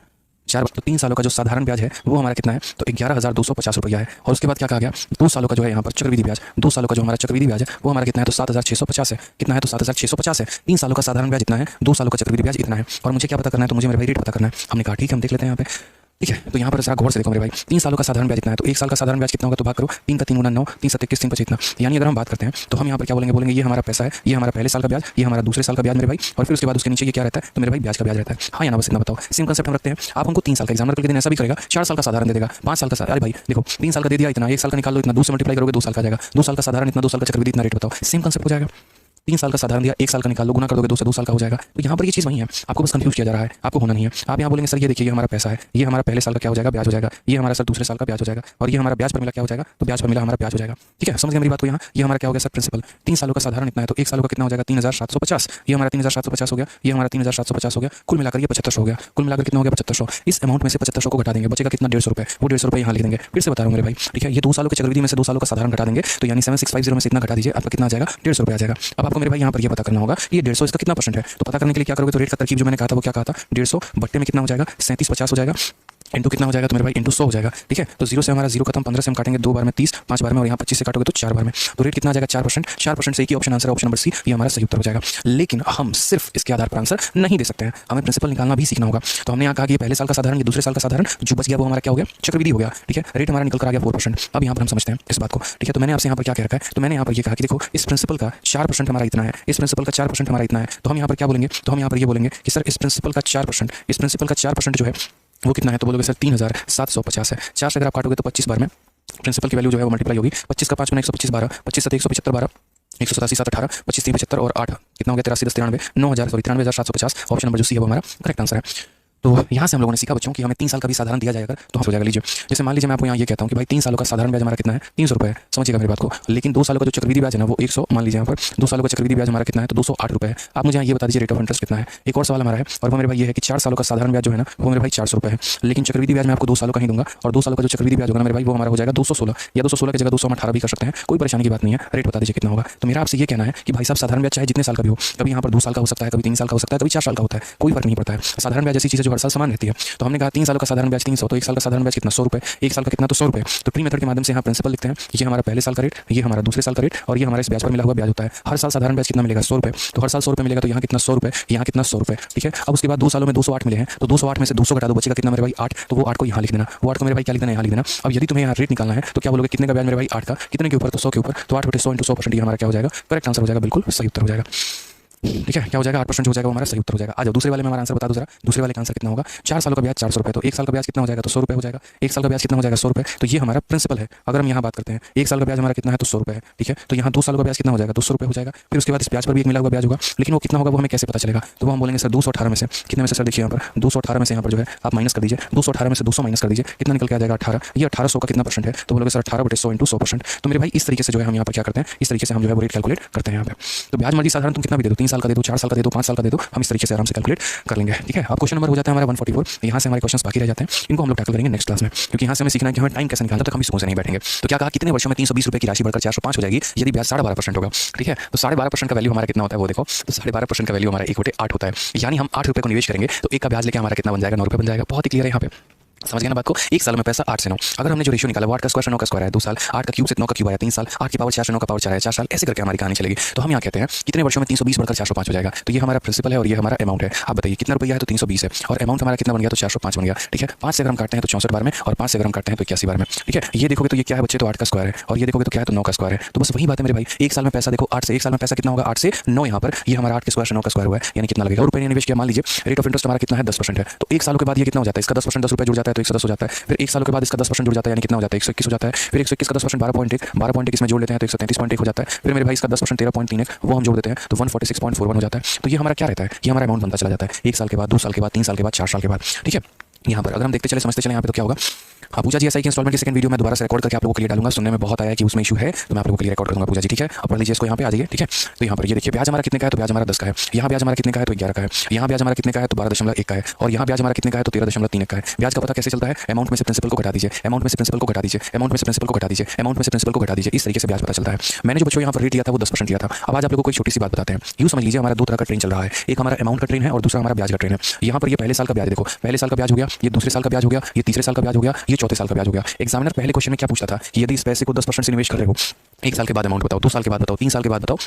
4 तो 3 सालों का जो साधारण ब्याज है वो हमारा कितना है, तो 11,250 रुपया है। और उसके बाद क्या कहा गया, 2 सालों का जो है यहाँ पर चक्रवृद्धि ब्याज, 2 सालों का जो हमारा चक्रवृद्धि ब्याज है वो हमारा कितना है, तो 7,650 है। कितना है, तो 7,650 है। 3 सालों का साधारण ब्याज इतना है, 2 सालों का चक्रवृद्धि ब्याज इतना है। और मुझे क्या पता करना है, तो मुझे मेरे भाई रेट पता करना है। हमने कहा ठीक है, हम देख लेते हैं यहाँ पे। ठीक है, तो यहाँ पर जरा गौर से देखो मेरे भाई, 3 सालों का साधारण ब्याज इतना है, तो 1 साल का साधारण ब्याज कितना होगा, तो भाग करो, 3 का 3 गुना 9, 3 7 21, 3 25 इतना। यानी अगर हम बात करते हैं तो हम यहाँ पर क्या बोलेंगे, बोलेंगे ये हमारा पैसा है, ये हमारा पहले साल का ब्याज, ये हमारा दूसरे साल का ब्याज मेरे भाई, और फिर उसके बाद उसके नीचे ये क्या रहता है, तो मेरे भाई ब्याज का ब्याज रहता है। हाँ या ना, बस इतना बताओ, सेम कंसेप्ट हम रखते हैं। आप हमको 3 साल का एग्जाम के दिन ऐसा भी करेगा, 4 साल का साधारण दे देगा, 5 साल का, अरे भाई देखो 3 साल का दे दिया इतना, 1 साल का निकाल लो इतना, 2 से मल्टीप्लाई करोगे 2 साल का आ जाएगा, 2 साल का साधारण इतना, 2 साल का चक्रवृद्धि इतना, रेट बताओ, सेम कंसेप्ट हो जाएगा। 3 साल का साधारण दिया, 1 साल का निकाल लो, गुना कर दोगे 2 से 2 साल का हो जाएगा। तो यहाँ पर ये चीज़ वही है, आपको बस कंफ्यूज किया जा रहा है, आपको होना नहीं है। आप यहाँ बोलेंगे सर ये देखिए ये हमारा पैसा है, ये हमारा पहले साल का क्या हो जाएगा, ब्याज हो जाएगा, ये हमारा सर दूसरे साल का ब्याज हो जाएगा, और ये हमारा ब्याज पर मिला क्या हो जाएगा, तो ब्याज पर मिला हमारा ब्याज हो जाएगा। ठीक है, समझ गए मेरी बात को। यहाँ ये हमारा क्या हो गया सर प्रिंसिपल, 3 सालों का साधारण इतना है, तो 1 सालों का कितना हो जाएगा, 3,750। ये हमारा 3,750 हो गया, ये हमारा 3,750 हो गया, कुल मिलाकर ये 7500 हो गया। कुल मिलाकर कितना हो गया, 7500। इस अमाउंट में से 7500 को घटा देंगे, बचेगा कितना, 150 रुपये। वो 150 रुपये यहाँ लिख देंगे। फिर से बता रहा हूँ मेरे भाई, ठीक है, ये 2 सालों के चक्रवृद्धि में से 2 सालों का साधारण घटा देंगे, तो यानी 7650 में से इतना घटा दीजिए, आपका कितना आ जाएगा, 150 रुपये आ जाएगा। अब आपको मेरे भाई यहाँ पर ये पता करना होगा ये 150 इसका कितना परसेंट है। तो पता करने के लिए क्या करोगे, तो रेट का तरकीब जो मैंने कहा था वो क्या कहा था, 150 बट्टे में कितना हो जाएगा, 3750 हो जाएगा, इंटू कितना हो जाएगा, तो मेरे भाई इंटू 100 हो जाएगा। ठीक है, तो 0 से हमारा 0 खत्म, 15 से हम काटेंगे 2 बार में 30, 5 बार में, और यहाँ 25 से काटोगे तो 4 बार में, तो रेट कितना आ जाएगा, 4%। 4% से एक ही ऑप्शन आंसर है, ऑप्शन नंबर सी, ये हमारा सही उत्तर हो जाएगा। लेकिन हम सिर्फ इसके आधार पर आंसर नहीं दे सकते हैं, हमें प्रिंसिपल निकालना भी सीखना होगा। तो हमने यहाँ कहा कि ये पहले साल का साधारण, ये दूसरे साल का साधारण, जो बच गया वो हमारा क्या हो गया, चक्रवृद्धि हो गया। ठीक है, रेट हमारा निकल कर आ गया 4%। अब यहाँ पर हम समझते हैं इस बात को। ठीक है, तो मैंने आपसे यहाँ पर क्या कह रखा है, तो मैंने यहाँ पर ये कहा कि देखो इस प्रिंसिपल का 4% हमारा इतना है, इस प्रिंसिपल का 4% हमारा इतना है, तो हम यहाँ पर क्या बोलेंगे, तो हम यहाँ पर ये बोलेंगे कि सर इस प्रिंसिपल का 4%, इस प्रिंसिपल का 4% जो है वो कितना है, तो बोलोगे सर 3750 है। 4 से अगर आप काटोगे तो 25 बार में प्रिंसिपल की वैल्यू जो है वो मल्टीप्लाई होगी। 25 का 5 गुना 125 12, 25 7 175 12, 187 7 18, 25 3 75 और 8 कितना हो गया, 83 10 93 9000 सॉरी 93,750। ऑप्शन नंबर जो सी है वो हमारा करेक्ट आंसर है। तो यहाँ से हम लोगों ने सीखा बच्चों कि हमें 3 साल का भी साधारण दिया जाएगा तो हम हो जाएगा। लीजिए जैसे मान लीजिए मैं आपको यहाँ ये कहता हूँ कि भाई 3 सालों का साधारण ब्याज हमारा कितना है, 300 रुपये है, समझिएगा मेरी बात को। लेकिन 2 सालों का जो चक्रवृद्धि ब्याज है ना वो 100, मान लीजिए यहाँ पर 2 सालों का चक्रवृद्धि ब्याज हमारा कितना है, तो 208 रुपये है। आप मुझे यहाँ ये बता दीजिए रेट ऑफ इंटरेस्ट कितना है। एक और सवाल हमारा है, और वो मेरे भाई ये है कि 4 सालों का साधारण ब्याज जो है ना वो मेरे भाई 400 रुपये है, लेकिन चक्रवृद्धि ब्याज मैं आपको 2 सालों का ही दूंगा, और 2 सालों का जो चक्रवृद्धि ब्याज होगा मेरे भाई वो हमारा हो जाएगा 216, या 216 की जगह 218 भी कर सकते हैं, कोई परेशानी की बात नहीं है। रेट बता दीजिए कितना होगा। तो मेरा आपसे ये कहना है कि भाई साहब साधारण ब्याज चाहे जितने साल का भी हो, कभी यहाँ पर 2 साल का हो सकता है, कभी 3 साल का हो सकता है, कभी 4 साल का होता है, कोई फर्क नहीं पड़ता है। साधारण ब्याज ऐसी चीज़ जो हर साल समान रहती है। तो हमने कहा 3 सालों का साधारण ब्याज 300, तो 1 साल का साधारण ब्याज कितना, 100 रुपये, 1 साल का कितना, तो 100 रुपये। तो ट्री मेथड के माध्यम से यहाँ प्रिंसिपल लिखते हैं, ये हमारा पहले साल का रेट, ये हमारा दूसरे साल का रेट, और ये हमारे इस ब्याज पर मिला हुआ ब्याज होता है। हर साल साधारण ब्याज कितना मिलेगा, 100 रुपये। तो हर साल 100 रुपये मिलेगा, तो यहाँ कितना 100 रुपये, यहाँ कितना 100 रुपये। ठीक है, अब उसके बाद 2 सालों में 208 मिले हैं, तो 208 में से 200 घटा दो, बचेगा कितना मेरे भाई 8, तो वो 8 को यहाँ लिख देना। वो 8 को मेरे भाई क्या लिख देना, यहाँ लिख देना। अब यदि तुम्हें यहाँ रेट निकालना है तो क्या बोलोगे, कितने का ब्याज मेरे भाई 8 का, कितने के ऊपर, तो 100 के ऊपर, तो 8/100 इंटू 100% ये हमारा क्या हो जाएगा, करेक्ट आंसर हो जाएगा, बिल्कुल सही उत्तर हो जाएगा। ठीक है, क्या हो जाएगा, 8% हो जाएगा, वो हमारा सही उत्तर हो जाएगा। आ जाओ दूसरे वाले में हमारा आंसर बता दो जरा। दूसरे वाले का आंसर कितना होगा, 4 सालों का ब्याज 400 रुपये, तो 1 साल का ब्याज कितना हो जाएगा, तो 100 रुपये हो जाएगा। 1 साल का ब्याज कितना हो जाएगा, 100 रुपये। तो ये हमारा प्रिंसिपल है। अगर हम यहाँ बात करते हैं 1 साल का ब्याज हमारा कितना है, तो 100 रुपये है। ठीक है, तो यहाँ 2 सालों का ब्याज कितना हो जाएगा, 200 रुपये हो जाएगा। फिर उसके बाद इस ब्याज पर भी एक मिला हुआ ब्याज होगा, लेकिन वो कितना होगा वो हमें कैसे पता चलेगा, तो वो हम बोलेंगे सर 218 में से कितने में से, सर देखिए यहाँ पर 218 में से यहाँ पर जो है आप माइनस कर दीजिए, 218 में से 200 माइनस कर दीजिए, कितना निकल के आ जाएगा 18। ये 1800 का कितना परसेंट है, तो बोलोगे सर 18/100 इंटू 100%। तो मेरे भाई इस तरीके से जो है हम यहाँ पर क्या करते हैं, इस तरीके से हम जो है वो रेट कैलकुलेट करते हैं यहाँ पे। तो ब्याज मर्जी साधारण तुम कितना भी दे दो, 3 साल का दे दो, 4 साल का दे दो, 5 साल का दे दो, हम इस तरीके से आराम से कैलकुलेट कर लेंगे। ठीक है, अब क्वेश्चन नंबर हो जाता है हमारा 144। यहाँ से हमारे क्वेश्चन बाकी रह जाते हैं, इनको हम लोग टैकल करेंगे नेक्स्ट क्लास में, क्योंकि यहाँ से हमें सीखना है कि हमें टाइम कैसे निकालना, तक हम सुकून से नहीं बैठेंगे। तो क्या कहा, कितने वर्षों में 320 रुपये की राशि बढ़कर 405 हो जाएगी यदि ब्याज 12.5% होगा। ठीक है, तो 12.5% का वैल्यू हमारा कितना होता है वो देखो, तो 12.5% का वैल्यू हमारा 1/8 होता है, यानी हम 8 रुपये को निवेश करेंगे तो एक का ब्याज लेके हमारा कितना बन जाएगा, 9 रुपये बन जाएगा। बहुत ही क्लियर है यहाँ पे, समझ गए ना बात को। एक साल में पैसा 8 से 9, अगर हमने जो रेशियो निकाला वो 8 का स्क्वायर से 9 का स्क्वायर है, 2 साल, 8 का क्यूब से 9 का क्यूब आया 3 साल, 8 की पावर 4 से 9 का पावर 4 है 4 साल, ऐसे करके हमारी कहानी चलेगी। तो हम यहाँ कहते हैं कितने वर्षों में 320 बढ़कर 405 हो जाएगा। तो ये हमारा प्रिंसिपल है और ये हमारा अमाउंट है। आप बताइए कितना रुपया है, तो 320 है, और अमाउंट हमारा कितना बन गया, तो 405 बन गया। ठीक है, 5 से अगर हम काटते हैं तो 64 बार में, और 5 से अगर हम काटते हैं तो 81 बार में। ठीक है, ये देखोगे तो ये क्या है बच्चे, तो 8 का स्क्वायर है, और ये देखोगे तो क्या है, तो 9 का स्क्वायर है। तो बस वही बात है मेरे भाई, एक साल में पैसा देखो 8 से, एक साल में पैसा कितना होगा 8 से 9, यहाँ पर ये हमारा 8 के स्क्वायर से 9 का स्क्वायर हुआ है, यानी कितना लगेगा, रुपये निवेश किया। मान लीजिए रेट ऑफ इंटरेस्ट हमारा कितना है, 10% है, तो एक सालों के बाद ये कितना हो जाता है, इसका 10% 10 रुपये जुड़ जाता है तो 110 हो जाता है। फिर एक सालों के बाद इसका 10% जुड़ जाता है, यानी कितना हो जाता है, 121 हो जाता है। फिर 121 का 10% 12.1 इसमें जोड़ लेते हैं तो 133.1 हो जाता है। फिर मेरे भाई इसका 10% 13.31 वो हम जोड़ देते हैं तो 146.41 हो जाता है। तो ये हमारा क्या रहता है, ये हमारा अमाउंट बनता चला जाता है, 1 साल के बाद, 2 साल के बाद, 3 साल के बाद, 4 साल के बाद। ठीक है, यहाँ पर अगर हम देखते चले समझते चले यहाँ पे तो क्या होगा। हाँ पूजा जी, ऐसा ही कि इंस्टॉलमेंट की सेकंड वीडियो मैं दोबारा से रिकॉर्ड करके आप लोगों के लिए डालूंगा। सुनने में बहुत आया है कि उसमें इशू है, तो मैं आप लोगों के लिए रिकॉर्ड करूंगा पूजा जी। ठीक है, अब पढ़ लीजिए इसको, यहाँ पे आ जाइए। ठीक है, तो यहाँ पर ये देखिए ब्याज हमारा कितने का है, तो ब्याज हमारा 10 का है। यहाँ ब्याज हमारा कितने का है, तो 11 का है। यहाँ ब्याज हमारा कितने का है, तो 12.1 का है। और यहाँ ब्याज हमारा कितने का है, तो 13.3 का है। ब्याज का पता कैसे चलता है, अमाउंट में से प्रिंसिपल को घटा दीजिए, अमाउंट में से प्रिंसिपल को घटा दीजिए, अमाउंट में से प्रिंसिपल को घटा दीजिए, अमाउंट में से प्रिंसिपल को घटा दीजिए, इस तरीके से ब्याज पता चलता है। मैंने जो बच्चों यहाँ पर रेट लिया था वो 10% लिया था। अब आज आप लोगों को एक छोटी सी बात बताते हैं, यूँ समझ लीजिए हमारा 2 तरह का ट्रेन चल रहा है, एक हमारा अमाउंट का ट्रेन है और दूसरा हमारा ब्याज का ट्रेन है। यहाँ पर ये पहले साल का ब्याज देखो, पहले साल का ब्याज हो गया, ये दूसरे साल का ब्याज हो गया, ये तीसरे साल का ब्याज हो गया, ये चौथे साल का ब्याज हो गया। एग्जामिनर पहले क्वेश्चन में क्या पूछता था कि यदि इस पैसे को 10% से निवेश कर रहे हो, 1 साल के बाद अमाउंट बताओ, 2 साल के बाद बताओ, 3 साल के बाद बताओ,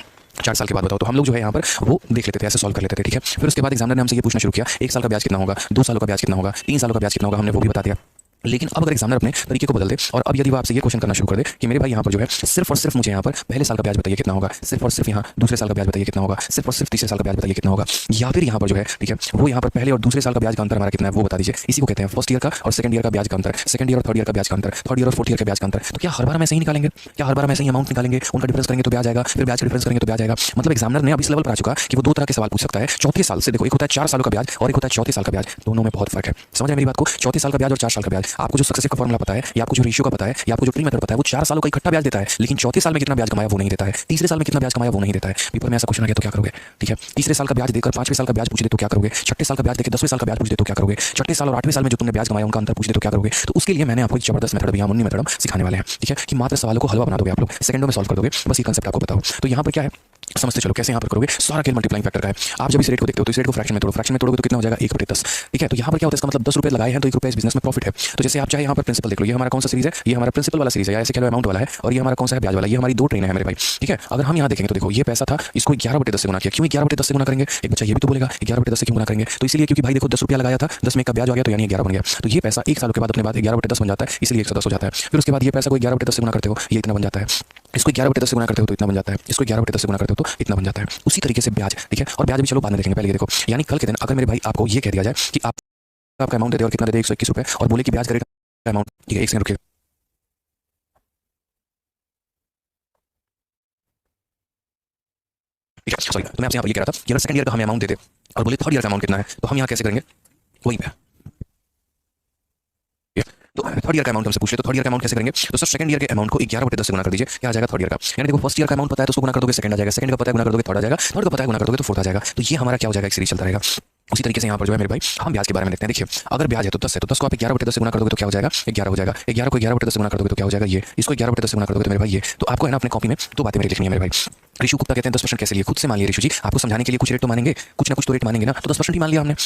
4 साल के बाद बताओ। तो हम लोग जो है यहाँ पर वो देख लेते थे, ऐसे सॉल्व कर लेते थे। ठीक है, फिर उसके बाद एग्जामिनर ने हमसे ये पूछना शुरू किया 1 साल का ब्याज कितना होगा, 2 सालों का ब्याज कितना होगा, 3 सालों का ब्याज कितना होगा, हमने वो भी बता दिया। लेकिन अब अगर एग्जामिनर अपने तरीके को बदल दे और अब यदि वो आपसे ये क्वेश्चन करना शुरू कर दे कि मेरे भाई यहाँ पर जो है सिर्फ और सिर्फ मुझे यहाँ पर पहले साल का ब्याज बताइए कितना होगा, सिर्फ और सिर्फ यहाँ दूसरे साल का ब्याज बताइए कितना होगा, सिर्फ और सिर्फ तीसरे साल का ब्याज बताइए कितना होगा, या फिर यहाँ पर जो है ठीक है वो यहाँ पर पहले और दूसरे साल का ब्याज का अंतर हमारा कितना है वो बता दीजिए। इसी को कहते हैं फर्स्ट ईयर का और सेकंड ईयर का ब्याज का अंतर, सेकंड ईयर और थर्ड ईयर का ब्याज का अंतर, थर्ड ईयर और फोर्थ ईयर का ब्याज का अंतर। तो क्या हर बार हम ऐसे ही निकालेंगे, क्या हर बार हम ऐसे ही अमाउंट निकालेंगे, उनका डिफरेंस करेंगे तो ब्याज आएगा, फिर ब्याज का डिफरेंस करेंगे तो ब्याज आएगा। मतलब एग्जामिनर ने अब इस लेवल पर आ चुका कि वो 2 तरह के सवाल पूछ सकता है चौथे साल से। देखो एक होता है 4 सालों का ब्याज और एक होता है चौथे साल का ब्याज, दोनों में बहुत फर्क है। समझ आए मेरी बात को, चौथे साल का ब्याज और 4 साल का ब्याज, आपको जो सक्सेसिव का फॉर्मूला पता है या आपको जो रेशियो का पता है या आपको जो ट्री मेथड पता है वो 4 सालों का इकट्ठा ब्याज देता है, लेकिन चौथे साल में कितना ब्याज कमाया वो नहीं देता है, तीसरे साल में कितना ब्याज कमाया वो नहीं देता है। पेपर में ऐसा क्वेश्चन आ गया तो क्या करोगे। ठीक है, तीसरे साल का ब्याज देकर 5वें साल का ब्याज पूछ दे तो क्या करोगे, छठे साल का ब्याज देकर 10वें साल का ब्याज पूछ दे तो क्या करोगे, छठे साल और 8वें साल में जो तुमने ब्याज कमाया उनका अंतर पूछ दे तो क्या करोगे। तो उसके लिए मैंने आपको एक जबरदस्त मेथड भैया मुन्नी मेथड सिखाने वाले हैं। ठीक है, कि मात्र सवालों को हलवा बना दोगे आप लोग, सेकंडों में सॉल्व कर दोगे, बस ये कांसेप्ट आपको बताओ। तो यहाँ पर क्या है समझते चलो कैसे यहाँ पर करोगे। सारा खेल मल्टीप्लाइंग फैक्टर का है। आप जब इस रेट को देखते हो तो इस रेट को फ्रैक्शन में तोड़ो, फ्रैक्शन में तोड़ोगे तो कितना हो जाएगा 1/10। ठीक है, तो यहाँ पर क्या होता है इसका मतलब 10 रुपये लगाए हैं तो 1 रुपये इस बिजनेस में प्रॉफिट है। तो जैसे आप चाहे यहाँ पर प्रिंसिपल देख लो, ये हमारा कौन सा सीरीज है, ये हमारा प्रिंसिपल वाला सीरीज है, या ऐसे कह लो अमाउंट वाला है, और ये हमारा कौन सा है ब्याज वाला। ये हमारी 2 ट्रेन है मेरे भाई। ठीक है, अगर हम यहाँ देखेंगे तो देखो ये पैसा था, इसको 11/10 से गुना किया। क्यों 11/10 से गुना करेंगे, एक बच्चा ये भी तो बोलेगा 11/10 से क्यों गुना करेंगे। तो इसलिए क्योंकि भाई देखो 10 रुपया लगाया था, 10 में का ब्याज आ गया तो यानी 11 बन गया। तो ये पैसा 1 साल के बाद अपने बाद 11/10 बन जाता है, इसलिए 110 हो जाता है। फिर उसके बाद ये पैसा को 11/10 से गुना करते हो ये इतना बन जाता है, इसको 11/10 से गुना करते हो तो इतना बन जाता है, इसको 11/10 से गुना करते हो तो इतना बन जाता है। उसी तरीके से ब्याज। ठीक है, और ब्याज भी चलो बाद में देखेंगे, पहले ये देखो। यानी कल के दिन अगर मेरे भाई आपको ये कह दिया जाए कि आपका अमाउंट दे दे और कितना दे दे 121 रुपये और बोले कि ब्याज का रेट अमाउंट, ठीक है एक सेकंड रुकिए। ठीक है सॉरी, तो मैं आपसे यहाँ पर ये कह रहा था कि अगर सेकंड ईयर का हमें अमाउंट दे दे और बोले थर्ड ईयर का अमाउंट कितना है तो हम यहाँ कैसे करेंगे वहीं पे। तो थर्ड ईयर का अमाउंट हमसे पूछ ले तो थर्ड ईयर का अमाउंट कैसे करेंगे। तो सर सेकंड ईयर के अमाउंट को 11/10 से गुना कर दीजिए, क्या आ जाएगा थर्ड ईयर का। यानी देखो फर्स्ट ईयर का अमाउंट पता है तो उसको गुना कर दोगे सेकंड आ जाएगा, सेकंड का पता है गुना कर दोगे थर्ड आ जाएगा, थर्ड का पता है गुना कर दोगे तो फोर्थ आ जाएगा। तो ये हमारा क्या हो जाएगा, एक सीरीज चलता रहेगा। उसी तरीके से यहाँ पर जो है मेरे भाई हम ब्याज के बारे में देखते हैं। देखिए अगर ब्याज है तो 10 है तो 10 को आप 11/10 से गुना कर दोगे तो क्या हो जाएगा 11 हो जाएगा, 11 को 11/10 से गुना कर दोगे तो क्या हो जाएगा ये, इसको 11/10 से गुना कर दोगे तो मेरे भाई ये। तो आपको है ना अपने कॉपी में 2 बातें मेरी लिखनी है मेरे भाई। ऋषु गुप्ता कहते हैं 10% कैसे लिए, खुद से मान लिए ऋषु जी, आपको समझाने के लिए कुछ रेट तो मानेंगे, कुछ ना कुछ तो रेट मानेंगे ना, तो 10% ही मान लिया हमने।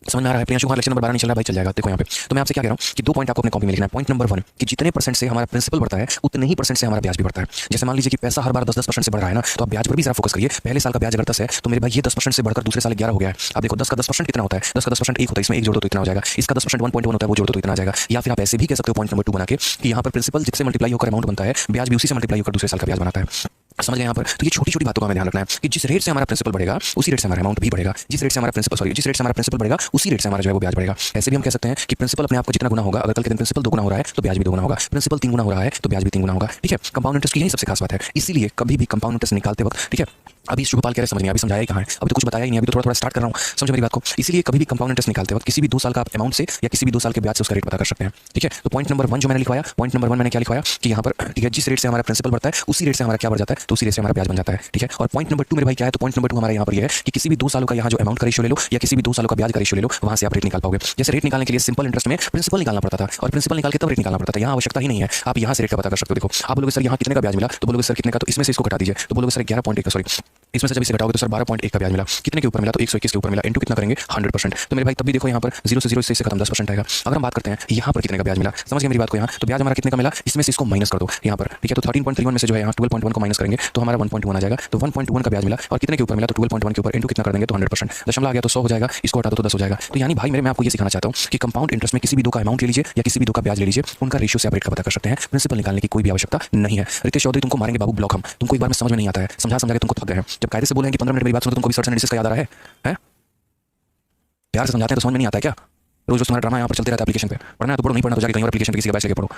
समझ में आ रहा है। प्रियांशु कुमार लेक्चर नंबर 12 नहीं चल रहा भाई, चल जाएगा देखो यहाँ पे। तो मैं आपसे क्या कह रहा हूँ कि 2 पॉइंट आपको अपने कॉपी में लिखना है। पॉइंट नंबर 1 कि जितने परसेंट से हमारा प्रिंसिपल बढ़ता है उतने ही परसेंट से हमारा ब्याज भी बढ़ता है। जैसे मान लीजिए कि पैसा हर बार 10% से बढ़ रहा है ना, तो आप ब्याज पर भी जरा फोकस करिए। पहले साल का ब्याज अगर 10 है तो मेरे भाई ये 10% से बढ़कर दूसरे साल 11 हो गया है। अब देखो 10 का 10% कितना होता है, 10 का 10% 1 होता है, इसमें 1 जोड़ो तो इतना हो जाएगा, इसका 10% 1.1 होता है वो जोड़ो तो इतना आ जाएगा। या फिर आप ऐसे भी कह सकते हो पॉइंट नंबर 2 बना के कि यहाँ पर प्रिंसिपल जिससे मल्टीप्लाई होकर अमाउंट बनता है, ब्याज भी उसी से मल्टीप्लाई होकर दूसरे साल का ब्याज बनाता है। समझ गए यहाँ पर। तो ये छोटी छोटी बातों का हमें ध्यान रखना है कि जिस रेट से हमारा प्रिंसिपल बढ़ेगा उसी रेट से हमारा अमाउंट भी बढ़ेगा, जिस रेट से हमारा प्रिंसिपल बढ़ेगा उसी रेट से हमारा जो है वो ब्याज बढ़ेगा। ऐसे भी हम कह सकते हैं कि प्रिंसिपल अपने आप को जितना गुना होगा, अगर कल के दिन प्रिंसिपल 2 गुना हो रहा है तो ब्याज भी 2 गुना होगा, प्रिंसिपल 3 गुना हो रहा है तो ब्याज भी 3 गुना होगा। ठीक है, कंपाउंड इंटरेस्ट की यही सबसे खास बात है। इसीलिए कभी भी कंपाउंड इंटरेस्ट निकालते वक्त ठीक है अभी शुभपाल कह रहे समझ नहीं, अभी समझाया ही कहाँ है, अभी तो कुछ बताया ही नहीं, अभी तो थोड़ा थोड़ा स्टार्ट कर रहा हूँ, समझो मेरी बात को। इसीलिए कभी भी कंपाउंड इंटरेस्ट निकालते वक्त किसी भी 2 साल का आप अमाउंट से या किसी भी 2 साल के ब्याज से उसका रेट पता कर सकते हैं, ठीक है। तो पॉइंट नंबर 1 जो मैंने लिखवाया, पॉइंट नंबर 1 मैंने क्या लिखवाया कि यहाँ पर ठीक है, जिस रेट से हमारा प्रिंसिपल बढ़ता है उसी रेट से हमारा क्या बढ़ जाता है, तो उसी रेट से हमारा ब्याज बन जाता है, ठीक है। और पॉइंट नंबर 2 मेरे भाई क्या है, तो पॉइंट नंबर 2 हमारा यहाँ पर ये है कि किसी भी 2 सालों का यहाँ जो अमाउंट का रेशियो ले लो या किसी भी 2 सालों का ब्याज का रेशियो ले लो, वहाँ से आप रेट निकाल पाओगे। जैसे रेट निकालने के लिए सिंपल इंटरेस्ट में प्रिंसिपल निकालना पड़ता था और प्रिंसिपल निकाल के तब रेट निकालना पड़ता था, यहाँ आवश्यकता ही नहीं है, आप यहाँ से रेट का पता कर सकते हो। देखो आप बोलोगे सर यहाँ कितने का ब्याज मिला, तो बोलोगे सर कितने का, तो इसमें से इसको घटा दीजिए, तो बोलोगे सर 11.1 का, सॉरी इसमें से जब इसे घटाओगे तो सर 12.1 का ब्याज मिला, कितने के ऊपर मिला, तो 121 के ऊपर मिला, इनटू कितना करेंगे 100%। तो मेरे भाई तब भी देखो यहाँ पर 0 से 0 इससे खत्म 10% आएगा। अगर हम बात करते हैं यहाँ पर कितने का ब्याज मिला, समझ गए मेरी बात को, यहाँ तो ब्याज हमारा कितने का मिला, इसमें से इसको माइनस कर दो यहाँ पर, ठीक है। तो 13.31 में से जो है यहाँ 12.1 को माइनस करेंगे तो हमारा 1.1 आ जाएगा, तो 1.1 का ब्याज मिला और कितने के ऊपर मिला, तो 12.1 के ऊपर इनटू कितना कर देंगे, तो 100%, दशमलव आ गया तो 100 हो जाएगा, इसको हटा दो तो 10 हो जाएगा। तो यानी भाई मैं आपको ये सिखाना चाहता हूँ कि कंपाउंड इंटरेस्ट में किसी भी 2 का अमाउंट ले लीजिए या किसी भी 2 का ब्याज ले लीजिए, उनका रेशियो से आप रेट का पता कर सकते हैं, प्रिंसिपल निकालने की कोई भी आवश्यकता नहीं है। रितेश चौधरी तुमको मारेंगे बाबू ब्लॉक, हम तुमको एक बार में समझ में नहीं आता है, समझा के तुमको थक गए हैं, जब कायदे से बोलेंगे कि 15 मिनट मेरी बात सुनो, तुमको भी सर्च एनालिसिस का याद आ रहा है? प्यार से समझाते हैं तो समझ में नहीं आता है क्या? रोज रोज तुम्हारा ड्रामा यहाँ पर चलते रहता है, एप्लीकेशन पे पढ़ना है तो पढ़ो, नहीं पढ़ना तो जाके कहीं और एप्लीकेशन पे किसी का बैच लेके पढ़ो,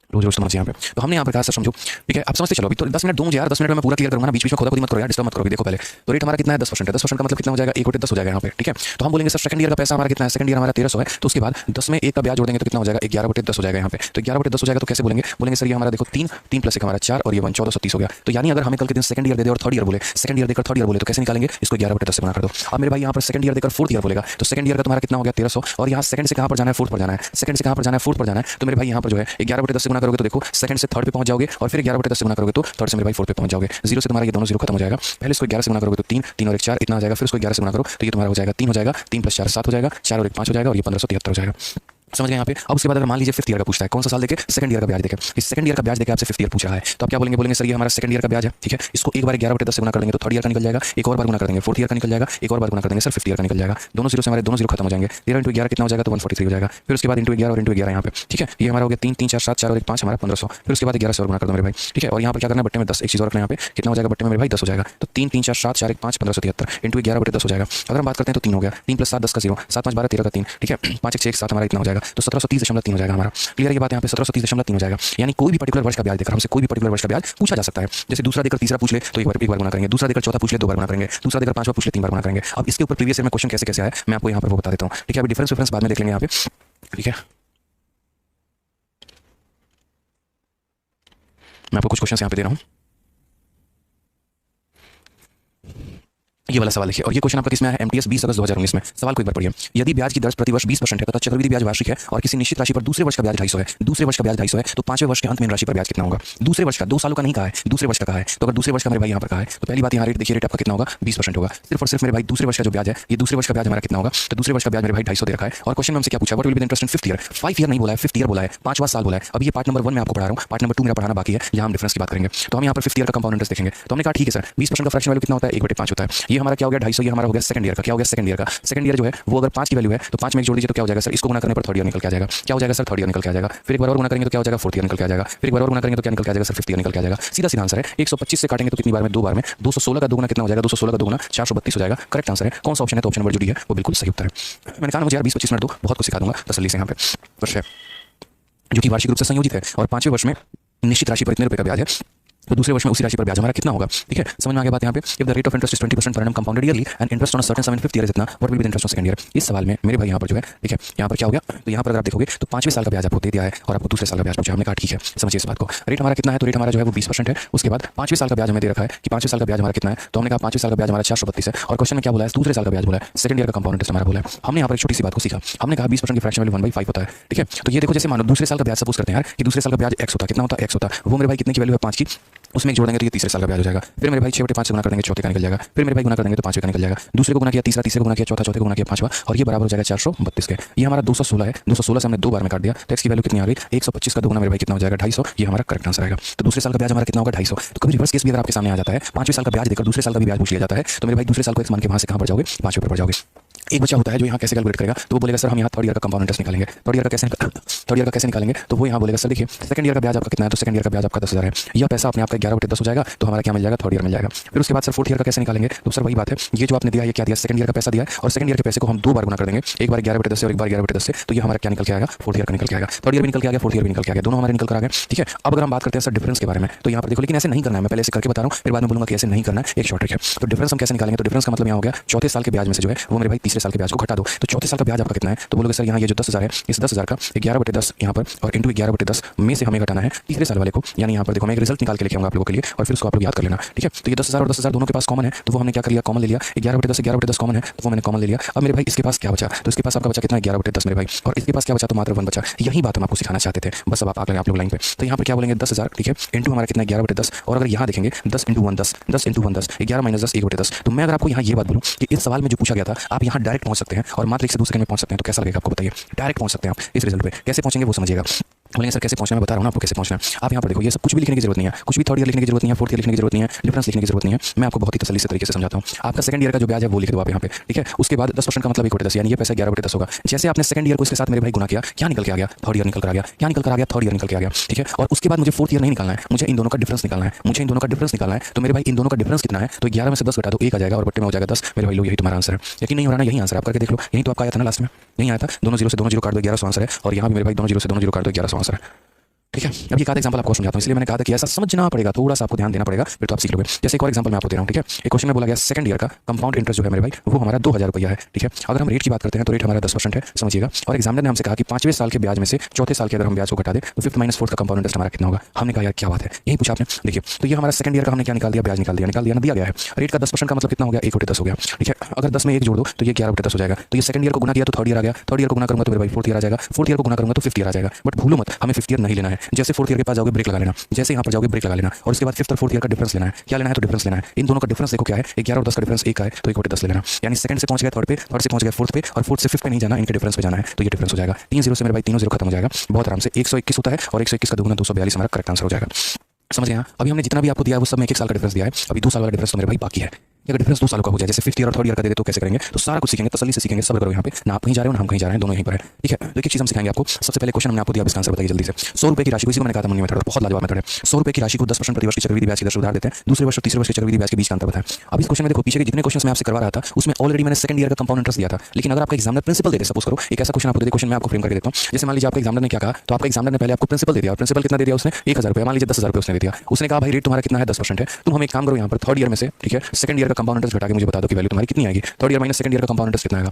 रोज रोज समझ यहाँ पे। तो हमने यहाँ पर कहा सर समझो, ठीक है, आप समझते चलो। अभी तो 10 मिनट दूंगा यार, 10 मिनट में मैं पूरा क्लियर करूँगा ना, बीच बीच में खुदा खुदी मत करो यार, डिस्टर्ब मत करो। देखो पहले तो रेट हमारा कितना है 10% है, 10% का मतलब कितना हो जाएगा 1/10 हो जाएगा यहाँ पे, ठीक है। तो हम बोलेंगे सर सेकंड ईयर का पैसा हमारा कितना है, सेकंड ईयर हमारा 1300 है, तो उसके बाद 10 में 1 का ब्याज जोड़ देंगे तो कितना हो जाएगा 11/10 हो जाएगा यहाँ पे। तो 11/10 हो जाएगा तो कैसे बोलेंगे सर ये हमारा देखो 3 प्लस 1 हमारा 4 और ये 1 1430 हो गया। तो यानी अगर हमें कल के दिन सेकंड ईयर दे दे और थर्ड ईयर बोले, सेकंड ईयर देकर थर्ड ईयर बोले तो कैसे निकालेंगे, इसको 11/10 से गुणा कर दो। अब मेरे भाई यहाँ पर सेकंड ईयर देकर फोर्थ ईयर बोलेगा तो सेकंड ईयर का तुम्हारा कितना हो गया 1300, और यहाँ सेकंड से कहाँ पर जाना है, फोर्थ पर जाना है, सेकंड से कहाँ पर जाना है, फोर्थ पर जाना है। तो मेरे भाई यहाँ पर जो है 11/10 से गुणा करोगे तो देखो सेकंड से थर्ड पे पहुंच जाओगे और फिर 11/10 से गुणा करोगे तो थर्ड से मेरे भाई फोर्थ पे पहुंच जाओगे। 0 से तुम्हारा ये दोनों 0 खत्म हो जाएगा। पहले इसको 11 से गुणा करोगे तो 3 और 1 4 इतना आ जाएगा, फिर इसको 11 से गुणा करो तो ये तुम्हारा हो जाएगा 3 हो जाएगा, 3 + 4 7 हो जाएगा, 4 और 1 5 हो जाएगा और ये 1573 हो जाएगा। समझ गए यहाँ पे। अब उसके बाद अगर मान लीजिए फिफ्थ ईयर का पूछता है, कौन सा साल देके, सेकंड ईयर का ब्याज देके, इस सेकंड ईयर का ब्याज देके आपसे फिफ्थ ईयर पूछ रहा है, तो आप क्या बोलेंगे सर ये हमारा सेकंड ईयर का ब्याज है, ठीक है, इसको एक बार 11/10 से गुणा कर देंगे तो थर्ड ईयर का निकल जाएगा, एक और बार गुणा कर देंगे फोर्थ ईयर का निकल जाएगा, एक और बार गुणा कर देंगे सर फिफ्थ ईयर का निकल जाएगा। दोनों 0 से हमारे दोनों 0 खत्म हो जाएंगे। 13 × 11 कितना हो जाएगा, तो 143 हो जाएगा। फिर उसके बाद इंटू 11 और इंटू 11 यहाँ पे, ठीक है, ये हमारा हो गया 3 3 4 7 4 और 1 5 हमारा 1500। फिर उसके बाद 11 से और गुणा कर दो मेरे भाई, ठीक है, और यहाँ पर क्या करना है बट्टे में 10, एक चीज़ और रखना है यहाँ पे, कितना हो जाएगा बट्टे में मेरे भाई 10 हो जाएगा। तो 3 3 4 7 4 1 5 1573 इंटू 11/10 हो जाएगा। अगर हम बात करते हैं तो 3 हो गया, 3 + 7 10 का 0, 7 5 12 13 का 3, ठीक है, 5 1 6 1 7 हमारा इतना हो जाएगा, तो 1730.3 हो जाएगा हमारा। क्लियर ये बात यहाँ पे 1730.3 हो जाएगा। यानी कोई भी पर्टिकुलर वर्ष का ब्याज देकर हमसे कोई भी पर्टिकुलर वर्ष का ब्याज पूछा जा सकता है। जैसे दूसरा देकर तीसरा पूछ ले तो एक बार गुणा करेंगे, दूसरा देकर चौथा पूछ ले 2 बार गुणा करेंगे, दूसरा देकर पांचवा पूछ ले 3 बार गुणा करेंगे। अब इसके ऊपर प्रीवियस ईयर में क्वेश्चन कैसे कैसे आया मैं आपको यहाँ पर वो बता देता हूँ, ठीक है। अभी डिफरेंस बाद में देख लेंगे यहाँ पे, ठीक है। मैं आपको कुछ क्वेश्चन यहाँ पे दे रहा हूँ, ये वाला सवाल देखिए, और ये क्वेश्चन आपका किसमें है, एमटीएस 20 अगस्त 2019 में। सवाल को एक बार पढ़िए। यदि ब्याज की दर प्रति वर्ष 20% है तथा चक्रवृद्धि ब्याज वार्षिक है और किसी निश्चित राशि पर दूसरे वर्ष का ब्याज 250 है, दूसरे वर्ष का ब्याज 250 है, तो पांचवें वर्ष के अंत में राशि पर ब्याज कितना होगा। दूसरे वर्ष का, 2 सालों का नहीं कहा है, दूसरे वर्ष का कहा है। तो अगर दूसरे वर्ष का मेरे भाई यहाँ पर कहा है तो पहली बात यहाँ रेट देखिए, रेट आपका कितना होगा 20% होगा। सिर्फ और सिर्फ मेरे भाई दूसरे वर्ष का जो ब्याज है, ये दूसरे वर्ष का ब्याज हमारा कितना होगा, तो दूसरे वर्ष का ब्याज मेरे भाई 250 दे रखा है। और क्वेश्चन में हमसे क्या पूछा, what will be the interest in fifth year. 5 year नहीं बोला है, फिफ्थ ईयर बोला है, 5वां साल बोला है। अब ये पार्ट नंबर 1 मैं आपको पढ़ा रहा हूँ, पार्ट नंबर 2 मेरा पढ़ाना बाकी है, यहाँ हम डिफरेंस की बात करेंगे। तो हम यहाँ पर फिफ्थ ईयर का कंपाउंड इंटरेस्ट देखेंगे। तो हमने कहा ठीक है सर 20% का फ्रैक्शन वैल्यू कितना होता है 1/5 होता है। ये हमारा क्या हो गया 250, ये हमारा हो गया सेकंड ईयर का। क्या हो गया सेकंड ईयर का, सेकंड ईयर जो है वो अगर 5 की वैल्यू है तो 5 में 1 जोड़ दीजिए तो क्या हो जाएगा सर, इसको गुणा करने पर थर्ड ईयर निकल के आ जाएगा। क्या हो जाएगा सर, थर्ड ईयर निकल के आ जाएगा। फिर एक बार और गुणा करेंगे तो क्या हो जाएगा, फोर्थ ईयर निकल के आ जाएगा। फिर एक बार और गुणा करेंगे तो क्या निकल के आ जाएगा सर, फिफ्थ ईयर निकल के आ जाएगा। सीधा सीधा आंसर है। 125 से काटेंगे तो कितनी बार में, 2 बार में। 216 का 2 गुना कितना हो जाएगा, 216 का 2 गुना 432 हो जाएगा। करेक्ट आंसर है। कौन सा ऑप्शन है, तो ऑप्शन नंबर जो डी है वो बिल्कुल सही उत्तर है। मैंने कहा मुझे यार 20-25 मिनट दो, बहुत कुछ सिखा दूंगा तसल्ली से। यहाँ पे वर्ष है जो कि वार्षिक रूप से संयोजित है और 5वें वर्ष में निश्चित राशि पर इतने रुपए का ब्याज है, तो दूसरे वर्ष में उसी राशि पर ब्याज हमारा कितना होगा, ठीक है। समझ में आ गया बात यहाँ पे। If the rate of interest is 20% पर annum compounded yearly and interest on a certain sum in fifth year is इतना, what will be the interest on second year. इस सवाल में मेरे भाई यहाँ पर जो है, ठीक है, यहाँ पर क्या हो गया, तो यहाँ पर अगर आप देखोगे तो 5वें साल का ब्याज आपको दे दिया है और आपको दूसरे साल का ब्याज पूछा। हमने कहा ठीक है, समझिए इस बात को। रेट हमारा कितना है, तो रेट हमारा जो है वो 20% है। उसके बाद 5वें साल का ब्याज हमें दे रखा है कि 5वें साल का ब्याज हमारा कितना है, तो हमने कहा 5वें साल का ब्याज हमारा 432 है। और क्वेश्चन में क्या बोला है, दूसरे साल का ब्याज बोला है, सेकंड ईयर का कंपाउंड इंटरेस्ट हमारा बोला है। हमने यहाँ पर एक छोटी सी बात को सीखा। हमने कहा 20% की फ्रैक्शन वैल्यू 1/5 होता है, ठीक है। तो ये देखो, जैसे मानो दूसरे साल का ब्याज सपोज करते हैं यार कि दूसरे साल का ब्याज x होता है, कितना होता है x होता है, वो मेरे भाई कितने की वैल्यू है 5 की, उसमें जोड़ देंगे तो ये तीसरे साल का ब्याज हो जाएगा। फिर मेरे भाई 6/5 से गुणा कर देंगे, चौथे का निकल जाएगा। फिर मेरे भाई गुणा कर देंगे तो 5वें का निकल जाएगा। दूसरे को गुणा किया तीसरा, तीसरे को गुणा किया चौथा, चौथे को गुणा किया 5वां, और ये बराबर हो जाएगा 432 के। ये हमारा 216 है। 216 से हमने 2 बार में काट दिया तो x की वैल्यू कितनी आ गई, 125 का 2 गुना मेरे भाई कितना हो जाएगा 250। ये हमारा करेक्ट आंसर आएगा। तो दूसरे साल का ब्याज हमारा कितना होगा 250। तो कभी रिवर्स केस भी अगर आपके सामने आ जाता है, 5वें साल का ब्याज देकर दूसरे साल का भी ब्याज पूछ लिया जाता है, तो मेरे भाई दूसरे साल को x मान के वहां से कहां पर जाओगे, 5वें पर जाओगे। एक बच्चा होता है जो यहाँ कैसे कैलकुलेट करेगा, तो वो बोलेगा सर हम यहाँ थर्ड ईयर का कंपाउंड इंटरेस्ट निकालेंगे। थर्ड ईयर का कैसे निकालेंगे, तो वो यहाँ बोलेगा सर देखिए सेकंड ईयर का ब्याज आपका कितना है, तो सेकंड ईयर का ब्याज आपका 10,000 है। यह पैसा अपने आपका 11/10 हो जाएगा, तो हमारा क्या मिल जाएगा, थर्ड ईयर मिल जाएगा। फिर उसके बाद सर फोर्थ ईयर का कैसे निकालेंगे, तो सर वही बात है, ये जो आपने दिया ये क्या दिया, सेकंड ईयर का पैसा दिया है और सेकंड ईयर के पैसे को हम 2 बार गुना कर देंगे, एक बार 11/10 से और एक बार 11/10 से, तो ये हमारा क्या निकल के आएगा, फोर्थ ईयर का निकल के आएगा। थर्ड ईयर भी निकल के आ गया, फोर्थ ईयर भी निकल के आ गया, दोनों हमारे निकल कर आ गए। ठीक है, अब अगर हम बात करते हैं सर डिफरेंस के बारे में, तो यहाँ पर देखो, लेकिन ऐसे नहीं करना है, मैं पहले से करके बता रहा हूँ, फिर बाद में बोलूंगा कि ऐसे नहीं करना है, एक शॉर्ट ट्रिक है। तो डिफरेंस हम कैसे निकालेंगे, तो डिफरेंस का मतलब यहाँ हो गया चौथे साल के ब्याज में से जो है वो मेरे भाई तीसरे साल के ब्याज को घटा दो। तो चौथे साल का ब्याज आपका कितना है, तो बोलोगे सर यहाँ ये जो 10,000 है, इस 10,000 का 11/10 यहाँ पर और इंटू 11/10 में से हमें घटाना है तीसरे साल वाले को। यानी यहाँ पर देखो मैं एक रिजल्ट निकाल के लेके आऊंगा आप लोगों के लिए और फिर उसको आप लोग याद कर लेना। ठीक है, तो ये 10,000 और 10,000 दोनों के पास कॉमन है, तो वो हमने क्या कर लिया, कॉमन ले लिया। 11/10 11/10 कॉमन है, तो वो मैंने कॉमन ले लिया। अब मेरे भाई इसके पास क्या बचा, तो इसके पास आपका बचा कितना, 11/10 मेरे भाई, और इसके पास क्या बचा, तो मात्र 1 बचा। यही बात हम आपको सिखाना चाहते थे, बस अब आप लोग लाइन पे। तो यहाँ पर क्या बोलेंगे 10,000, ठीक है, इंटू हमारा कितना 11/10, और अगर यहाँ देखेंगे 10 × 1 10, 10 × 1 10, 11 - 10 1/10। तो मैं अगर आपको यहाँ ये बात बोलूँ कि इस सवाल में जो पूछा गया था आप यहाँ डायरेक्ट पहुँच सकते हैं और मात्र 1 से 2 सेकंड में पहुँच सकते हैं, तो कैसा लगेगा आपको बताइए। डायरेक्ट पहुँच सकते हैं आप इस रिजल्ट पे, कैसे पहुँचेंगे वो समझिएगा। बोलेंगे सर कैसे पहुंचना, मैं बता रहा हूं ना आपको कैसे पहुंचना है। आप यहाँ पर देखो ये सब कुछ भी लिखने की जरूरत नहीं है, कुछ भी थर्ड ईयर लिखने की जरूरत नहीं है, फोर्थ ईयर लिखने की जरूरत नहीं है, डिफरेंस लिखने की जरूरत नहीं है। मैं आपको बहुत ही तसल्ली से तरीके से समझाता हूँ। आपका सेकंड ईयर का जो ब्याज है वो लिख दो आप यहाँ पे, ठीक है। उसके बाद 10% का मतलब 1/10, यानी ये पैसा 11/10 होगा। जैसे आपने सेकंड ईयर को इसके साथ मेरे भाई गुना किया, क्या निकल के आ गया, थर्ड ईयर निकल कर आ गया, क्या निकल कर आ गया, थर्ड ईयर निकल के आ गया। ठीक है, और उसके बाद मुझे फोर्थ ईयर नहीं निकालना है, मुझे इन दोनों का डिफरेंस निकालना है, मुझे इन दोनों का डिफरेंस निकालना है। तो मेरे भाई इन दोनों का डिफरेंस कितना है, तो 11 में से 10 घटा दो, 1 आ जाएगा और बट्टे में हो जाएगा 10। मेरे भाई लो यही तुम्हारा आंसर है। यकीन नहीं हो रहा ना, यही आंसर आप करके देख लो, यही तो आपका आया था ना लास्ट में, यही आया था। दोनों जीरो से दोनों जीरो काट दो, 1100 आंसर है। और यहाँ भी मेरे भाई दोनों जीरो से दोनों जीरो काट दो, 1100 आंसर है। ठीक है, अब ये एक एग्जांपल आपको समझाता हूं, इसलिए मैंने कहा था कि ऐसा समझना पड़ेगा, थोड़ा सा आपको ध्यान देना पड़ेगा, फिर तो आप सीख लोगे। जैसे एक और एग्जांपल मैं आपको दे रहा हूं, ठीक है। एक क्वेश्चन में बोला गया सेकंड ईयर का कंपाउंड इंटरेस्ट जो है मेरे भाई वो हमारा 2,000 रुपया है। ठीक है, अगर हम रेट की बात करते हैं तो रेट हमारा 10% है, समझिएगा। और एग्जामिनर ने हमसे कहा कि 5वें साल के ब्याज में से चौथे साल के अगर हम ब्याज को घटा दे तो 5th - 4th का कंपाउंड इंटरेस्ट हमारा कितना होगा। हमने कहा यार क्या बात है, यही पूछा आपने। देखिए तो ये हमारा सेकंड ईयर का हमने क्या निकाल दिया, ब्याज निकाल दिया ना, दिया गया है। रेट का 10% का मतलब कितना हो गया, 1/10 हो गया। ठीक है, अगर 10 में 1 जोड़ दो तो ये 11/10 हो जाएगा। तो ये सेकंड ईयर को गुना किया तो थर्ड ईयर आ गया, थर्ड ईयर को गुना करूंगा तो मेरे भाई फोर्थ ईयर आ जाएगा, फोर्थ ईयर को गुना करूंगा तो 5th ईयर आ जाएगा। बट भूलो मत, हमें 5th ईयर नहीं लेना है। जैसे फोर्थ ईयर के पास जाओगे ब्रेक लगा लेना, जैसे यहाँ पर जाओगे ब्रेक लगा लेना, और उसके बाद 5th और 4th ईयर का डिफरेंस लेना है। क्या लेना है, तो डिफरेंस लेना है। इन दोनों का डिफरेंस देखो क्या है, 11 और 10 का डिफरेंस 1 का है, तो 1/10 लेना। यानी सेकंड से पहुंच गया थर्ड पे, थर्ड से पहुंच गया फोर्थ पे, और फोर्थ से 5th पे नहीं जाना, इनके डिफरेंस पे जाना है, तो ये डिफरेंस हो जाएगा 3 जीरो से मेरे भाई 3 जीरो खत्म हो जाएगा बहुत आराम से। 121 होता है और 121 का दुगुना 242 हमारा करेक्ट आंसर हो जाएगा। समझ गए। अभी हमने जितना भी आपको दिया है वो सब में 1 साल का डिफरेंस दिया है, अभी 2 साल वाला डिफरेंस तो मेरे भाई बाकी है। अगर डिफरेंस 2 सालों का हो जाए, जैसे 5th ईयर और थर्ड ईयर का दे दे तो कैसे करेंगे, तो सारा कुछ सीखेंगे, तसल्ली से सीखेंगे, सब्र करो। यहाँ पे ना आप कहीं जा रहे हो ना हम कहीं जा रहे हैं, दोनों यहीं पर है। ठीक है, तो एक चीज हम सिखाएंगे आपको। सबसे पहले क्वेश्चन हमने आपको दिया, इसका आंसर बताइए जल्दी से। 100 रुपये की राशि को, इसी को मैंने कहा था मनी मेथड, बहुत लाजवाब मेथड है। 100 रुपये की राशि को 10% प्रतिवर्ष की चक्रवृद्धि ब्याज की दर से उधार देते हैं, दूसरे वर्ष और तीसरे वर्ष की चक्रवृद्धि ब्याज के बीच का अंतर बताएं। अब इस क्वेश्चन में देखो पीछे के जितने क्वेश्चन मैं आपसे करवा रहा था उसमें ऑलरेडी मैंने सेकंड ईयर का कंपाउंड इंटरेस्ट दिया था, लेकिन अगर आपका एग्जामिनर प्रिंसिपल दे दे, सपोज करो एक ऐसा क्वेश्चन आपको दे दे, क्वेश्चन मैं आपको फ्रेम करके देता हूं। जैसे मान लीजिए आपका एग्जामिनर ने क्या कहा, तो आपका एग्जामिनर ने पहले आपको प्रिंसिपल दे दिया, और प्रिंसिपल कितना दे दिया उसने, 1,000 रुपये, मान लीजिए 10,000 रुपये उसने दे दिया। उसने कहा भाई रेट तुम्हारा कितना है, 10% है। तुम हम एक काम करो यहाँ पर थर्ड ईयर में से, ठीक है, सेकंड ईयर का कंपाउंड इंटरेस्ट घटा के मुझे बता दो कि वैल्यू तुम्हारी कितनी आएगी। Third year minus second year का कंपाउंड इंटरेस्ट कितना आएगा।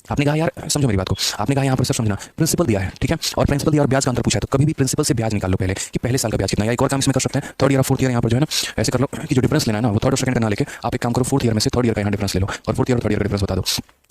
आपने कहा यार समझो मेरी बात को, आपने कहा यहाँ पर सर समझना, प्रिंसिपल दिया है, ठीक है, और प्रिंसिपल दिया और ब्याज का अंतर पूछा है, तो कभी भी प्रिंसिपल से ब्याज निकाल लो पहले कि पहले साल का ब्याज कितना है। या एक और काम इसमें कर सकते हैं, थर्ड ईयर और फोर्थ ईयर यहाँ पर जो है ना ऐसे कर लो कि जो डिफरेंस लेना है ना वो थर्ड और सेकंड का ना लेके आप एक काम करो, फोर्थ ईयर में से थर्ड ईयर का यहाँ डिफरेंस ले लो और फोर्थ ईयर और थर्ड ईयर का डिफरेंस बता दो।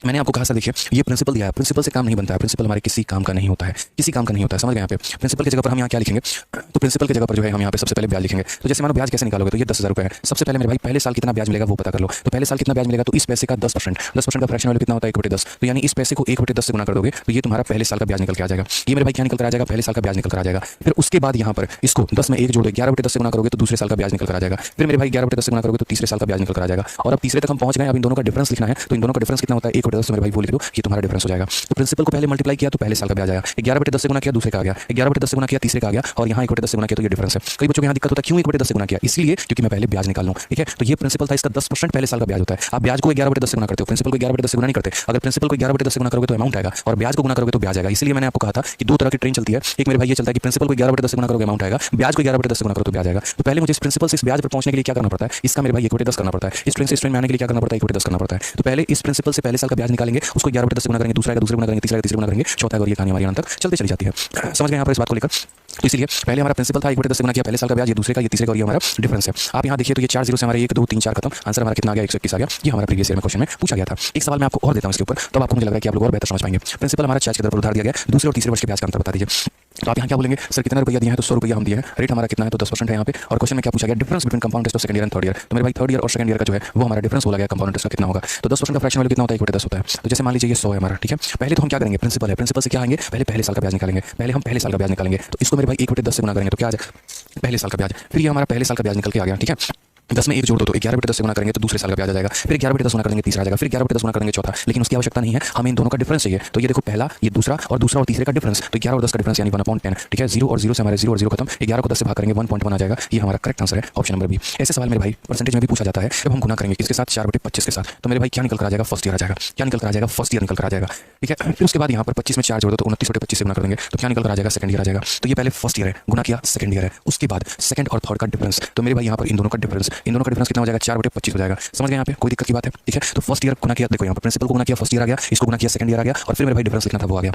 मैंने आपको कहा सर देखिए ये प्रिंसिपल दिया है, प्रिंसिपल से काम नहीं बनता है, प्रिंसिपल हमारे किसी काम का नहीं होता है, किसी काम का नहीं होता है, समझ गए। यहाँ पे प्रिंसिपल की जगह पर हम यहाँ क्या लिखेंगे, तो प्रिंसिपल की जगह पर जो है हम यहाँ पे सबसे पहले ब्याज लिखेंगे। तो जैसे मानो ब्याज कैसे निकालोगे, तो ये 10,000 रुपये है। सबसे पहले मेरे भाई पहले साल कितना ब्याज मिलेगा वो पता कर लो। तो पहले साल कितना ब्याज मिलेगा, तो इस पैसे का 10% का फ्रैक्शन वैल्यू कितना होता है, 1/10। तो यानी इस पैसे को 1/10 से गुना कर दोगे तो ये तुम्हारा पहले साल का ब्याज निकल के आ जाएगा। ये मेरे भाई क्या निकल कर आ जाएगा, पहले साल का ब्याज निकल कर आ जाएगा। फिर उसके बाद यहाँ पर इसको 10 में 1 जोड़ो, 11/10 से गुना करोगे तो दूसरे साल का ब्याज निकल कर आ जाएगा। फिर मेरे भाई 11/10 से गुना करोगे तो तीसरे साल का ब्याज निकल कर आ जाएगा। और अब तीसरे तक हम पहुंच गए, अब इन दोनों का डिफरेंस लिखना है। तो इन दोनों का डिफरेंस कितना होता है, 1/10, तो मेरे भाई वो लिख दो, ये तुम्हारा डिफरेंस हो जाएगा। तो प्रिंसिपल को पहले मल्टीप्लाई किया तो पहले साल का ब्याज आया, 11/10 से गुना किया दूसरे का आ गया, 11/10 से गुना किया तीसरे का आ गया, और यहाँ 1/10 से गुना किया तो ये डिफरेंस है। कई बच्चों को यहाँ दिक्कत होता है, क्यों 1/10 से गुना किया, इसलिए क्योंकि मैं पहले ब्याज निकाल लूं। ठीक है, तो ये प्रिंसिपल था, इसका 10% पहले साल का ब्याज होता है। आप ब्याज को 11/10 से गुना करते हो, प्रिंसिपल को 11/10 से गुना नहीं करते। अगर प्रिंसिपल को 11/10 से गुना करोगे तो अमाउंट आएगा, और ब्याज को गुना करोगे तो ब्याज आएगा। इसलिए मैंने आपको कहा था कि 2 तरह की ट्रेन चलती है। एक मेरे भाई ये चलता है कि प्रिंसिपल को 11/10 से गुना करोगे अमाउंट आएगा, ब्याज को 11/10 से गुना करो तो ब्याज आएगा। तो पहले मुझे इस प्रिंसिपल से इस ब्याज पर पहुंचने के लिए क्या करना पड़ता है, इसका मेरे भाई 1/10 करना पड़ता है। इस ट्रेन से इस ट्रेन में आने के लिए क्या करना पड़ता है, 1/10 करना पड़ता है। तो पहले इस प्रिंसिपल से पहले साल का ब्याज निकालेंगे, उसको 11/10 से गुना करेंगे, दूसरा का दूसरे गुना करेंगे, तीसरा का तीसरे गुना करेंगे, चौथा और ये कहानी हमारी अनंत तक चलते चली जाती है। समझ गए यहाँ पर इस बात को लेकर। तो इसलिए पहले हमारा प्रिंसिपल था 1/10 से गुना किया पहले साल का ब्याज, ये दूसरे का, ये तीसरे का, और ये हमारा डिफरेंस है। आप यहाँ देखिए तो ये 4 जीरो से हमारे 1 2 3 4 खत्म, आंसर हमारा कितना आ गया, 121 आ गया। ये हमारा प्रीवियस ईयर में क्वेश्चन में पूछा गया था। एक सवाल मैं आपको और देता हूँ इसके ऊपर, तब आपको मुझे लग रहा है कि आप लोग और बेहतर समझ पाएंगे। प्रिंसिपल हमारा 4 की दर पर उधार दिया गया, दूसरे और तीसरे वर्ष के ब्याज का अंतर बता दीजिए। तो आप यहाँ क्या बोलेंगे, सर कितना रुपया दिया है, तो 100 रुपया हम दिए हैं, रेट हमारा कितना है, तो 10% है यहाँ पे। और क्वेश्चन में क्या पूछा गया, difference between compound interest of second year and third year. तो मेरे भाई थर्ड ईयर और सेकंड ईयर का जो है वो हमारा डिफरेंस बोला गया, कंपाउंड इंटरेस्ट का कितना होगा। तो 10% का फ्रैक्शन वैल्यू कितना होता है, 1/10 होता है। तो जैसे मान लीजिए ये 100 है हमारा, ठीक है। पहले तो हम क्या करेंगे, प्रिंसिपल है, प्रिंसिपल से क्या आएंगे, पहले साल का ब्याज निकालेंगे। पहले हम पहले साल का ब्याज निकालेंगे, तो इसको मेरे भाई 1/10 से गुना करेंगे तो क्या आ जाए, पहले साल का ब्याज। फिर ये हमारा पहले साल का ब्याज निकल के आ गया, ठीक है। 10 में एक जोड़ दो तो 11/10 से गुना करेंगे तो दूसरे साल का ब्याज आ जाएगा, फिर 11/10 गुना करेंगे तीसरा आ जाएगा, फिर 11/10 गुना करेंगे चौथा। लेकिन उसकी आवश्यकता नहीं है, हमें इन दोनों का डिफरेंस चाहिए। तो ये देखो पहला, ये दूसरा और तीसरे का डिफरेंस, तो 11 और 10 का डिफरेंस यानी 1/10। ठीक है, 0 और 0 से हमारे 0 और 0 खत्म, 11 को 10 से भाग करेंगे 1.1 आ जाएगा। ये हमारा करेक्ट आंसर है ऑप्शन नंबर बी। ऐसे सवाल मेरे भाई परसेंटेज में भी पूछा जाता है, जब हम गुना करेंगे किसके साथ, 4/25 के साथ। तो मेरे भाई क्या निकल कर आ जाएगा, फर्स्ट ईयर आ जाएगा। क्या निकल कर आ जाएगा, फर्स्ट ईयर निकल कर आ जाएगा। ठीक है, फिर उसके बाद यहाँ पर 25 में 4 जोड़ दो तो 29/25 से गुना कर देंगे, तो क्या निकल कर आ जाएगा, सेकंड ईयर आ जाएगा। तो ये पहले फर्स्ट ईयर है, गुना किया, सेकंड ईयर है। उसके बाद सेकंड और थर्ड का डिफरेंस, तो मेरे भाई यहाँ पर इन दोनों का डिफरेंस कितना हो जाएगा, 4/25 हो जाएगा। समझ गए यहाँ पे, कोई दिक्कत की बात है। ठीक है, तो फर्स्ट ईयर गुना किया, देखो यहाँ पर प्रिंसिपल को गुना किया, फर्स्ट ईयर आ गया, इसको गुना किया, सेकंड ईयर आ गया, और फिर मेरे भाई डिफरेंस लिखना था, वो आ गया।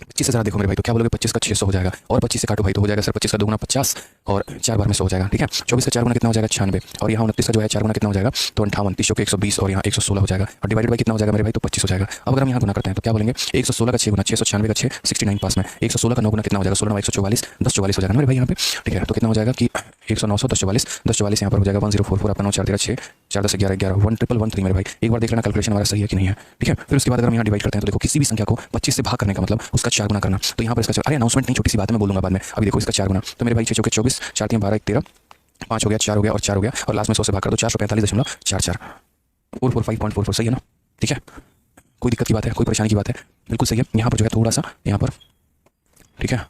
25 से जरा देखो मेरे भाई, तो क्या बोलोगे, 25 का 600 हो जाएगा, और 25 से काटो भाई तो हो जाएगा सर 25 का 2 गुना 50 और 4 बार में 100 हो जाएगा। ठीक है, 24 का 4 गुना कितना हो जाएगा, 96, और यहाँ 29 का जो है 4 गुना कितना हो जाएगा, तो 58, 30 के 120 और यहाँ 116 हो जाएगा, और डिवाइडेड बाई कितना हो जाएगा मेरे भाई, तो 25 हो जाएगा। अब अगर हम यहाँ गुना करते हैं तो क्या बोलेंगे, 116 का 6 गुना 696 का 6 69 पास में, 116 का 9 गुना कितना हो जाएगा, 16 144 10 44 हो जाएगा मेरे भाई यहाँ पे। ठीक है, तो कितना हो जाएगा कि 109 10 44 10 44 यहाँ पर हो जाएगा 1044, आपका 9 4 13 6 4 10 11 11 1113 मेरे भाई। एक बार देख लेना कैलकुलेशन हमारा सही है कि नहीं है। ठीक है, फिर उसके बाद अगर हम यहाँ डिवाइड करते हैं तो देखो किसी भी संख्या को 25 से भाग करने का मतलब उसका 4 गुना करना। तो यहाँ पर इसका अरे अनाउंसमेंट नहीं, छोटी सी बात है, मैं बोलूंगा बाद में। अभी देखो इसका 4 गुना, तो मेरे भाई 6 चौके 24 4 3 12 1 13 5 हो गया, 4 हो गया और 4 हो गया, और लास्ट में 100 से भाग कर दो, 445.44 445.44 सही है ना। ठीक है, कोई दिक्कत की बात है, कोई परेशानी की बात है, बिल्कुल सही है। यहाँ पर जो है थोड़ा सा यहाँ पर, ठीक है,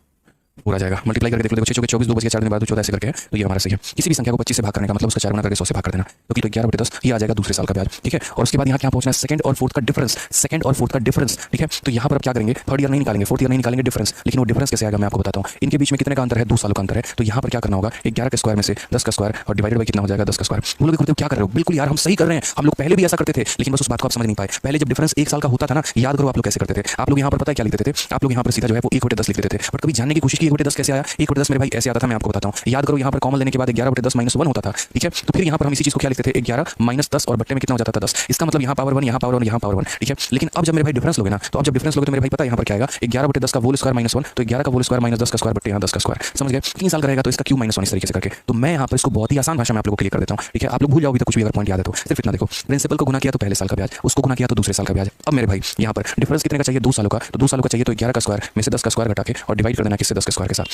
पूरा जाएगा, मल्टीप्लाई करके देख लो, देखो 6 चौके 24 2 बज गया 4 दिन बाद 14 ऐसे करके है, तो ये हमारा सही है। किसी भी संख्या को 25 से भाग करने का मतलब उसका 4 गुना करके 100 से भाग कर देना, तो 11/10 ये आ जाएगा दूसरे साल का ब्याज। ठीक है, और उसके बाद यहाँ क्या पहुंचना है, सेकंड और फोर्थ का डिफरेंस, सेकंड और फोर्थ का डिफरेंस। ठीक है, तो यहाँ पर अब क्या करेंगे, थर्ड ईयर नहीं निकालेंगे, फोर्थ ईयर नहीं निकालेंगे डिफरेंस, लेकिन वो डिफरेंस कैसे आएगा मैं आपको बताता हूँ। इनके बीच में कितने का अंतर है, 2 सालों का अंतर है। तो यहाँ पर क्या करना होगा, 11 के स्क्वायर में से 10 का स्क्वायर और डिवाइडेड बाई कितना हो जाएगा, 10 का स्क्वायर। वो लोग करते हो क्या कर रहे हो, बिल्कुल यार हम सही कर रहे हैं, हम लोग पहले भी ऐसा करते थे, लेकिन बस उस बात को आप समझ नहीं पाए। पहले जब डिफरेंस 1 साल का होता था ना, याद करो आप लोग कैसे करते थे। आप लोग यहाँ पर पता है क्या लिखते थे, आप लोग यहाँ पर सीधा जो है वो 1/10 लिख देते थे, बट कभी जानने की कोशिश की 1/10 कैसे आया। 1/10 मेरे भाई ऐसे आता था, मैं आपको बताता हूँ। याद करो यहाँ पर कॉमन लेने के बाद 11/10 -1 होता था। ठीक है, तो फिर यहाँ पर हम इसी चीज को क्या लिखते थे, 11 - 10 और बट्टे में कितना हो जाता था 10। इसका मतलब यहाँ पावर 1 यहाँ पावर 1 यहाँ पावर 1। ठीक है, लेकिन अब जब मेरे भाई डिफरेंस लोगे ना, तो अब जब डिफरेंस लोगे तो मेरे भाई पता है यहाँ पर क्या आएगा, 11/10 का होल स्क्वायर -1, तो 11 का होल स्क्वायर -10 का स्क्वायर बट्टे यहाँ 10 का स्क्वायर। समझ गए, 3 साल का रहेगा तो इसका क्यूब -1 इस तरीके से करके। तो मैं यहाँ पर इसको बहुत ही आसान भाषा में आप लोगों को क्लियर कर देता हूँ। ठीक है, आप लोग भूल जाओगे तो कुछ भी अगर पॉइंट याद है तो सिर्फ इतना देखो, प्रिंसिपल को गुना किया तो पहले साल का ब्याज, उसको गुना किया तो दूसरे साल का ब्याज। अब मेरे भाई यहाँ पर डिफरेंस कितने का चाहिए, 2 सालों का, तो 2 सालों का चाहिए तो 11 का स्क्वायर में से 10 का स्क्वायर घटा के और डिवाइड कर देना किससे, 10 के स्क्वायर के साथ।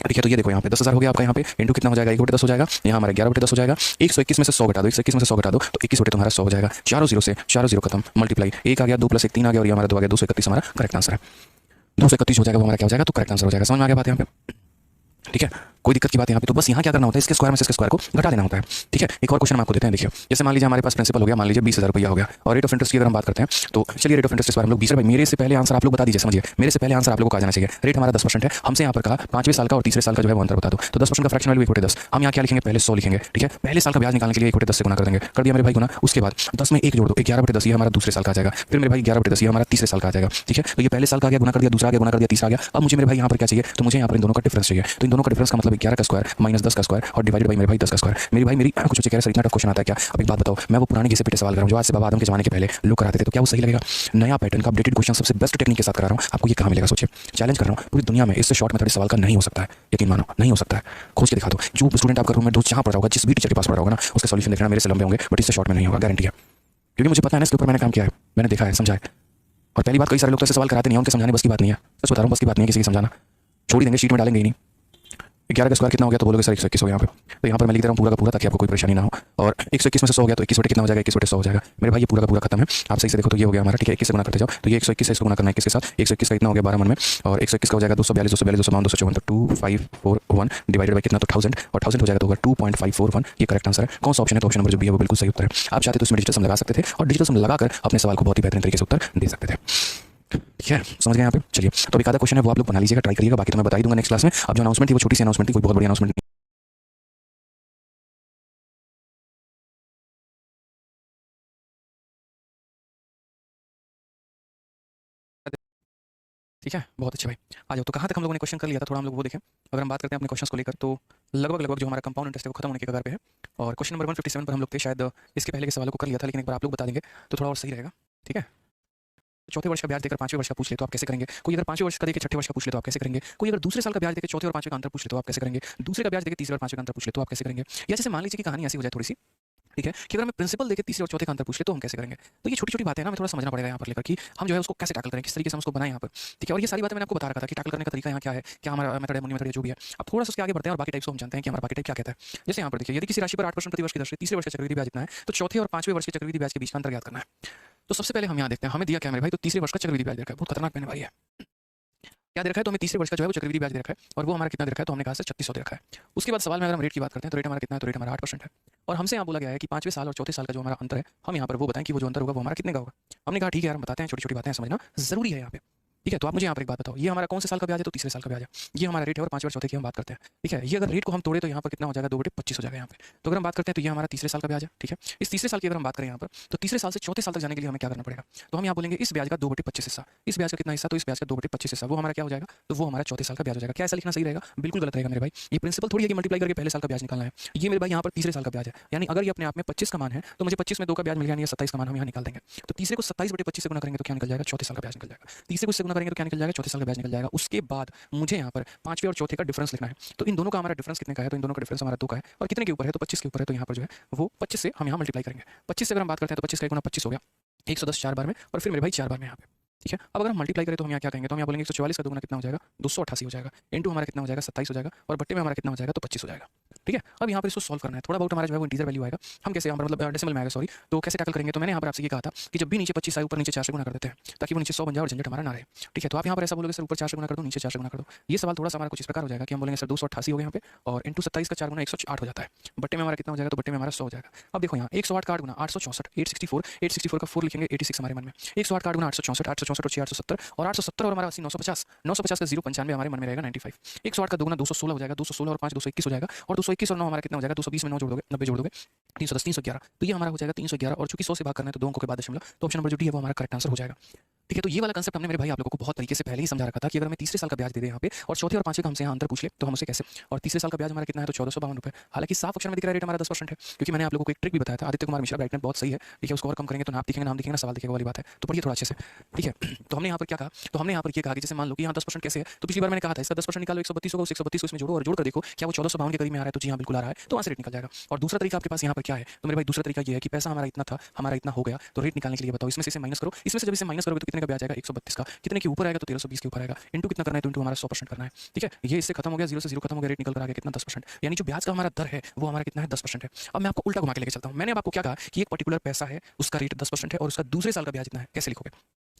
ठीक है, तो ये देखो यहाँ पे 10,000 हो गया आपका, यहाँ पे इंटू कितना हो जाएगा, 1/10 हो जाएगा, यहाँ हमारा 11/10 हो जाएगा। 121 में से 100 घटा दो, 121 में से 100 घटा दो तो 21 बटे तुम्हारा 100 हो जाएगा। चारों जीरो से चारों जीरो खत्म, मल्टीप्लाई 1 आ गया, 2 + 1 3 आ गया, और ये हमारा 2 आ गया, 231 हमारा करेक्ट आंसर है। 231 हो जाएगा, वो हमारा क्या हो जाएगा, तो करेक्ट आंसर हो जाएगा। समझ में आ गया बात यहाँ पे। ठीक है, कोई दिक्कत की बात यहाँ पे, तो बस यहाँ क्या करना होता है, इसके स्क्वायर में से इसके स्क्वायर को घटा देना होता है। ठीक है, एक और क्वेश्चन हम आपको देते हैं, देखिए जैसे मान लीजिए हमारे पास प्रिंसिपल हो गया, मान लीजिए 20,000 रुपया हो गया, और रेट ऑफ इंटरेस्ट की अगर हम बात करते हैं तो चलिए रेट ऑफ इंटरेस्ट इस बार हम लोग 20 भाई मेरे से पहले आंसर आप लोग बता दीजिए, समझिए मेरे से पहले आंसर आप लोगों को आ जाना चाहिए। रेट हमारा 10% है, हमसे यहाँ पर कहा 5वें साल का और तीसरे साल का जो है वो अंतर बता दो, तो 10% का फ्रैक्शन वैल्यू 1/10। हम यहाँ क्या लिखेंगे, पहले 100 लिखेंगे। ठीक है, पहले साल का ब्याज निकालने के लिए 1/10 से गुना कर देंगे, कर दिया मेरे भाई गुना। उसके बाद 10 में 1 जोड़ दो, 11/10 ये हमारा दूसरे साल का आ जाएगा, फिर मेरे भाई 11/10 ये हमारा तीसरे साल का आ जाएगा। ठीक है, तो ये पहले साल का आ गया, गुना कर दिया, दूसरा आ गया, गुना कर दिया, तीसरा आ गया। अब मुझे मेरे भाई यहाँ पर क्या चाहिए, तो मुझे यहाँ पर इन दोनों का डिफरेंस चाहिए। तो इन दोनों का डिफरेंस का मतलब 11 का स्क्वायर -10 का स्क्वायर और डिवाइडेड बाई मेरे भाई 10 का स्क्वायर। मेरी भाई मेरी कुछ बच्चे कह रहे सर इतना टफ क्वेश्चन आता है क्या। अब एक बात बताओ, मैं वो पुराने घिसे पिटे सवाल कर रहा हूँ जो आज से बाबा आदम के जमाने के पहले लोग कराते थे, तो क्या वो सही लगेगा। नया पैटर्न का अपडेटेड क्वेश्चन सबसे बेस्ट टेक्निक के साथ करा रहा हूँ, आपको ये कहाँ मिलेगा सोचिए। चैलेंज कर रहा हूँ, पूरी दुनिया में इससे शॉर्ट मेथड सवाल का नहीं हो सकता है, यकीन मानो नहीं हो सकता है। खोज के दिखा दो, जो स्टूडेंट आपका रूम में दोस्त जहाँ पढ़ रहा होगा, जिस भी टीचर के पास पढ़ रहा होगा ना, उसके सॉल्यूशन देखना मेरे से लंबे होंगे, बट इससे शॉर्ट में नहीं होगा, गारंटी है। क्योंकि मुझे पता है ना, इसके ऊपर मैंने काम किया है, मैंने देखा है, समझा है। और पहली बात, कई सारे लोग तो ऐसे सवाल कराते नहीं हैं, उनके समझाने बस की बात नहीं है। सच बता रहा हूँ, बस की बात नहीं है किसी की समझाना, छोड़ ही देंगे, शीट में डालेंगे ही नहीं। 11 का स्क्वायर कितना हो गया, तो बोलोगे सर 121 हो गया यहाँ पे, तो यहाँ पर मैं लिख दे रहा हूँ पूरा का पूरा ताकि आपको कोई परेशानी ना हो। और 121 में से 100 हो गया तो 21 बटे कितना हो जाएगा, 21 बटे 100 हो जाएगा मेरे भाई, ये पूरा का पूरा खत्म है। आप सही से देखो तो ये हो गया हमारा। ठीक है, 21 से गुना करते जाओ, तो ये 121 से इसको गुना करना है किसके साथ, 121 का इतना हो गया 12 मन में, और 121 का हो जाएगा 242 242 252 254, तो 2541 डिवाइडेड बाई कितना, तो 1000, और 1000 हो जाएगा तो होगा 2.541। ये करेक्ट आंसर है। कौन सा ऑप्शन है, तो ऑप्शन नंबर जो भी है वो बिल्कुल सही उत्तर है। आप चाहते तो इसमें डिजिटल सम लगा सकते थे, और डिजिटल सम लगाकर अपने सवाल को बहुत ही बेहतरीन तरीके से उत्तर दे सकते थे। ठीक है, समझ गए यहाँ पे। चलिए, तो एक आधा क्वेश्चन है वो आप लोग बना लीजिएगा, ट्राई करिएगा, बाकी तो मैं बता ही दूंगा नेक्स्ट क्लास में। अब जो अनाउंसमेंट थी वो छोटी सी अनाउंसमेंट थी, कोई बहुत बड़ी अनाउंसमेंट नहीं। ठीक है, बहुत अच्छे भाई, आ जाओ। तो कहाँ तक हम लोगों ने क्वेश्चन कर लिया था, थोड़ा हम लोग वो देखें। अगर हम बात करते हैं अपने क्वेश्चंस को लेकर, तो लगभग जो हमारा कंपाउंड इंटरेस्ट है वो खत्म होने के कगार पे है, और क्वेश्चन नंबर 157 पर हम लोग थे, शायद इसके पहले के सवालों को कर लिया था, लेकिन एक बार आप लोग बता देंगे तो थोड़ा और सही रहेगा। ठीक है, चौथे वर्ष का ब्याज देकर 5वें वर्ष का पूछ ले तो आप कैसे करेंगे। कोई अगर 5वें वर्ष का देकर 6ठे वर्ष का पूछ ले तो आप कैसे करेंगे। कोई अगर दूसरे साल का ब्याज देकर चौथे और 5वें का अंतर पूछ ले तो आप कैसे करेंगे। दूसरे का ब्याज देकर तीसरे और 5वें का अंतर पूछ ले तो आप कैसे करेंगे। या जैसे मान लीजिए कि कहानी ऐसी हो जाए थोड़ी सी, ठीक है, कि अगर हमें प्रिंसिपल देके तीसरे और चौथे का अंतर पूछ ले तो हम कैसे करेंगे। तो ये छोटी-छोटी बातें हैं ना, हमें थोड़ा समझना पड़ेगा यहाँ पर लेकर कि हम जो है उसको कैसे टैकल करें, किस तरीके से हम उसको बनाएँ यहाँ पर। ठीक है, और ये सारी बातें मैंने आपको बता रखा था कि टैकल करने का तरीका यहाँ क्या है, क्या हमारा मेथड है, मुनि मेथड जो भी है। अब थोड़ा सा उसके आगे बढ़ते हैं और बाकी टाइप्स को हम जानते हैं कि हमारा बाकी टाइप क्या कहता है। जैसे यहाँ पर देखिए, यदि किसी राशि पर 8% प्रतिवर्ष की दर से तीसरे वर्ष का चक्रवृद्धि ब्याज इतना है, तो चौथे और पांचवें वर्ष के चक्रवृद्धि ब्याज के बीच का अंतर ज्ञात करना है। तो सबसे पहले हम यहाँ देखते हैं, हमें दिया क्या मेरे भाई, तो तीसरे वर्ष का चक्रवृद्धि ब्याज दे रखा है, बहुत खतरनाक मैंने भाई है। क्या दे रखा है, तो हमें तीसरे वर्ष का जो है वो चक्रवृद्धि ब्याज दे रखा है, और वो हमारा कितना दे रखा है, तो हमने कहा 3600 दे रखा है। उसके बाद सवाल में अगर हम रेट की बात करते हैं तो रेट हमारा कितना है, तो रेट हमारा 8% है। और हमसे यहाँ बोला गया है कि पांचवें साल और चौथे साल का जो हमारा अंतर है, हम यहाँ पर वो बताएं कि वो जो अंतर होगा वो हमारा कितने का होगा। हमने कहा ठीक है यार, हम बताते हैं, छोटी छोटी बातें समझना जरूरी है यहाँ पे। ठीक है, तो आप मुझे यहाँ पर एक बात बताओ, ये हमारा कौन से साल का ब्याज है, तो तीसरे साल का ब्याज है। ये हमारा रेट है और पांचवें और चौथे की हम बात करते हैं। ठीक है, ये अगर रेट को हम तोड़े तो यहाँ पर कितना हो जाएगा, 2/25 हो जाएगा यहाँ पे। तो अगर हम बात करते हैं तो ये हमारा तीसरे साल का ब्याज है। ठीक है, इस तीसरे साल की अगर हम बात करें यहाँ पर, तो तीसरे साल से चौथे साल तक जाने के लिए हमें क्या करना पड़ेगा, तो हम यहाँ बोलेंगे इस ब्याज का 2/25 हिस्सा, इस ब्याज का कितना हिस्सा, तो इस ब्याज का 2/25 हिस्सा वो हमारा क्या हो जाएगा, तो वो हमारा चौथे साल का ब्याज हो जाएगा। क्या ऐसा लिखना सही रहेगा, बिल्कुल गलत रहेगा मेरे भाई। ये प्रिंसिपल थोड़ी है कि मल्टीप्लाई करके पहले साल का ब्याज निकालना है। ये मेरे भाई यहाँ पर तीसरे साल का ब्याज है, यानी अगर ये अपने आप में 25 का मान है तो मुझे 25 में 2 का ब्याज मिल गया, यानी 27 का मान हम यहाँ निकाल देंगे। तो तीसरे को 27/25 से गुना करेंगे तो क्या निकल जाएगा, चौथे साल का ब्याज निकल जाएगा। तीसरे को इससे गुना करेंगे तो क्या निकल जाएगा, चौथे साल का ब्याज निकल जाएगा। उसके बाद मुझे यहाँ पर पांचवें और चौथे का डिफरेंस लिखना है। तो इन दोनों का हमारा डिफरेंस कितने का है, तो इन दोनों का डिफरेंस हमारा 2 का है, और कितने के ऊपर है, तो 25 के ऊपर है। तो यहाँ पर जो है वो 25 से हम यहाँ मल्टीप्लाई करेंगे। 25 से अगर हम बात करते हैं तो 25 का गुना 25 हो गया, 110 4 बार में, और फिर मेरे भाई 4 बार में यहाँ पे। ठीक है, अब अगर हम मल्टीप्लाई करें तो हम यहाँ क्या कहेंगे, तो हम यहाँ बोलेंगे 144 का दुगुना कितना हो जाएगा, 288 हो जाएगा, इनटू हमारा कितना हो जाएगा, 27 हो जाएगा, और बट्टे में हमारा कितना हो जाएगा, तो 25 हो जाएगा। ठीक है, अब यहाँ पर इसको सॉल्व करना है, थोड़ा बहुत हमारा जो है वो इंटीजर वैल्यू आएगा, हम कैसे यहाँ पर मतलब डेसिमल में आएगा, सॉरी। तो कैसे टैकल करेंगे, तो मैंने यहाँ पर आपसे ये कहा था कि जब भी नीचे 25 आए ऊपर नीचे 4 से गुना कर देते हैं ताकि वो नीचे 100 बन जाए और झंझट हमारा ना रहे। ठीक है, तो आप यहाँ पर ऐसा बोलोगे सर ऊपर 4 से गुना कर दो, नीचे 4 से गुना कर दो। ये सवाल थोड़ा सा हमारा कुछ इस प्रकार हो जाएगा कि हम बोलेंगे सर 288 हो गया यहाँ पे, और इंटू 27 का 4 गुना 108 हो जाता है, बट्टे में हमारा कितना हो जाएगा, तो बट्टे में हमारा 100 हो जाएगा। अब देखो यहाँ 108 का 8 गुना 864, 864 का 4 लिखेंगे, 86 हमारे मन में। 108 का 8 गुना 864, 864 और 870, और 870 और हमारा 80 950, 950 का 095 हमारे मन में रहेगा 95। 108 का दुगुना 216 हो जाएगा, 216 और 5 221 हो जाएगा, और 221 और 9 हमारा कितना हो जाएगा, 220 में 9 जोड़ दोगे 90 जोड़ दोगे 310 311, तो ये हमारा हो जाएगा 311, और चूंकि 100 से भाग करना है तो 2 अंकों के बाद दशमलव, तो ऑप्शन नंबर जो डी है वो हमारा करेक्ट आंसर हो जाएगा। ठीक है, तो ये वाला कंसेप्ट हमने मेरे भाई आप लोगों को बहुत तरीके से पहले ही समझा रखा था कि अगर हमें तीसरे साल का ब्याज दे दे यहाँ पे और चौथे और पांचवें का हमसे यहाँ अंतर पूछ ले तो हम उसे कैसे, और तीसरे साल का ब्याज हमारा कितना है, तो 1452 रुपये। हालांकि साफ अक्षर में दिख रहा है रेट हमारा 10% है, क्योंकि मैंने आप लोगों को एक ट्रिक भी बताया था, आदित्य कुमार मिश्रा ब्राइटनेस बहुत सही है। ठीक है, उसको और कम करेंगे तो नाम दिखेंगे, नाम दिखेंगे ना सवाल दिखेगा वाली बात है, तो पढ़िए थोड़ा अच्छे से। ठीक है, तो हमने यहाँ पर क्या कहा, तो हमने यहाँ पर ये कहा कि जैसे मान लो कि यहाँ 10% कैसे है, तो पिछली बार मैंने कहा था इसका 10% निकालो, 132 होगा, 132 को इसमें जोड़ो और जोड़ कर देखो क्या वो 1452 के करीब में आ रहा है, तो जी हाँ बिल्कुल आ रहा है, तो वहाँ से रेट निकल जाएगा। और दूसरा तरीका आपके पास यहाँ पर क्या है, तो मेरे भाई दूसरा तरीका ये है कि पैसा हमारा इतना था, हमारा इतना हो गया, तो रेट निकालने के लिए बताओ इसमें से इसे माइनस करो, इसमें से जब इसे माइनस करोगे तो कितने का ब्याज आएगा, 132 का, कितने के ऊपर आएगा, तो 1320 के ऊपर आएगा, इंटू कितना करना है, तो इंटू हमारा 100% करना है। ठीक है, ये इससे खत्म हो गया, 0 से 0 खत्म हो गया, रेट निकल कर आ गया कितना, 10%, यानी जो ब्याज का हमारा दर है वो हमारा कितना है, 10% है। अब मैं आपको उल्टा घुमा के लेके चलता हूँ, मैंने आपको क्या कहा कि एक पर्टिकुलर पैसा है उसका रेट 10% है और उसका दूसरे साल का ब्याज इतना है, कैसे लिखोगे,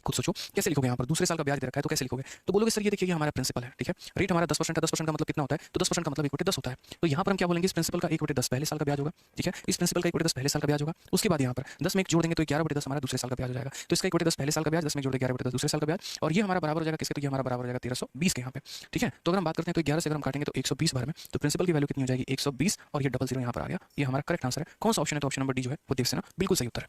खुद सोचो कैसे लिखोगे। यहाँ पर दूसरे साल का ब्याज दे रखा है तो कैसे लिखोगे, तो बोलोगे सर ये देखिए ये हमारा प्रिंसिपल है। ठीक है, रेट हमारा 10% है, 10% का मतलब कितना होता है, तो 10% का मतलब 1/10 होता है। तो यहाँ पर हम क्या बोलेंगे, इस प्रिंसिपल का 1/10 पहले साल का ब्याज होगा। ठीक है, इस प्रिंसिपल का 1/10 पहले साल का ब्याज होगा। उसके बाद यहाँ पर 10 में 1 जोड़ देंगे तो 11/10 हमारा दूसरे साल का ब्याज हो जाएगा। तो इसका 1/10 पहले साल का ब्याज, 10 में जोड़ देंगे 11/10 दूसरे साल का ब्याज, और ये हमारा बराबर हो जाएगा किसके, तो ये हमारा बराबर हो जाएगा 1320 के यहाँ पे। ठीक है, तो अगर हम बात करते हैं तो 11 से अगर हम काटेंगे तो 120 बार में, तो प्रिंसिपल की वैल्यू कितनी हो जाएगी, 120, और ये 00 यहाँ पर आ गया। ये हमारा करेक्ट आंसर है। कौन सा ऑप्शन है, तो ऑप्शन नंबर डी जो है वो देख से ना बिल्कुल सही उत्तर है।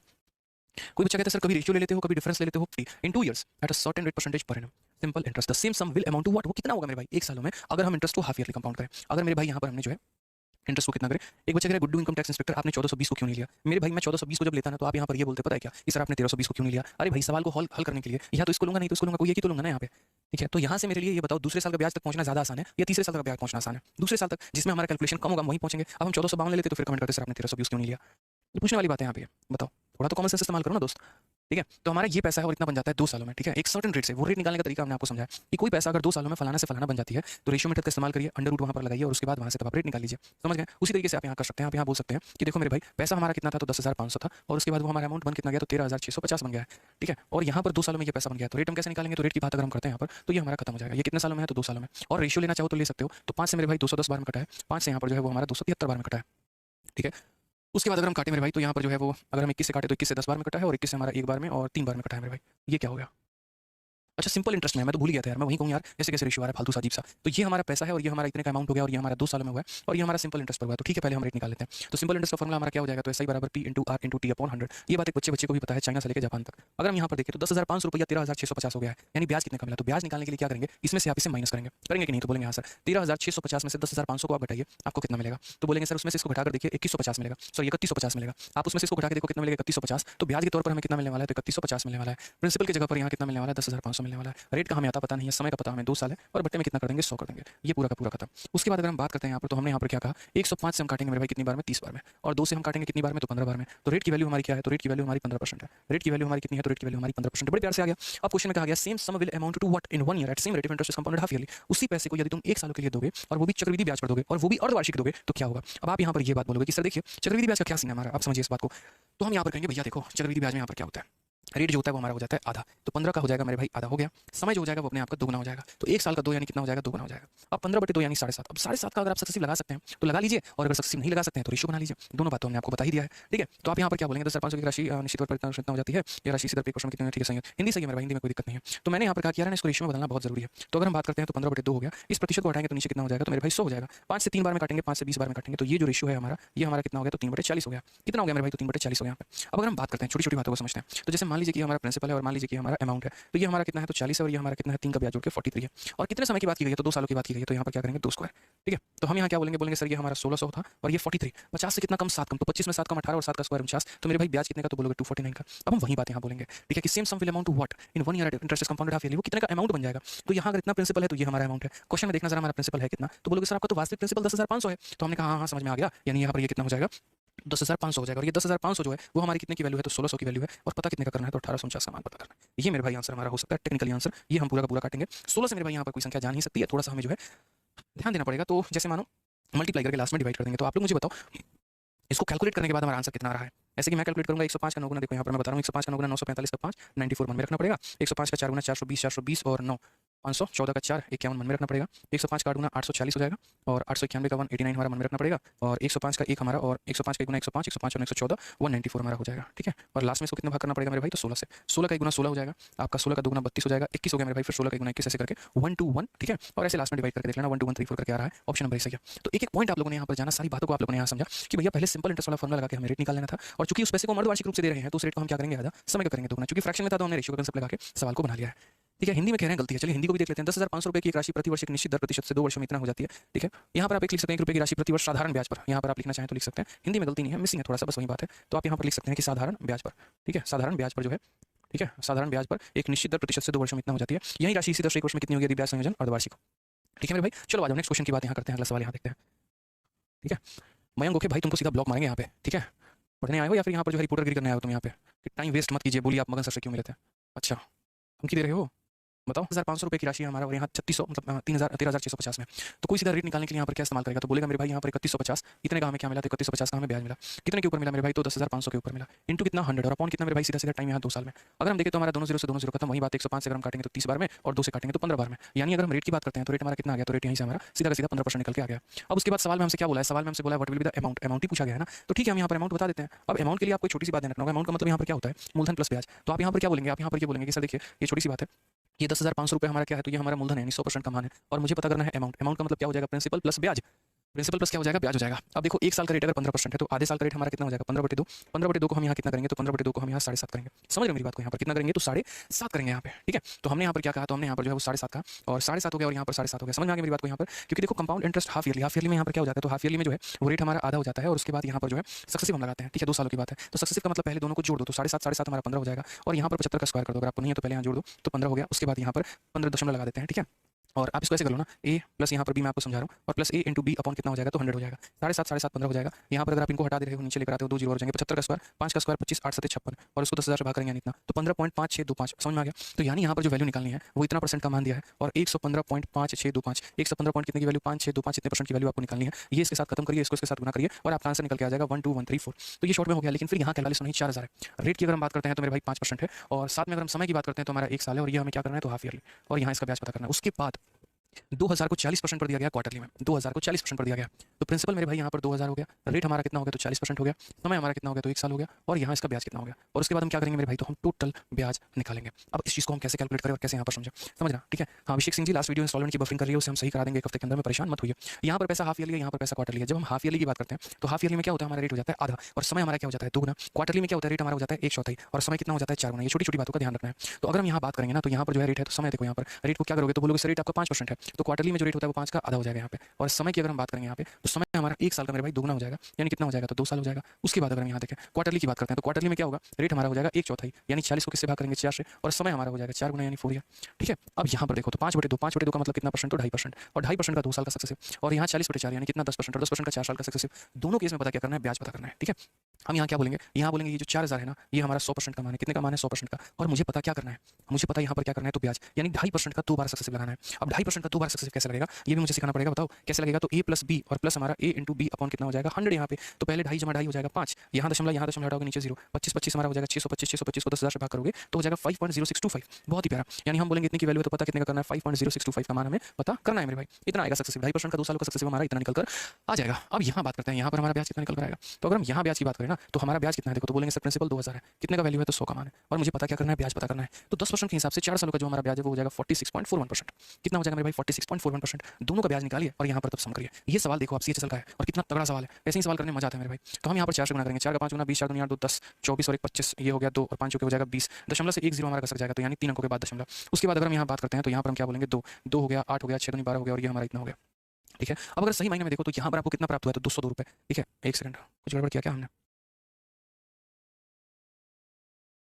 कोई बच्चा कहता है सर कभी रेशियो ले लेते हो, कभी डिफरेंस ले लेते हो, in 2 years at a certain rate percentage per annum simple interest the same sum will amount to what, वो कितना होगा मेरे भाई एक सालों में अगर हम इंटरेस्ट को हाफ ईयरली कंपाउंड करें। अगर मेरे भाई यहाँ पर हमने जो है इंटरेस्ट को कितना करें, एक बच्चा कह रहा है गुड्डू इनकम टैक्स इंस्पेक्टर आपने 1420 को क्यों नहीं लिया। मेरे भाई मैं 1420 को जब लेता ना तो आप यहाँ पर ये बोलते पता है क्या कि सर आपने 1320 को क्यों नहीं लिया। अरे भाई सवाल को हल करने के लिए या तो इसको लूंगा नहीं तो इसको लूंगा, कोई एक ही तो लूंगा ना यहाँ पे। ठीक है, तो यहाँ से मेरे लिए ये बताओ दूसरे साल का ब्याज तक पहुंचना ज्यादा आसान है या तीसरे साल का ब्याज पहुंचना आसान है। दूसरे साल तक जिसमें हमारा कैलकुलेशन कम होगा वहीं पहुंचेंगे। अब हम 1452 ले लेते तो फिर कमेंट करते सर आपने 1320 क्यों नहीं लिया। तो पूछने वाली बात है यहाँ पे, बताओ थोड़ा तो कॉमन सेंस इस्तेमाल करो ना दोस्त। ठीक है, तो हमारा ये पैसा है और इतना बन जाता है 2 सालों में। ठीक है, एक सर्टेन रेट से वो रेट निकालने का तरीका हमने आपको समझाया कि कोई पैसा अगर 2 सालों में फलाना से फलाना बन जाती है तो रेशियो मेथड का इस्तेमाल करिए, अंडर रूट वहां पर लगाइए और उसके बाद वहां से तब आप रेट निकाल लीजिए। समझ गए। उसी तरीके से आप यहाँ कर सकते हैं, आप यहाँ बोल सकते हैं कि देखो मेरे भाई पैसा हमारा कितना था, तो 10,500 था, और उसके बाद वो हमारा अमाउंट बन कितना गया, तो 13,650 बन गया है। ठीक है, और यहाँ पर 2 सालों में ये पैसा बन गया, तो रेट हम कैसे निकालेंगे, तो रेट की बात अगर हम करते हैं यहाँ पर तो ये हमारा खत्म हो जाएगा। ये कितने सालों में है, तो 2 सालों में, और रेशियो लेना चाहो तो ले सकते हो। तो 5 से मेरे भाई 210 बार में कटा है, 5 से यहाँ पर जो है वो हमारा 273 बार में कटा है। ठीक है, उसके बाद अगर हम काटे मेरे भाई तो यहाँ पर जो है वो अगर हम 21 से काटे तो 21 से 10 बार में कटा है, और 21 से हमारा 1 बार में और 3 बार में कटा है मेरे भाई। ये क्या हो गया, अच्छा सिंपल इंटरेस्ट में, मैं तो भूल गया था यार, मैं वही कहूँ यार कैसे कैसे रेशियो आ रहा है फालतू सा अजीब सा। तो ये हमारा पैसा है और ये हमारा इतने का अमाउंट हो गया और ये हमारा 2 सालों में हुआ है और ये हमारा सिंपल इंटरेस्ट पर हुआ है। तो ठीक है, पहले हम रेट निकाल लेते हैं। तो सिंपल इंटरेस्ट का फॉर्मूला हमारा क्या हो जाएगा, तो एसआई बराबर P into R into T upon 100। ये बात एक बच्चे को भी पता है, चाइना से लेकर जापान तक। अगर हम यहाँ पर देखें तो 10,500 रुपया 13,650 हो गया है, यानी ब्याज कितने का मिला। तो ब्याज निकालने के लिए क्या करेंगे, इसमें से आप इसे माइनस करेंगे कि नहीं, तो बोलेंगे हाँ सर 13,650 में से 10,500 को आप घटाइए, आपको कितना मिलेगा। तो बोलेंगे सर उसमें से इसको घटाकर देखिए 2150 मिलेगा, सॉरी 3150 मिलेगा। आप उसमें से इसको घटा के देखो कितना मिलेगा, 3150। तो ब्याज के तौर पर हमें कितना मिलने वाला है, तो 3150 मिलने वाला है। प्रिंसिपल की जगह पर यहाँ कितना मिलने वाला है, 10,500 मिलने मिलने वाला है। रेट का हमें आता पता नहीं है, समय का पता हमें 2 साल है और बट्टे में कितना कर देंगे 100 कर देंगे, ये पूरा का पूरा खत्म। उसके बाद अगर हम बात करते हैं यहाँ पर, तो हमने यहाँ पर क्या कहा 105 से हम काटेंगे मेरे भाई कितनी बार में 30 बार में, और 2 से हम काटेंगे कितनी बार में तो 15 बार में। तो रेट की वैल्यू हमारी क्या है, तो रेट की वैल्यू हमारी 15% है। रेट की वैल्यू हमारी कितनी है, तो रेट की वैल्यू हमारी 15% बड़े प्यार से आ गया। अब क्वेश्चन में कहा गया same sum will amount to what in 1 year at same rate of interest compounded half yearly. उसी पैसे को यदि तुम 1 साल के लिए दोगे और वो भी चक्रवृद्धि ब्याज पर दोगे और वो भी अर्धवार्षिक दोगे तो क्या होगा। अब आप यहाँ पर ये बात बोलोगे कि सर देखिए चक्रवृद्धि ब्याज का क्या सीन है हमारा, आप समझिए इस बात को। तो हम यहाँ पर कहेंगे भैया देखो चक्रवृद्धि ब्याज में यहाँ पर क्या होता है, रेट जो होता है वो हमारा हो जाता है आधा, तो 15 का हो जाएगा मेरे भाई आधा हो गया। समय जो हो जाएगा वो अपने आप का दोगुना हो जाएगा, तो 1 साल का 2 यानी कितना हो जाएगा, दोगुना हो जाएगा। अब 15/2 यानी 7.5। अब 7.5 का अगर आप सक्सेसिव लगा सकते हैं तो लगा लीजिए, और अगर सक्सेसिव नहीं लगा सकते हैं तो रेशियो बना लीजिए। दोनों बातों हमने आपको बता ही दिया है, ठीक है। तो आप यहाँ पर क्या बोलेंगे 10,500 की राशि निश्चित तौर पर इतना हो जाती है, ये राशि सीधा क्वेश्चन में कितनी है, ठीक है सही है, हिंदी सही है मेरे भाई, हिंदी में कोई दिक्कत नहीं है। तो मैंने यहाँ पर कहा कि यार इसको रेशियो में बदलना बहुत जरूरी है। तो अगर हम बात करते हैं तो 15/2 हो गया, इस प्रतिशत को हटाएंगे तो नीचे कितना हो जाएगा, तो मेरे भाई 100 हो जाएगा। 5 से 3 बार में काटेंगे, 5 से 20 बार में काटेंगे, तो ये जो रेशियो है हमारा, ये हमारा कितना हो गया, तो 3/40 हो गया। कितना हो गया मेरे भाई, तो 3/40 हो गया यहाँ पे। अब अगर हम बात करते हैं छोटी छोटी बातों को समझते हैं, तो जैसे मान लीजिए कि हमारा प्रिंसिपल है और मान लीजिए कि हमारा अमाउंट है, तो ये हमारा कितना है, तो 40 है, और ये हमारा कितना है 3 का ब्याज जोड़ के 43 है। और कितने समय की बात की गई है, तो 2 सालों की बात की गई है, तो यहाँ पर क्या करेंगे 2 स्क्वायर, ठीक है। तो हम यहाँ क्या बोलेंगे, बोलेंगे सर ये हमारा 1600 था और ये 43, 50 से कितना कम 7 कम, तो 25 में 7 कम 18 और 7 का स्क्वायर 49, तो मेरे भाई ब्याज कितने का, तो बोलोगे 249 का। अब हम वही बात यहाँ बोलेंगे, ठीक है, कि same sum will amount to what in 1 year interest compounded half yearly, वो कितने का अमाउंट बन जाएगा। तो यहाँ अगर इतना प्रिंसिपल है तो ये हमारा अमाउंट है। क्वेश्चन में देखना जरा हमारा प्रिंसिपल है कितना, तो बोलोगे सर आपका तो वास्तविक प्रिंसिपल 10,500 है। तो हमने कहा हाँ हाँ समझ में आ गया, यानी यहाँ पर ये कितना हो जाएगा 10,500 हो जाएगा, और ये 10,500 जो है वो हमारी कितने की वैल्यू है, तो 1600 की वैल्यू है, और पता कितने का करना है, तो 1849 का मान पता करना है। ये मेरे भाई आंसर हमारा हो सकता है, टेक्निकली आंसर ये हम पूरा का पूरा काटेंगे। 16 से मेरे भाई यहाँ पर कोई संख्या जा नहीं सकती है, थोड़ा सा हमें जो है ध्यान देना पड़ेगा। तो जैसे मानो मल्टीप्लाई करके लास्ट में डिवाइड कर देंगे, तो आप लोग मुझे बताओ इसको कैलकुलेट करने के बाद हमारा आंसर कितना आ रहा है। ऐसे कि मैं कैलकुलेट करूंगा 105 का 9 गुना, देखो यहाँ पर मैं बता रहा हूँ 105 का 9 गुना 945 का 5 94 मन में रखना पड़ेगा। 105 का 4 गुना 420 और 9 514 का 4 51 मन में रखना पड़ेगा। 105 का 8 गुना 840 हो जाएगा, और 891 का 189 हमारा मन में रखना पड़ेगा, और 105 का 1 हमारा, और 105 का 1 गुना 105 105 और 114 194 हमारा हो जाएगा, ठीक है। और लास्ट में इसको कितना भाग करना पड़ेगा मेरे भाई, तो 16 से। 16 का 1 गुना 16 हो जाएगा आपका, 16 का 2 गुना 32 हो जाएगा, 21 हो गया मेरे भाई, फिर 16 का 1 गुना 21 ऐसे करके 1 to 1, ठीक है। और ऐसे लास्ट में डिवाइड करके देख लेना 1 to 1 3 4 करके आ रहा है, ऑप्शन नंबर सही है। तो एक एक पॉइंट आप लोगों ने यहाँ पर जाना, सारी बातों को आप लोगों ने यहाँ समझा कि भैया पहले सिंपल इंटरेस्ट वाला फॉर्मुला लगा के हमें रेट निकाल लेना था, और चूंकि उस पैसे को अर्धवार्षिक रूप से दे रहे हैं तो उस रेट को हम क्या करेंगे आधा, समय का करेंगे दोगुना, क्योंकि फ्रैक्शन में था तो हमने रेशियो का कंसेप्ट लगा के सवाल को बना लिया है, ठीक है। हिंदी में कह रहे हैं गलती है, चलिए हिंदी को भी देख लेते हैं। 10,500 रुपए की एक राशि प्रति वर्ष एक निश्चित दर प्रतिशत से 2 वर्षों में इतना हो जाती है, ठीक है। यहाँ पर आप एक लिख सकते हैं 1 रुपये की राशि प्रति वर्ष साधारण ब्याज पर, यहाँ पर आप लिखना चाहें तो लिख सकते हैं, हिंदी में गलती नहीं है, मिसिंग है थोड़ा सा, बस वही बात है। तो आप यहाँ पर लिख सकते हैं कि साधारण ब्याज पर, ठीक है, साधारण ब्याज पर जो है, ठीक है, साधारण ब्याज पर एक निश्चित दर प्रतिशत से 2 वर्षों में इतना हो जाती है। यही राशि इसी दर से 1 वर्ष में कितनी होगी यदि ब्याज संयोजन अर्धवार्षिक, ठीक है मेरे भाई। चलो आ जाओ नेक्स्ट क्वेश्चन की बात यहाँ करते हैं, अगला सवाल यहाँ देखते हैं, ठीक है। मयंक ओके भाई तुमको सीधा ब्लॉक मारेंगे यहाँ पे, ठीक है, पढ़ने आए हो या फिर यहाँ पर जो है रिपोर्टरगिरी करने आए हो तुम यहाँ पे, टाइम वेस्ट मत कीजिए। बोलिए आप मगन सर से क्यों मिले थे, अच्छा तुम क्यों दे रहे हो बताओ। 1,500 रुपए की राशि हमारा, और यहाँ 3600 मतलब 13,650 में, तो कोई सीधा रेट निकालने के लिए यहाँ पर क्या इस्तेमाल करेगा, तो बोलेगा मेरे भाई यहाँ पर 3150, इतने का हमें क्या मिला, तो 3150 का हमें ब्याज मिला, कितने के ऊपर मिला मेरे भाई, तो 10,500 के ऊपर मिला, इंटू कितना 100, और अपॉन कितना मेरे भाई सीधा सीधा टाइम यहाँ 2 साल में। अगर हम देखें तो हमारा दोनों जीरो से दोनों जीरो खत्म, वही बात 105 से अगर हम काटेंगे तो 30 बार में, और 2 से काटेंगे तो 15 बार में, यानी अगर हम रेट की बात करते हैं तो रेट हमारा कितना आ गया, तो रेट यहीं से हमारा सीधा का सीधा 15% निकल के आ गया। अब उसके बाद सवाल में हमसे क्या बोला है, सवाल में हमसे बोला what will be the amount, amount ही पूछा गया है ना, तो ठीक है हम यहाँ पर अमाउंट बता देते हैं। अब अमाउंट के लिए आपको छोटी सी बात ध्यान रखना होगा, अमाउंट का मतलब यहाँ पर क्या होता है, मूलधन प्लस ब्याज। तो आप यहाँ पर क्या बोलेंगे, आप यहाँ पर ये बोलेंगे कि सर देखिए ये छोटी सी बात है, ये 10,500 रुपए हमारा क्या है, तो ये हमारा मूलधन है, 100% का मान है, और मुझे पता करना है अमाउंट। अमाउंट का मतलब क्या हो जाएगा, प्रिंसिपल प्लस ब्याज, प्रिंसिपल प्लस क्या हो जाएगा, ब्याज हो जाएगा। अब देखो 1 साल का रेट अगर 15% है तो आधे साल का रेट हमारा कितना हो जाएगा 15/2, 15/2 को हम यहाँ कितना करेंगे, तो 15/2 को हम यहाँ 7.5 करेंगे। समझ रहे मेरी बात को, यहाँ पर कितना करेंगे, तो 7.5 करेंगे यहाँ पे, ठीक है। तो हमने यहाँ पर क्या कहा, तो हमने यहाँ पर जो है वो 7.5 का, और 7.5 हो गया, और यहाँ पर 7.5 हो गया। समझ में आ गया मेरी बात को यहाँ पर, क्योंकि देखो कंपाउंड इंटरेस्ट हाफ ईयरली में यहाँ पर क्या हो जाता है, तो हाफ ईयरली में जो है वो रेट हमारा आधा हो जाता है, और उसके बाद यहाँ पर जो है सक्सेसिव हम लगाते हैं, ठीक है, 2 सालों की बात है। तो सक्सेसिव का मतलब पहले दोनों को जोड़ दो, तो 7.5 हमारा 15 हो जाएगा, और यहाँ पर 75 का स्क्वायर कर दो, अगर आपको नहीं है तो पहले यहाँ जोड़ दो, तो 15 हो गया। उसके बाद यहाँ पर 15 दशमलव लगा देते हैं, ठीक है। और आप इसको ऐसे कर लो ना, ए प्लस यहाँ पर बी मैं आपको समझा रहा हूँ, और प्लस ए इंटू बी अपॉन कितना हो जाएगा, तो 100 हो जाएगा। 7.5 15 हो जाएगा। यहाँ पर अगर आप इनको हटा दे रहे हो, नीचे लेकर आते हो, 2 जीरो हो जाएंगे, 75 का स्क्वायर 5 का स्क्वायर 25 8 7 56, और उसको 10,000 से भाग करेंगे यानी इतना, तो 15.5625। समझ में आ गया। तो यानी यहाँ पर जो वैल्यू निकालनी है वो इतना परसेंट का मान दिया है, और 115.5625, 115 पॉइंट कितने की वैल्यू 5625 इतने परसेंट की वैल्यू आपको निकालनी है। ये इसके साथ खत्म करिए, इसको इसके साथ गुना करिए, और आपका आंसर निकल के आ जाएगा 12134। तो ये शॉर्ट में हो गया, लेकिन फिर यहाँ 43 नहीं 4,000 है। रेट की अगर हम बात करते हैं तो मेरे भाई 5% है, और साथ में अगर हम समय की बात करते हैं तो हमारा 1 साल है, और ये हमें क्या करना है, तो हाफ ईयरली, और यहाँ इसका ब्याज पता करना है। उसके बाद 2000 को 40% पर दिया गया क्वार्टरली में, 2000 को 40% पर दिया गया, तो प्रिंसिपल मेरे भाई यहाँ पर 2000 हो गया, रेट हमारा कितना हो गया, तो 40% हो गया, समय हमारा कितना हो गया, तो 1 साल हो गया, और यहाँ इसका ब्याज कितना हो गया। और उसके बाद हम क्या करेंगे मेरे भाई, तो हम टोटल ब्याज निकालेंगे। अब इस चीज़ को हम कैसे कैलकुलेट करें और कैसे यहाँ पर समझें, समझना, ठीक है। हाँ Abhishek Singh ji last video instalment की बफरिंग कर रही है, उसे हम सही करा देंगे 1 हफ्ते के अंदर में, परेशान मत होइए। यहाँ पर पैसा हाफ ईयरली है, यहाँ पर पैसा क्वार्टरली है। जब हम हाफ ईयरली की बात करते हैं तो हाफ ईयरली में क्या होता है, हमारा रेट हो जाता है आधा, और समय हमारा क्या हो जाता है, 2 गुना। क्वार्टरली में क्या होता है, रेट हमारा हो जाता है 1/4, और समय कितना हो जाता है 4 गुना। ये छोटी छोटी बातों का ध्यान रखना है। तो अगर हम यहाँ बात करेंगे ना, तो यहाँ पर जो है रेट है, तो समय देखो यहाँ पर रेट को क्या करोगे, तो बोलोगे सर रेट आपका 5% है, तो क्वार्टरली में जो रेट होता है वो 5 का आधा हो जाएगा यहाँ पे। और समय की अगर हम बात करेंगे यहाँ पे तो समय हमारा 1 साल का मेरे भाई दोगुना हो जाएगा, यानी कितना हो जाएगा तो 2 साल हो जाएगा। उसके बाद अगर हम यहाँ देखें क्वार्टरली की बात करते हैं तो क्वार्टरली में क्या होगा, रेट हमारा हो जाएगा 1/4 यानी 40 को किससे भाग करेंगे 4 से, और समय हमारा हो जाएगा 4 गुना यानी 4 ईयर। ठीक है, अब यहाँ पर देखो तो 5/2 का मतलब कितना परसेंट, तो 2.5%, और 2.5% का 2 साल का सक्सेसिव, और यहाँ 40/4 यानी कितना 10%, और 10% का 4 साल का सक्सेसिव। दोनों केस में पता क्या करना है, ब्याज पता करना है। ठीक है, हम यहाँ क्या बोलेंगे, यहाँ बोलेंगे ये जो 4000 है ना, ये हमारा 100% का मान है, कितने का मान है 100% का, और मुझे पता क्या करना है, मुझे पता यहाँ पर क्या करना है तो ब्याज, यानी 2.5% का 2 बार सक्सेसिव लगाना है। अब 2.5% का 2 बार सक्सेसिव कैसे लगेगा ये भी मुझे सिखाना पड़ेगा, बताओ कैसे लगेगा। तो a प्लस बी और प्लस हमारा a इंटू बी अपॉन कितना हो जाएगा 100 यहाँ पे, तो पहले 2.5 जमा 2.5 हो जाएगा 5, यहाँ दशमलव हटाओगे नीचे 0, 25 हमारा हो जाएगा 625 को 10,000 से भाग करोगे तो हो जाएगा 5.0625, बहुत ही प्यारा। यानी हम बोलेंगे इतने की वैल्यू तो पता कितने का करना है 5.0625 का मान हमें पता करना है मेरे भाई, इतना आएगा सक्सेसिव, 2.5% का 2 साल का सक्सेसिव हमारा इतना निकल कर आ जाएगा। अब यहाँ बात करते हैं यहाँ पर हमारा ब्याज कितना निकल कर आएगा, तो अगर हम यहाँ ब्याज की बात करें ना तो हमारा ब्याज कितना है, देखो तो बोलेंगे सर प्रिंसिपल 2000 है, कितने का वैल्यू है तो 100 का मान है, और मुझे पता क्या करना है ब्याज पता करना है। तो 10% के हिसाब से 4 सालों का जो हमारा ब्याज है वो हो जाएगा 46.41%, कितना हो जाएगा मेरे भाई 46.41%। दोनों का ब्याज निकालिए और यहाँ पर तब सम करिए। ये सवाल देखो आप सीएचएसएल का है और कितना तगड़ा सवाल है, ऐसे ही सवाल करने में मजा आता है मेरे भाई। तो हम यहाँ पर 4 से गुना करेंगे, 4 का 5 गुना 20, 4 दूनी 8, 2 10, 24 और 1 25, ये हो गया 2 और 5 हो जाएगा 20, दशमलव से 1 0 हमारा घसक जाएगा, तो यानी 3 अंकों के बाद दशमलव। उसके बाद अगर हम यहाँ बात करते हैं तो यहाँ पर हम क्या बोलेंगे 2 हो गया, 8 हो गया, 6 दूनी 12 हो गया, और ये हमारा इतना हो गया। ठीक है, अब अगर सही मायने में देखो तो यहाँ पर आपको कितना प्राप्त हुआ है तो 202 रुपये। ठीक है, एक सेकंड, कुछ गड़बड़ किया क्या हमने,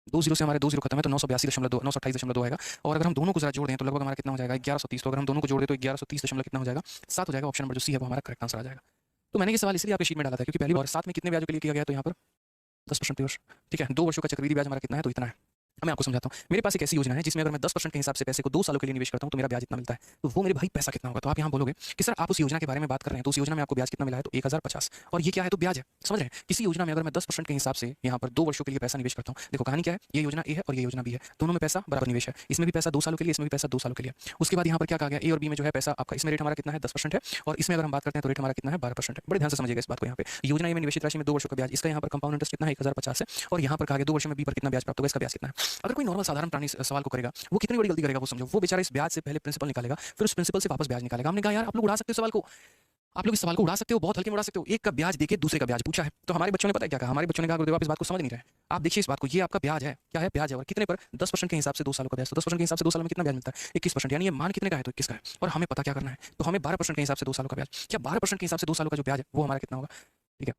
2 0 से हमारे 2 0 खत्म है तो 928.2 आएगा। और अगर हम दोनों को जरा जोड़ दें तो लगभग हमारा कितना हो जाएगा 1130, तो अगर हम दोनों को जोड़ दें तो 1130 दशमलव कितना हो जाएगा 7 हो जाएगा। ऑप्शन नंबर जो सी है वो हमारा करेक्ट आंसर आ जाएगा। तो मैंने ये सवाल इसलिए आपके शीट में डाला था क्योंकि पहली बार साथ में कितने ब्याजों के लिए किया गया तो यहाँ पर 10% प्रतिवर्ष। ठीक है, 2 वर्षों का चक्रवृद्धि ब्याज हमारा कितना है तो इतना है। मैं आपको समझाता हूँ, मेरे पास एक ऐसी योजना है जिसमें अगर मैं 10% के हिसाब से पैसे को 2 सालों के लिए निवेश करता हूँ तो मेरा ब्याज इतना मिलता है, तो वो मेरे भाई पैसा कितना होगा। तो आप यहाँ बोलोगे कि सर आप उस योजना के बारे में बात कर रहे हैं तो उस योजना में आपको ब्याज कितना मिला है तो 1050, और ये क्या है तो ब्याज है, समझ रहे हैं। किसी योजना में अगर मैं 10% के हिसाब से यहाँ पर 2 वर्षों के लिए पैसा निवेश करता हूँ, देखो कहानी क्या है, ये योजना ए है और ये योजना बी है, दोनों में पैसा बराबर निवेश है, इसमें भी पैसा 2 सालों के लिए, इसमें भी पैसा 2 सालों के लिए। उसके बाद यहाँ पर क्या कहा गया, ए और बी में जो है पैसा आपका, इसमें रेट हमारा कितना है 10% है, और इसमें अगर हम बात करते हैं तो रेट हमारा कितना है 12% है। बड़े ध्यान से समझिएगा इस बात को। यहाँ पे योजना ए में निवेशित राशि में 2 वर्षों का ब्याज, इसका यहाँ पर कंपाउंड इंटरेस्ट कितना है 1050 है, और यहाँ पर कहा गया 2 वर्षों में बी पर कितना ब्याज प्राप्त होगा, इसका ब्याज कितना है। अगर कोई नॉर्मल साधारण प्राणी सवाल को करेगा वो कितनी बड़ी गलती करेगा वो समझो, वो बेचारा इस ब्याज से पहले प्रिंसिपल निकालेगा, फिर उस प्रिंसिपल से वापस ब्याज निकालेगा। हमने कहा यार आप लोग उड़ा सकते हो सवाल को, आप लोग इस सवाल को उड़ा सकते हो, बहुत हल्के में उड़ा सकते हो। एक का ब्याज देके दूसरे का ब्याज पूछा है तो हमारे बच्चों ने पता है क्या कहा, हमारे बच्चों ने कहा गुरुदेव आप इस बात को समझ नहीं रहे। आप देखिए इस बात को, ये आपका ब्याज है, क्या है ब्याज है, और कितने पर 10% के हिसाब से 2 सालों का ब्याज, तो 10% के हिसाब से 2 सालों में कितना ब्याज मिलता है 21%, यानी ये मान कितने का है तो 21 का है। और हमें पता क्या करना है, तो हमें 12% के हिसाब से 2 सालों का ब्याज, क्या 12% के हिसाब से 2 सालों का जो ब्याज है वो हमारा कितना होगा। ठीक है,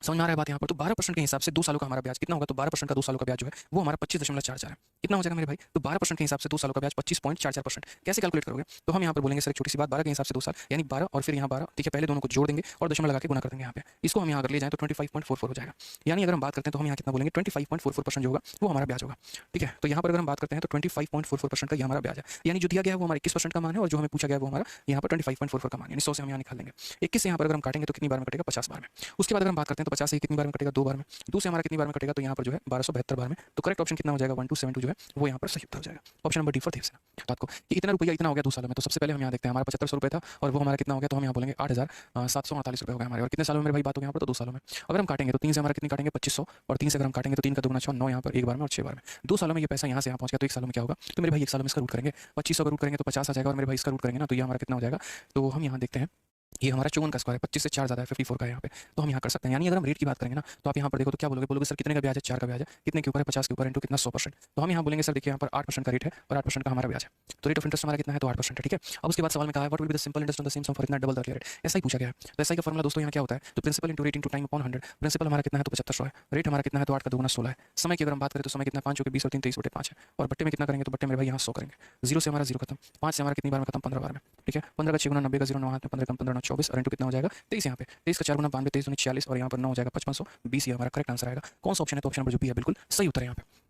समझ में आ रहा है बात यहाँ पर। तो 12% के हिसाब से 2 सालों का हमारा ब्याज कितना होगा, तो 12% का 2 सालों का ब्याज जो है वो हमारा 25.44 है। कितना हो जाएगा मेरे भाई, तो 12% के हिसाब से 2 सालों का ब्याज 25.44%। कैसे कैलकुलेट करोगे, तो हम यहाँ पर बोलेंगे सर एक छोटी सी बात, 12 के हिसाब से 2 साल यानी 12 और फिर यहाँ 12। ठीक है, पहले दोनों को जोड़ देंगे और दशमलव लगा के गुना कर देंगे यहाँ पे, इसको हम यहाँ अगर ले जाएं तो 25.44 हो जाएगा। यानी अगर हम बात करते हैं तो हम यहाँ कितना बोलेंगे 25.44% जो होगा वो हमारा ब्याज होगा। ठीक है, तो यहाँ पर अगर हम बात करते हैं तो 25.44% का ये हमारा ब्याज है, यानी जो दिया गया है वो हमारा 21% का मान है, और जो हमें पूछा गया है वो हमारा यहाँ पर 25.44 का मान, यानी 100 से हम यहाँ निकाल देंगे। 21 से यहाँ पर अगर हम काटेंगे तो कितनी बार में कटेगा 50 बार में। उसके बाद अगर हम बात करते हैं तो 50 से कितनी बार में कटेगा 2 बार में, 2 से हमारा कितनी बार में कटेगा तो यहाँ पर जो है 1272 बार में। तो करेक्ट ऑप्शन कितना हो जाएगा 1272 जो है वो यहाँ पर सही उत्तर हो जाएगा। Option number D for Devsena. तो आपको कि इतना रुपया इतना हो गया 2 सालों में, तो सबसे पहले हम यहाँ देखते हैं हमारा 7500 रुपये था और वो हमारा कितना हो गया, तो हम यहाँ बोलेंगे 8748 रुपये हो गया हमारे। और कितने सालों में मेरे भाई बात हो गया यहाँ पर, तो 2 सालों में। अगर हम काटेंगे तो 3 से हमारा कितनी काटेंगे 2500, और 3 से अगर हम काटेंगे तो 3 का दुगुना 6, 9 यहाँ पर एक बार में और 6 बार में। 2 सालों में ये पैसा यहाँ से यहाँ पहुँच गया, तो 1 सालों में क्या होगा, तो मेरे भाई 1 सालों में इसका रूट करेंगे, 2500 का रूट करेंगे तो 50 आ जाएगा, और मेरे भाई इसका रूट करेंगे ना तो ये हमारा कितना हो जाएगा, तो हम यहाँ देखते हैं ये हमारा 54 का स्क्वायर है, 25 से 4 ज़्यादा है 54 का है यहाँ पे, तो हम यहाँ कर सकते हैं। यानी अगर हम रेट की बात करेंगे ना तो आप यहाँ पर देखो तो क्या बोलोगे सर कितने का ब्याज है, 4 का ब्याज है, कितने के ऊपर है 50 के ऊपर इंटू कितना 100%। तो हम यहाँ बोलेंगे सर देखिए यहाँ पर 8% का रेट है और 8% का हमारा ब्याज है, तो रेट ऑफ इंटरेस्ट हमारा कितना है तो 8% है। ठीक है, अब उसके बाद सवाल में कहा है what will be the simple interest on the same sum for इतना डबल द रेट, ऐसा ही पूछा गया है। तो ऐसा ही का फॉर्मूला दोस्तों यहाँ क्या होता है, तो principal into rate into time upon 100। Principal हमारा कितना है तो 7500 है, रेट हमारा कितना है तो 8 का दुगुना 16 है। समय की अगर हम बात करें तो समय कितना 5 हो गया 20 और 3 23/5 है, और बट्टे में कितना करेंगे तो बट्टे मेरे भाई यहाँ 100 करेंगे। 0 से हमारा 0 खत्म, 5 से हमारा कितनी बार में खत्म 15 बार में। ठीक है, 15 का 6 गुना 90 का 0 9 हाथ में 15 कम 15 9 24 और इंटू कितना हो जाएगा 23 यहाँ पे, 23 का 4 गुना 92 23 40 और यहाँ पर 9 हो जाएगा 5520, ये हमारा करेक्ट आंसर आएगा। कौन सा ऑप्शन है, तो ऑप्शन नंबर जो बी है बिल्कुल सही उत्तर है यहाँ पे।